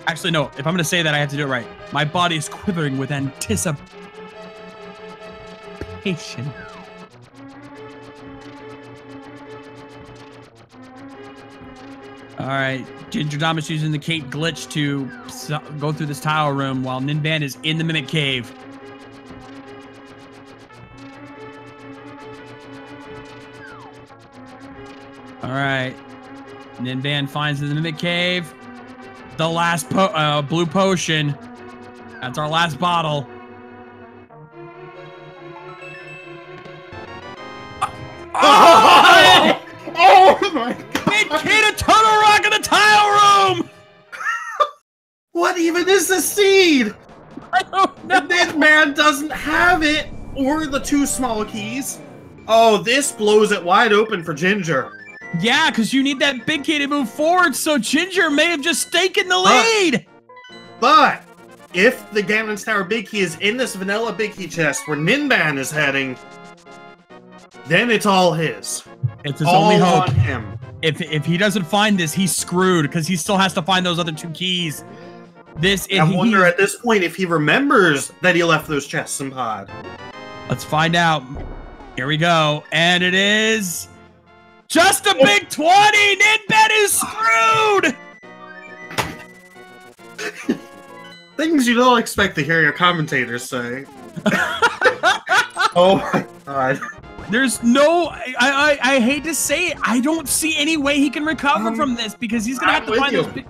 actually, no. If I'm going to say that, I have to do it right. My body is quivering with anticipation. All right. Gingerdamus using the Kate glitch to go through this Tile Room while Ninban is in the Mimic Cave. All right. Ninban finds the Mimic Cave. The last blue potion. That's our last bottle. Oh! Oh my god! It hit a Turtle Rock in the Tile Room! What even is the seed? I don't know. This man doesn't have it or the 2 small keys. Oh, this blows it wide open for Ginger. Yeah, because you need that big key to move forward, so Ginger may have just taken the lead. But if the Ganon's Tower big key is in this vanilla big key chest where Ninban is heading, then it's all his. It's his only hope. On him. If he doesn't find this, he's screwed because he still has to find those other 2 keys. I wonder at this point if he remembers that he left those chests in pod. Let's find out. Here we go, and it is just a big 20. Ninban is screwed. Things you don't expect to hear your commentators say. Oh my god. There's no, I hate to say it, I don't see any way he can recover from this because he's gonna have to find those big.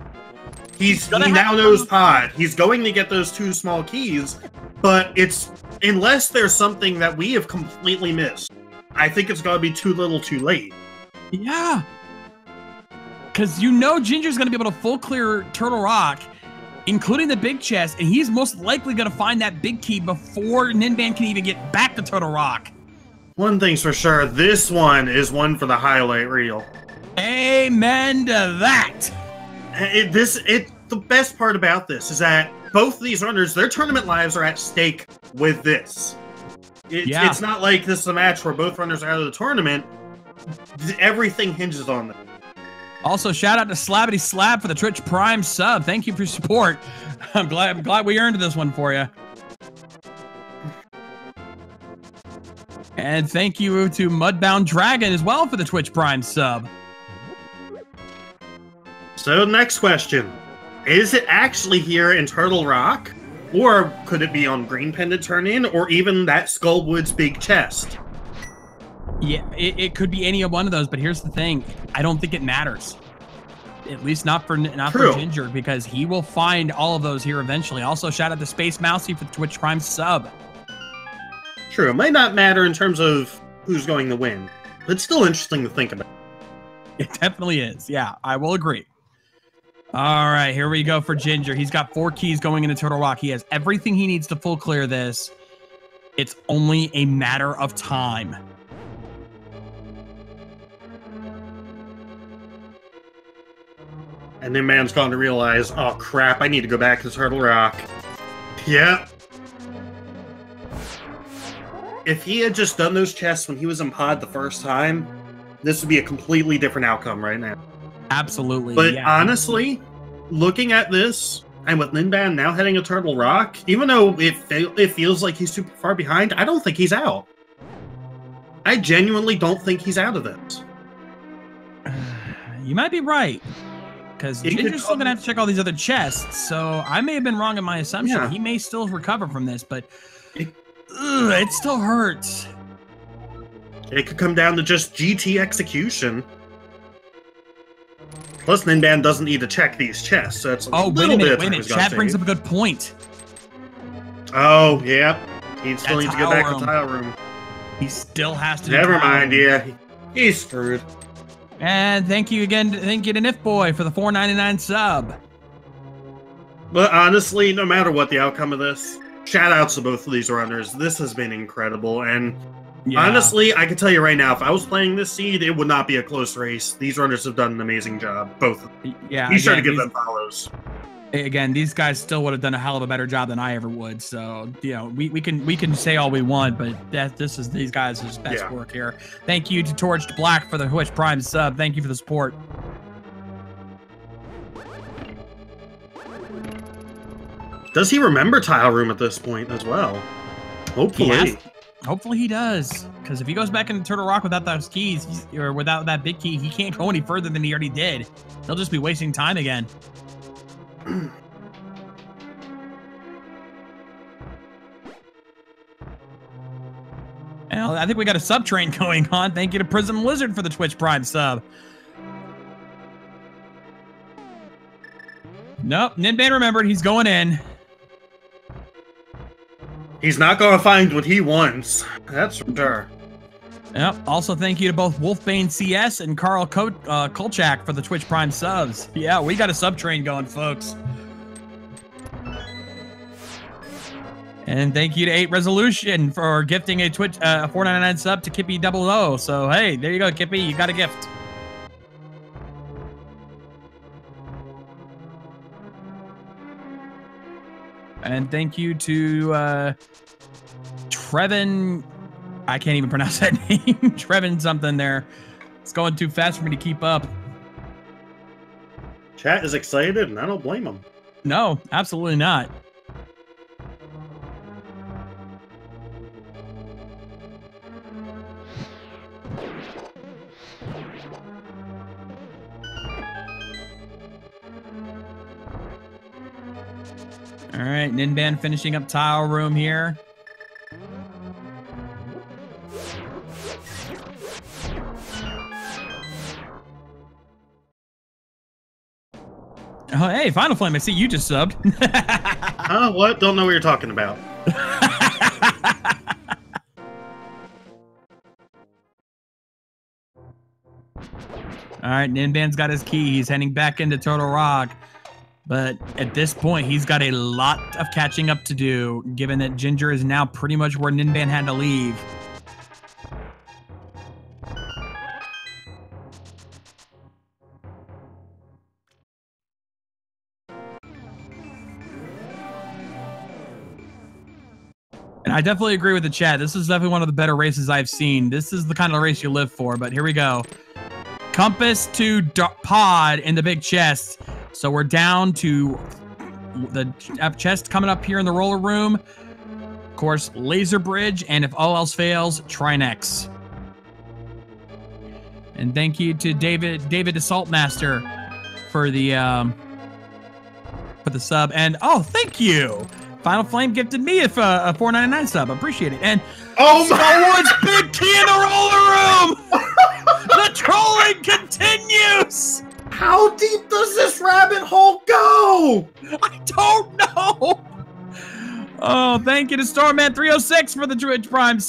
He now knows pod. He's going to get those 2 small keys, but it's unless there's something that we have completely missed. I think it's got to be too little too late. Yeah. Because you know Ginger's going to be able to full clear Turtle Rock, including the big chest, and he's most likely going to find that big key before Ninban can even get back to Turtle Rock. One thing's for sure, this one is one for the highlight reel. Amen to that. The best part about this is that both of these runners, their tournament lives are at stake with this. It's not like this is a match where both runners are out of the tournament. Everything hinges on them. Also, shout out to Slabbity Slab for the Twitch Prime sub. Thank you for your support. I'm glad we earned this one for you. And thank you to Mudbound Dragon as well for the Twitch Prime sub. So, next question. Is it actually here in Turtle Rock? Or could it be on Green Pendant Turn-In? Or even that Skullwood's big chest? Yeah, it could be any one of those, but here's the thing. I don't think it matters. At least not for Ginger, because he will find all of those here eventually. Also, shout out to Space Mousey for the Twitch Prime sub. True, it might not matter in terms of who's going to win, but it's still interesting to think about. It definitely is. Yeah, I will agree. All right, here we go for Ginger. He's got 4 keys going into Turtle Rock. He has everything he needs to full clear this. It's only a matter of time. And then man's gone to realize, oh crap, I need to go back to Turtle Rock. Yeah. If he had just done those chests when he was in pod the first time, this would be a completely different outcome right now. Absolutely. But honestly, looking at this, and with Ninban now heading to Turtle Rock, even though it feels like he's super far behind, I don't think he's out. I genuinely don't think he's out of this. You might be right. Because Ginger's still going to have to check all these other chests, so I may have been wrong in my assumption. Yeah. He may still recover from this, but it still hurts. It could come down to just GT execution. Plus, Ninban doesn't need to check these chests, so it's a little bit. Wait a minute. Chat brings up a good point. Oh, yeah. He still needs to go back to Tile Room. He still has to Never mind, yeah. He's screwed. And thank you again. Thank you to Nif Boy for the $4.99 sub. But honestly, no matter what the outcome of this, shout outs to both of these runners. This has been incredible. And honestly, I can tell you right now, if I was playing this seed, it would not be a close race. These runners have done an amazing job. Both of them. Yeah. Be sure to give them follows. Again, these guys still would have done a hell of a better job than I ever would. So, you know, we can say all we want, but this is these guys' best work here. Thank you to Torched Black for the Twitch Prime sub. Thank you for the support. Does he remember Tile Room at this point as well? Hopefully. Hopefully he does. Because if he goes back into Turtle Rock without those keys, or without that big key, he can't go any further than he already did. He'll just be wasting time again. Well, I think we got a sub train going on. Thank you to Prism Lizard for the Twitch Prime sub. Nope, Ninban remembered. He's going in. He's not going to find what he wants. That's for sure. Yep. Also, thank you to both Wolfbane CS and Carl Kolchak for the Twitch Prime subs. Yeah, we got a sub train going, folks. And thank you to 8 Resolution for gifting a Twitch $4.99 sub to Kippy 00. So hey, there you go, Kippy. You got a gift. And thank you to Trevin. I can't even pronounce that name. Trevin something there. It's going too fast for me to keep up. Chat is excited, and I don't blame them. No, absolutely not. All right, Ninban finishing up Tile Room here. Oh, hey, Final Flame, I see you just subbed. What? Don't know what you're talking about. All right, Ninban's got his key. He's heading back into Turtle Rock. But at this point, he's got a lot of catching up to do, given that Ginger is now pretty much where Ninban had to leave. And I definitely agree with the chat. This is definitely one of the better races I've seen. This is the kind of race you live for, but here we go. Compass to pod in the big chest. So we're down to the chest coming up here in the roller room. Of course, laser bridge, and if all else fails, Trinex. And thank you to David the Saltmaster for the sub. And oh, thank you. Final Flame gifted me a $4.99 sub. Appreciate it. And oh my Skullwood's big key in the roller room. The trolling continues. How deep does this rabbit hole go? I don't know. Oh, thank you to Starman306 for the Twitch Prime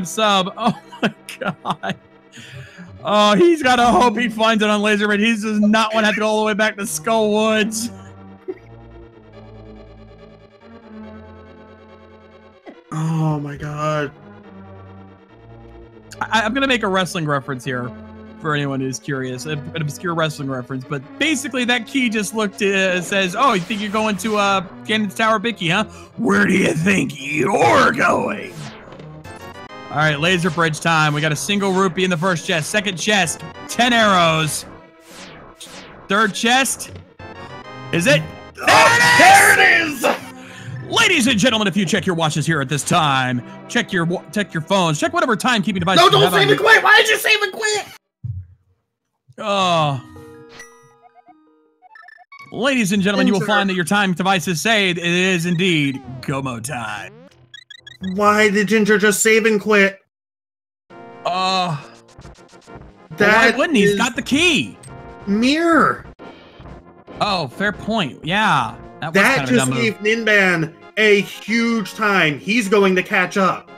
sub. Oh my god. Oh, he's got to hope he finds it on Laserbait. He does not want to have to go all the way back to Skullwoods. Oh my god. I'm going to make a wrestling reference here for anyone who's curious. An obscure wrestling reference. But basically that key just says, oh, you think you're going to Ganon's Tower Bicky, huh? Where do you think you're going? All right, laser bridge time. We got a single rupee in the first chest. Second chest, 10 arrows. Third chest. Is it? There it is! Ladies and gentlemen, if you check your watches here at this time, check your phones, check whatever timekeeping device. No, don't save and quit! Why did you save and quit? Oh. Ladies and gentlemen, you will find that your time devices say it is indeed Gomo time. Why did Ginger just save and quit? Why wouldn't he? He's got the key. Mirror. Oh, fair point. Yeah. That just gave Ninban a huge time. He's going to catch up.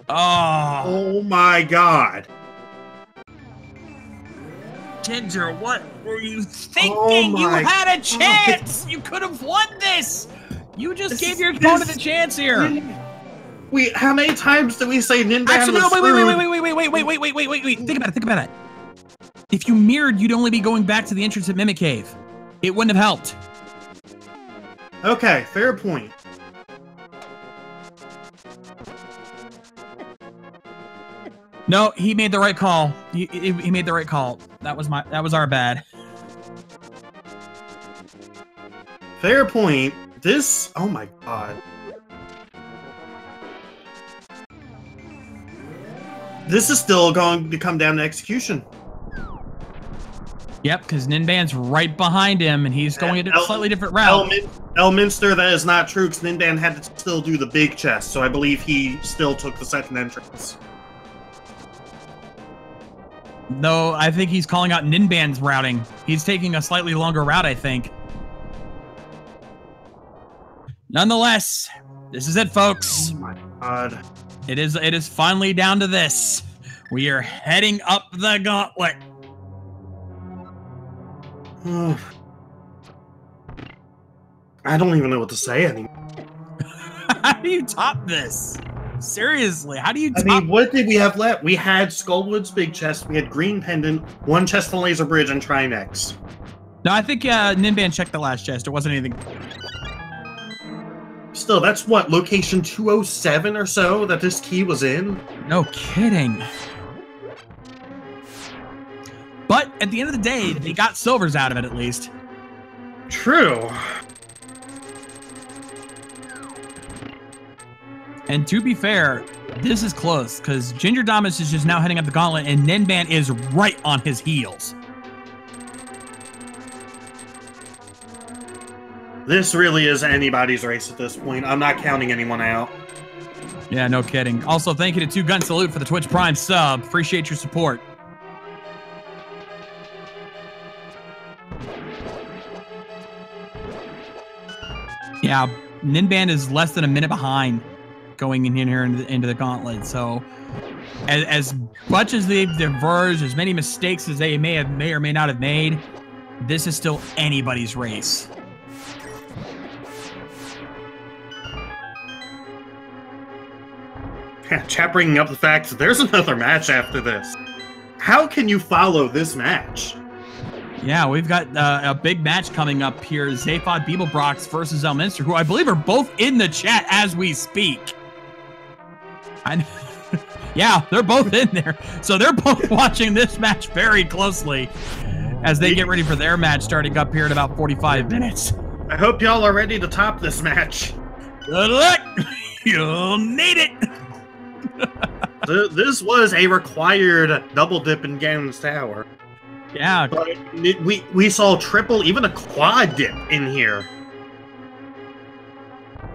Oh my god. Ginger, what were you thinking? You had a chance. You could have won this. You just gave your opponent a chance here. How many times did we say Ninban Actually, was wait. Think about it. If you mirrored, you'd only be going back to the entrance at Mimic Cave. It wouldn't have helped. Okay, fair point. No, he made the right call. He made the right call. That was our bad. Fair point. This, oh my god. This is still going to come down to execution. Yep, because Ninban's right behind him, and he's going a slightly different route. Elminster, that is not true, because Ninban had to still do the big chest, so I believe he still took the second entrance. No, I think he's calling out Ninban's routing. He's taking a slightly longer route, I think. Nonetheless, this is it, folks. Oh my god. It is finally down to this. We are heading up the gauntlet. I don't even know what to say anymore. How do you top this? Seriously, how do you top? I mean, what did we have left? We had Skullwood's big chest, we had Green Pendant, one chest on Laser Bridge, and Trinex. No, I think Ninban checked the last chest. It wasn't anything. Still, that's what, location 207 or so that this key was in? No kidding. But at the end of the day, they got silvers out of it at least. True. And to be fair, this is close because Gingerdamus is just now heading up the gauntlet and Ninban is right on his heels. This really is anybody's race at this point. I'm not counting anyone out. Yeah, no kidding. Also, thank you to 2Gun Salute for the Twitch Prime sub. Appreciate your support. Yeah, Ninban is less than a minute behind going in here into the gauntlet, so As much as they've diverged, as many mistakes as they may or may not have made, this is still anybody's race. Chat bringing up the fact that there's another match after this. How can you follow this match? Yeah, we've got a big match coming up here. Zaphod Beeblebrox versus Elminster, who I believe are both in the chat as we speak. Yeah, they're both in there. So they're both watching this match very closely as they get ready for their match starting up here in about 45 minutes. I hope y'all are ready to top this match. Good luck. You'll need it. This was a required double dip in Ganon's Tower. Yeah. But we saw triple, even a quad dip in here.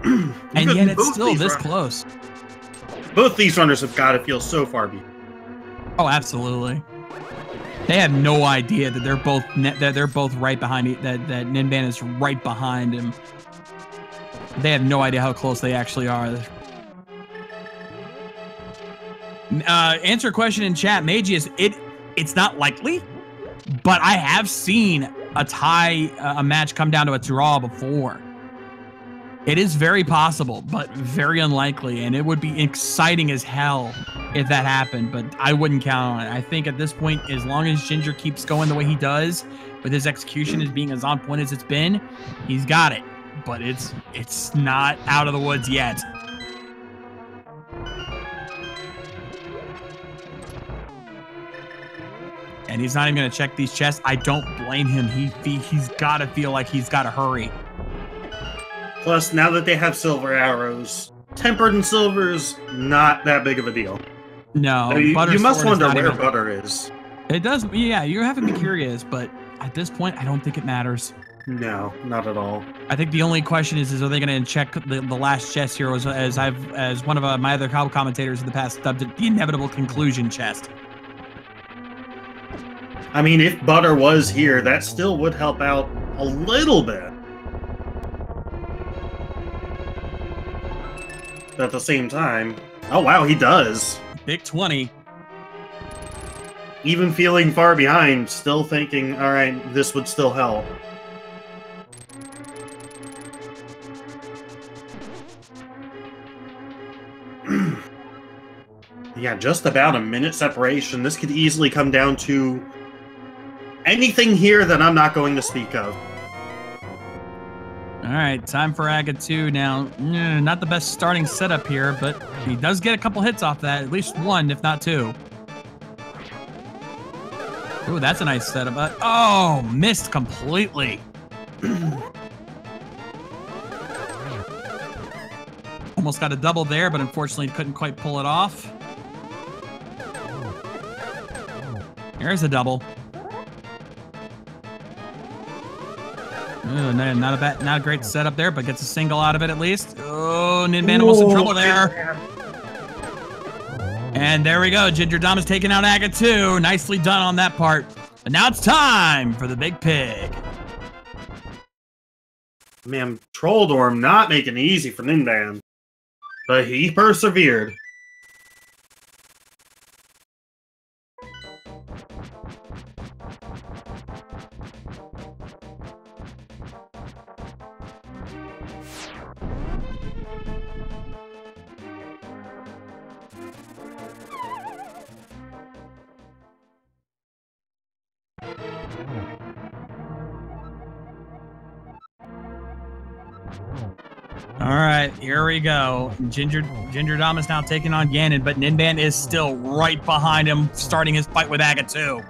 And yet it's still this close. Both these runners have got to feel so far behind. Oh, absolutely. They have no idea that they're both right behind it. That Ninban is right behind him. They have no idea how close they actually are. Answer a question in chat, Magius. It's not likely, but I have seen a match come down to a draw before. It is very possible, but very unlikely, and it would be exciting as hell if that happened, but I wouldn't count on it. I think at this point, as long as Ginger keeps going the way he does, with his execution as being as on point as it's been, he's got it, but it's not out of the woods yet. And he's not even going to check these chests. I don't blame him. He's got to feel like he's got to hurry. Plus, now that they have silver arrows, tempered and silver is not that big of a deal. No, you must wonder where Butter is. It does, yeah, you have to be curious, but at this point, I don't think it matters. No, not at all. I think the only question is are they going to check the last chest here, as one of my other commentators in the past dubbed it the inevitable conclusion chest. I mean, if Butter was here, that still would help out a little bit. But at the same time, oh wow, he does. Big 20. Even feeling far behind, still thinking, all right, this would still help. Yeah, just about a minute separation. This could easily come down to anything here that I'm not going to speak of. All right, time for Aga 2 now. Not the best starting setup here, but he does get a couple hits off that. At least one, if not two. Ooh, that's a nice setup. Oh, missed completely. Almost got a double there, but unfortunately couldn't quite pull it off. Here's a double. Ooh, not a great setup there, but gets a single out of it at least. Oh, Ninban almost in trouble there. And there we go. Gingerdamus taking out Aga 2. Nicely done on that part. But now it's time for the big pig. Man, Trolldorm not making it easy for Ninban. But he persevered. All right, here we go. Gingerdamus now taking on Ganon, but Ninban is still right behind him, starting his fight with Aga 2.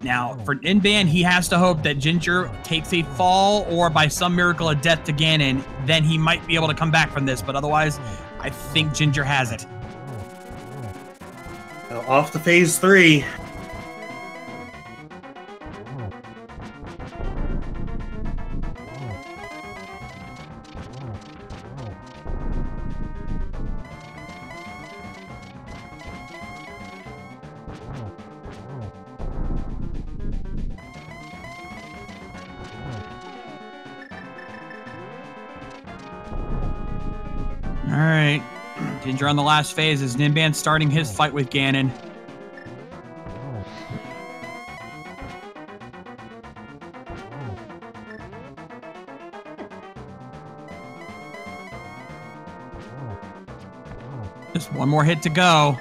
Now, for Ninban, he has to hope that Ginger takes a fall or by some miracle a death to Ganon, then he might be able to come back from this, but otherwise, I think Ginger has it. Off to phase 3. All right. Ginger on the last phase as Ninban starting his fight with Ganon. Just one more hit to go.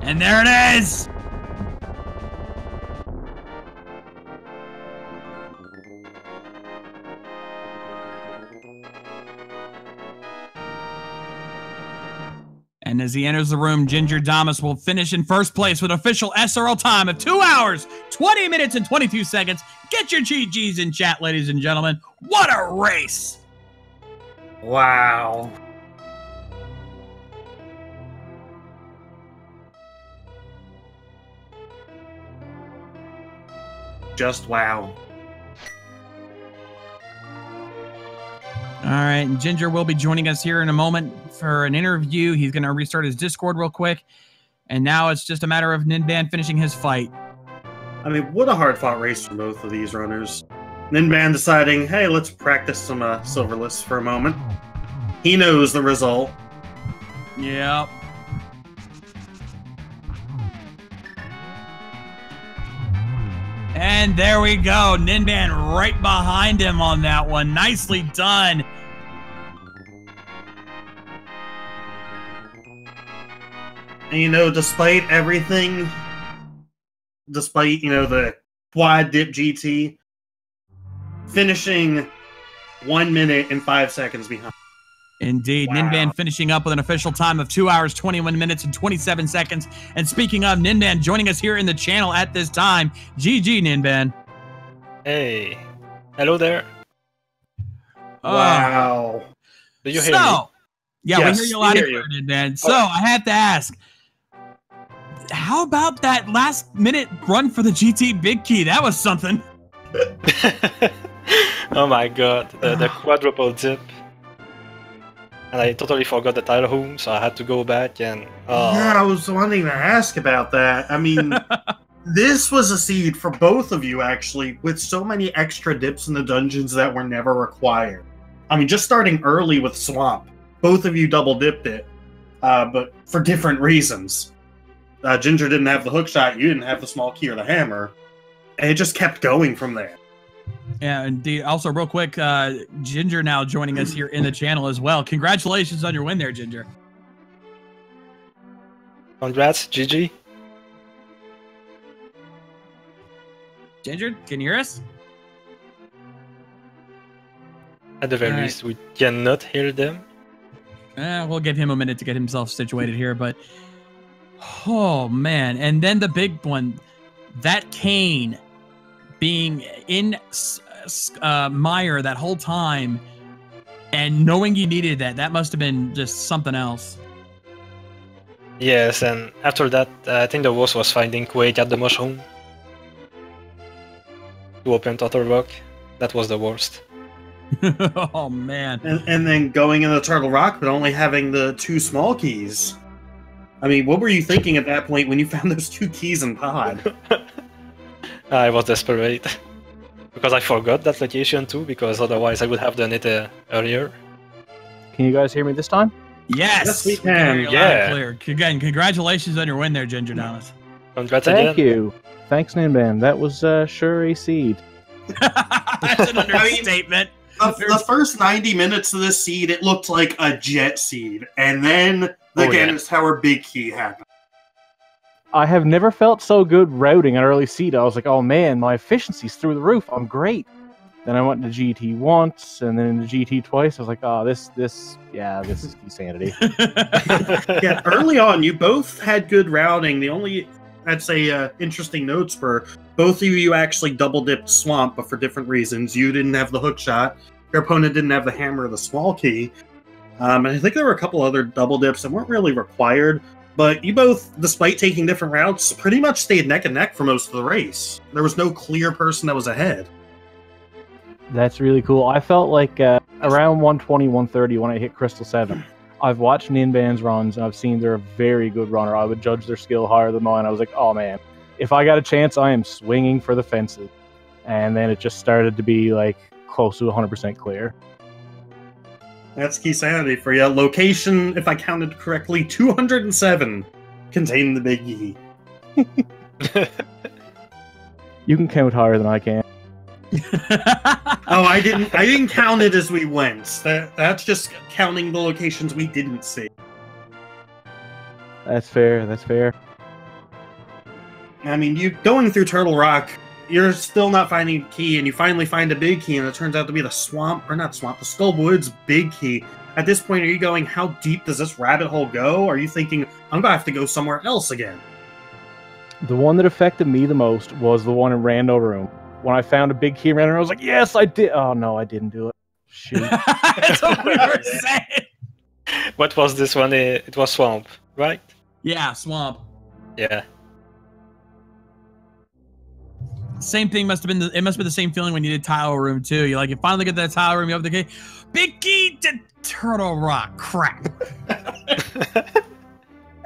And there it is! And as he enters the room, Gingerdamus will finish in first place with official SRL time of 2 hours, 20 minutes, and 22 seconds. Get your GGs in chat, ladies and gentlemen. What a race! Wow. Just wow. All right, and Ginger will be joining us here in a moment for an interview. He's going to restart his Discord real quick. And now it's just a matter of Ninban finishing his fight. I mean, what a hard-fought race for both of these runners. Ninban deciding, hey, let's practice some Silverless for a moment. He knows the result. Yep. And there we go. Ninban right behind him on that one. Nicely done. And, you know, despite everything, despite, you know, the quad dip GT, finishing 1 minute and 5 seconds behind. Indeed. Wow. Ninban finishing up with an official time of 2 hours, 21 minutes, and 27 seconds. And speaking of Ninban joining us here in the channel at this time, GG, Ninban. Hey. Hello there. Wow. Do you hear me? Yeah, Yes, we hear you loud and we hear clear, Ninban. So I have to ask, how about that last minute run for the GT Big Key? That was something. Oh my god, the quadruple dip. And I totally forgot the title home, so I had to go back and... Yeah, I was wanting to ask about that. I mean, this was a seed for both of you, actually, with so many extra dips in the dungeons that were never required. I mean, just starting early with Swamp, both of you double dipped it, but for different reasons. Ginger didn't have the hook shot, you didn't have the small key or the hammer, and it just kept going from there. Yeah, indeed. Also, real quick, Ginger now joining us here in the channel as well. Congratulations on your win there, Ginger. Congrats, GG. Ginger, can you hear us? At the very least, we cannot hear them. We'll give him a minute to get himself situated here, but... Oh, man. And then the big one, that cane being in Meyer that whole time and knowing you needed that must have been just something else. Yes, and after that, I think the worst was finding Quake at the mushroom to open Turtle Rock. That was the worst. Oh, man. And then going into Turtle Rock, but only having the 2 small keys. I mean, what were you thinking at that point when you found those 2 keys in Pod? I was desperate. Because I forgot that location too, because otherwise I would have done it earlier. Can you guys hear me this time? Yes, Yes, we can. Yeah. Clear. Again, congratulations on your win there, Gingerdamus. Congrats Thank again. you. Thanks, Ninban. That was sure a seed. That's an understatement. The first 90 minutes of this seed, it looked like a jet seed. And then the Ganon Tower Big Key happened. I have never felt so good routing an early seed. I was like, oh man, my efficiency's through the roof. I'm great. Then I went to GT once, and then into GT twice. I was like, oh, this is Keysanity. Yeah, early on, you both had good routing. The only, I'd say, interesting notes were both of you actually double-dipped Swamp, but for different reasons. You didn't have the hook shot. Your opponent didn't have the hammer or the small key. And I think there were a couple other double dips that weren't really required. But you both, despite taking different routes, pretty much stayed neck and neck for most of the race. There was no clear person that was ahead. That's really cool. I felt like around 120, 130 when I hit Crystal 7. I've watched Ninban's runs, and I've seen they're a very good runner. I would judge their skill higher than mine. I was like, oh man, if I got a chance, I am swinging for the fences. And then it just started to be like close to 100% clear. That's Keysanity for you. Location, if I counted correctly, 207 contained the big key. You can count higher than I can. Oh, I didn't count it as we went. That's just counting the locations we didn't see. That's fair. That's fair. I mean, you going through Turtle Rock, you're still not finding a key, and you finally find a big key, and it turns out to be the the Skull Woods big key. At this point, are you going, how deep does this rabbit hole go? Or are you thinking, I'm gonna have to go somewhere else again? The one that affected me the most was the one in Rando Room. When I found a big key in Rando Room, I was like, yes, I did. Oh, no, I didn't do it. Shoot. That's what we were saying. What was this one? It was Swamp, right? Yeah, Swamp. Yeah. Same thing must have been. It must be the same feeling when you did Tile Room too. You finally get that Tile Room. You have the key. Big key to Turtle Rock. Crap.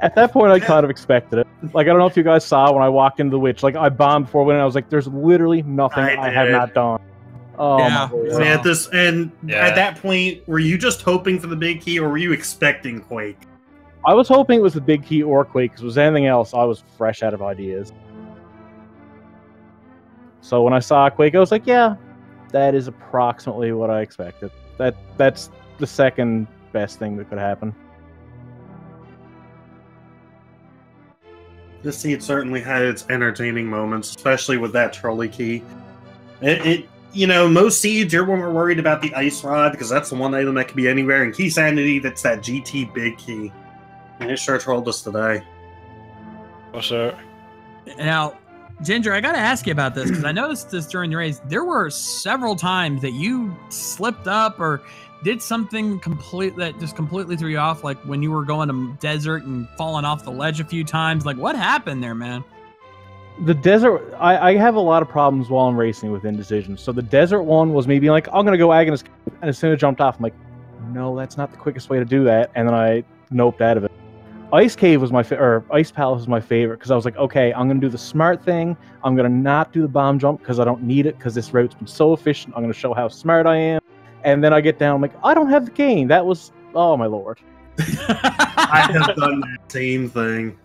At that point, I kind of expected it. Like, I don't know if you guys saw when I walked into the witch. Like, I bombed before when I was like, "There's literally nothing I have not done." Oh, yeah. At that point, were you just hoping for the big key, or were you expecting Quake? I was hoping it was the big key or Quake, because was anything else, I was fresh out of ideas. So when I saw Quake, I was like, "Yeah, that is approximately what I expected. That's the second best thing that could happen." This seed certainly had its entertaining moments, especially with that trolley key. Most seeds, you're more worried about the ice rod, because that's the one item that can be anywhere. In Keysanity, that's that GT big key. And it sure trolled us today. For sure. Now, Ginger, I gotta ask you about this, because I noticed this during the race. There were several times that you slipped up or did something that just completely threw you off, like when you were going to desert and falling off the ledge a few times. Like, what happened there, man? The desert, I have a lot of problems while I'm racing with indecision. So the desert one was me being like, I'm going to go Agnes, and as soon as I jumped off, I'm like, no, that's not the quickest way to do that, and then I noped out of it. Ice Cave was Ice Palace was my favorite, because I was like, okay, I'm going to do the smart thing. I'm going to not do the bomb jump, because I don't need it, because this route's been so efficient. I'm going to show how smart I am. And then I get down, I'm like, I don't have the gain. That was, oh my lord. I have done that same thing.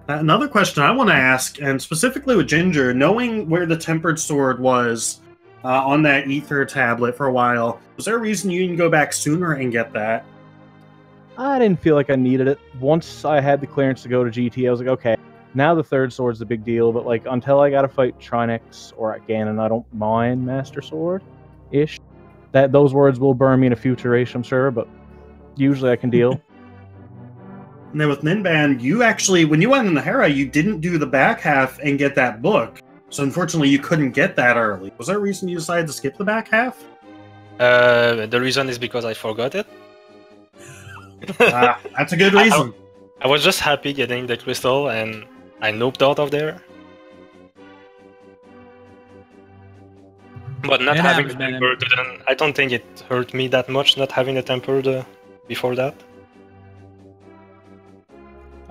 Another question I want to ask, and specifically with Ginger, knowing where the Tempered Sword was on that Ether tablet for a while, was there a reason you didn't go back sooner and get that? I didn't feel like I needed it. Once I had the clearance to go to GT, I was like, okay, now the third sword's the big deal, but like until I gotta fight Trinex or Ganon, I don't mind Master Sword-ish. Those words will burn me in a future race, I'm sure, but usually I can deal. And then with Ninban, you actually, when you went in the Hera, you didn't do the back half and get that book. So unfortunately, you couldn't get that early. Was there a reason you decided to skip the back half? The reason is because I forgot it. That's a good reason. I was just happy getting the crystal, and I noped out of there. But not having the temper, I don't think it hurt me that much not having the temper before that.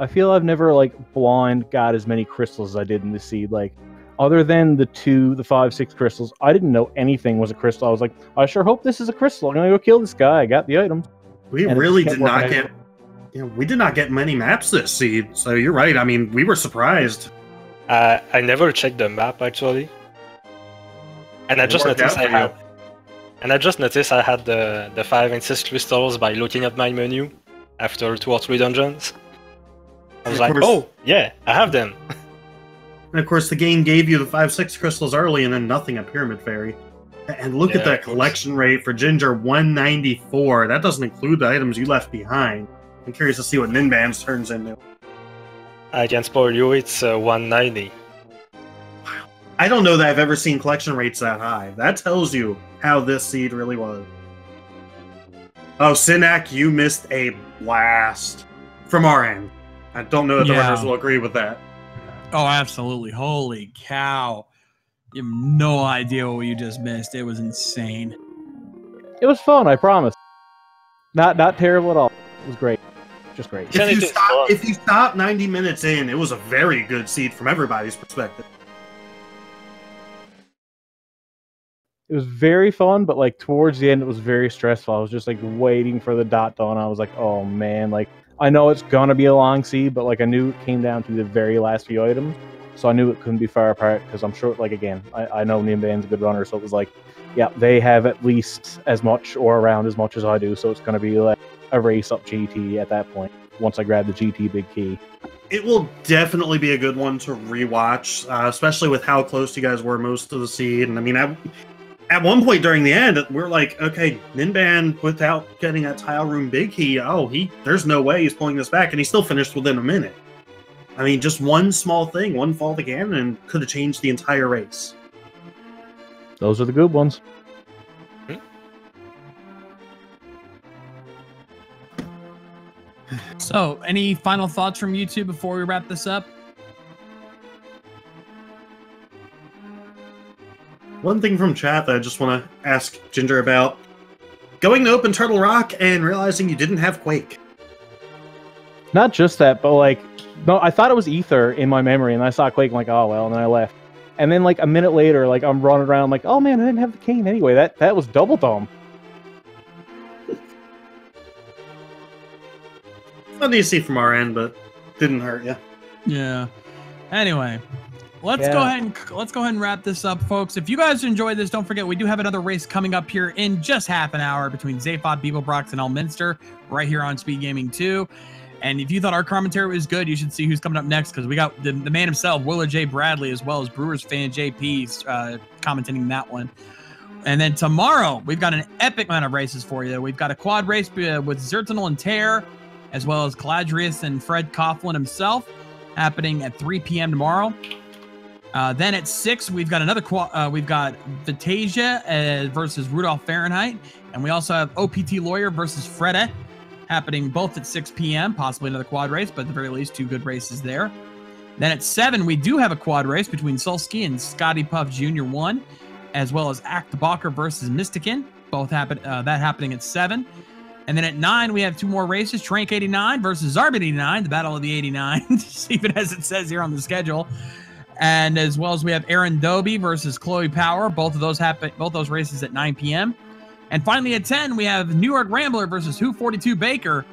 I feel I've never like blind got as many crystals as I did in the seed. Like, other than the 5, 6 crystals, I didn't know anything was a crystal. I was like, I sure hope this is a crystal. I'm gonna go kill this guy. I got the items. We really did not get. We did not get many maps this seed. So you're right. I mean, we were surprised. I never checked the map actually, and I just noticed I had. And I just noticed I had the 5 and 6 crystals by looking at my menu after 2 or 3 dungeons. I was like, oh, yeah, I have them. And of course, the game gave you the 5, 6 crystals early and then nothing at Pyramid Fairy. And look at that collection rate for Ginger, 194. That doesn't include the items you left behind. I'm curious to see what Ninban's turns into. I can spoil you, it's 190. Wow. I don't know that I've ever seen collection rates that high. That tells you how this seed really was. Oh, Sinak, you missed a blast from our end. I don't know that the runners will agree with that. Oh, absolutely. Holy cow. You have no idea what you just missed. It was insane. It was fun, I promise. Not terrible at all. It was great. Just great. If you stop 90 minutes in, it was a very good seed from everybody's perspective. It was very fun, but like towards the end, it was very stressful. I was just like waiting for the dot dawn. I was like, oh man, like I know it's gonna be a long seed, but like I knew it came down to the very last few items, so I knew it couldn't be far apart because I'm sure, like again, I know Ninban's a good runner, so it was like, yeah, they have at least as much or around as much as I do, so it's gonna be like a race up GT at that point. Once I grab the GT big key, it will definitely be a good one to rewatch, especially with how close you guys were most of the seed. And I mean, at one point during the end, we're like, okay, Ninban, without getting that tile room big key, there's no way he's pulling this back, and he still finished within a minute. I mean, just one small thing, one fall to Ganon, could have changed the entire race. Those are the good ones. So, any final thoughts from you two before we wrap this up? One thing from chat that I just want to ask Ginger about. Going to open Turtle Rock and realizing you didn't have Quake. Not just that, but like, no, I thought it was Ether in my memory, and I saw Quake, I'm like, oh well, and then I left. And then like a minute later, like I'm running around like, oh man, I didn't have the cane anyway. That was Double Dome. Not easy from our end, but didn't hurt you. Yeah. Anyway, let's go ahead and wrap this up, folks. If you guys enjoyed this, don't forget we do have another race coming up here in just half an hour between Zaphod, Beeblebrox, and Elminster right here on Speed Gaming 2. And if you thought our commentary was good, you should see who's coming up next, because we got the man himself, Willard J. Bradley, as well as Brewers fan JP's commentating that one. And then tomorrow, we've got an epic amount of races for you. We've got a quad race with Zertanel and Tear, as well as Caladrius and Fred Coughlin himself, happening at 3 p.m. tomorrow. Then at 6, we've got another we've got Vitasia versus Rudolph Fahrenheit, and we also have OPT Lawyer versus Freda, happening both at 6 p.m., possibly another quad race, but at the very least, 2 good races there. Then at 7, we do have a quad race between Sulsky and Scotty Puff Jr. 1, as well as Actbacher versus Mystikin, both happening at 7. And then at 9, we have 2 more races, Trank 89 versus Zarbit 89, the Battle of the 89, even as it says here on the schedule. And as well as we have Aaron Doby versus Chloe Power, both those races at 9 p.m. And finally at 10, we have New York Rambler versus Who 42 Baker.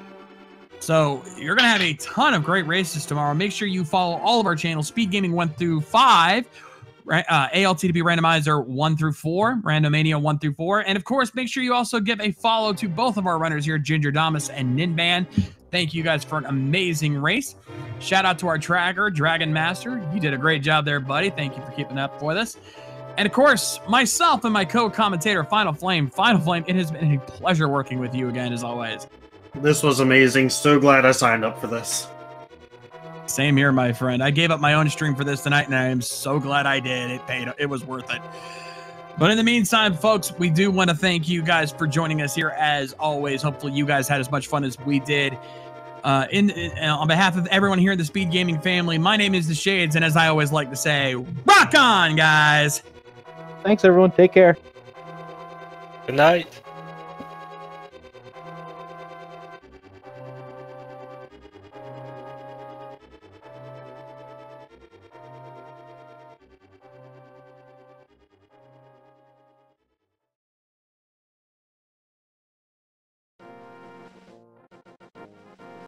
So you're going to have a ton of great races tomorrow. Make sure you follow all of our channels, Speed Gaming 1 through 5, ALTTP Randomizer 1 through 4, Randomania 1 through 4. And of course, make sure you also give a follow to both of our runners here, Gingerdamus and Ninban. Thank you guys for an amazing race. Shout out to our tracker, Dragon Master. You did a great job there, buddy. Thank you for keeping up for this. And of course, myself and my co-commentator, Final Flame. Final Flame, it has been a pleasure working with you again, as always. This was amazing. So glad I signed up for this. Same here, my friend. I gave up my own stream for this tonight, and I am so glad I did. It paid. It was worth it. But in the meantime, folks, we do want to thank you guys for joining us here, as always. Hopefully, you guys had as much fun as we did. On behalf of everyone here in the Speed Gaming family, my name is The Shades, and as I always like to say, rock on, guys! Thanks, everyone. Take care. Good night.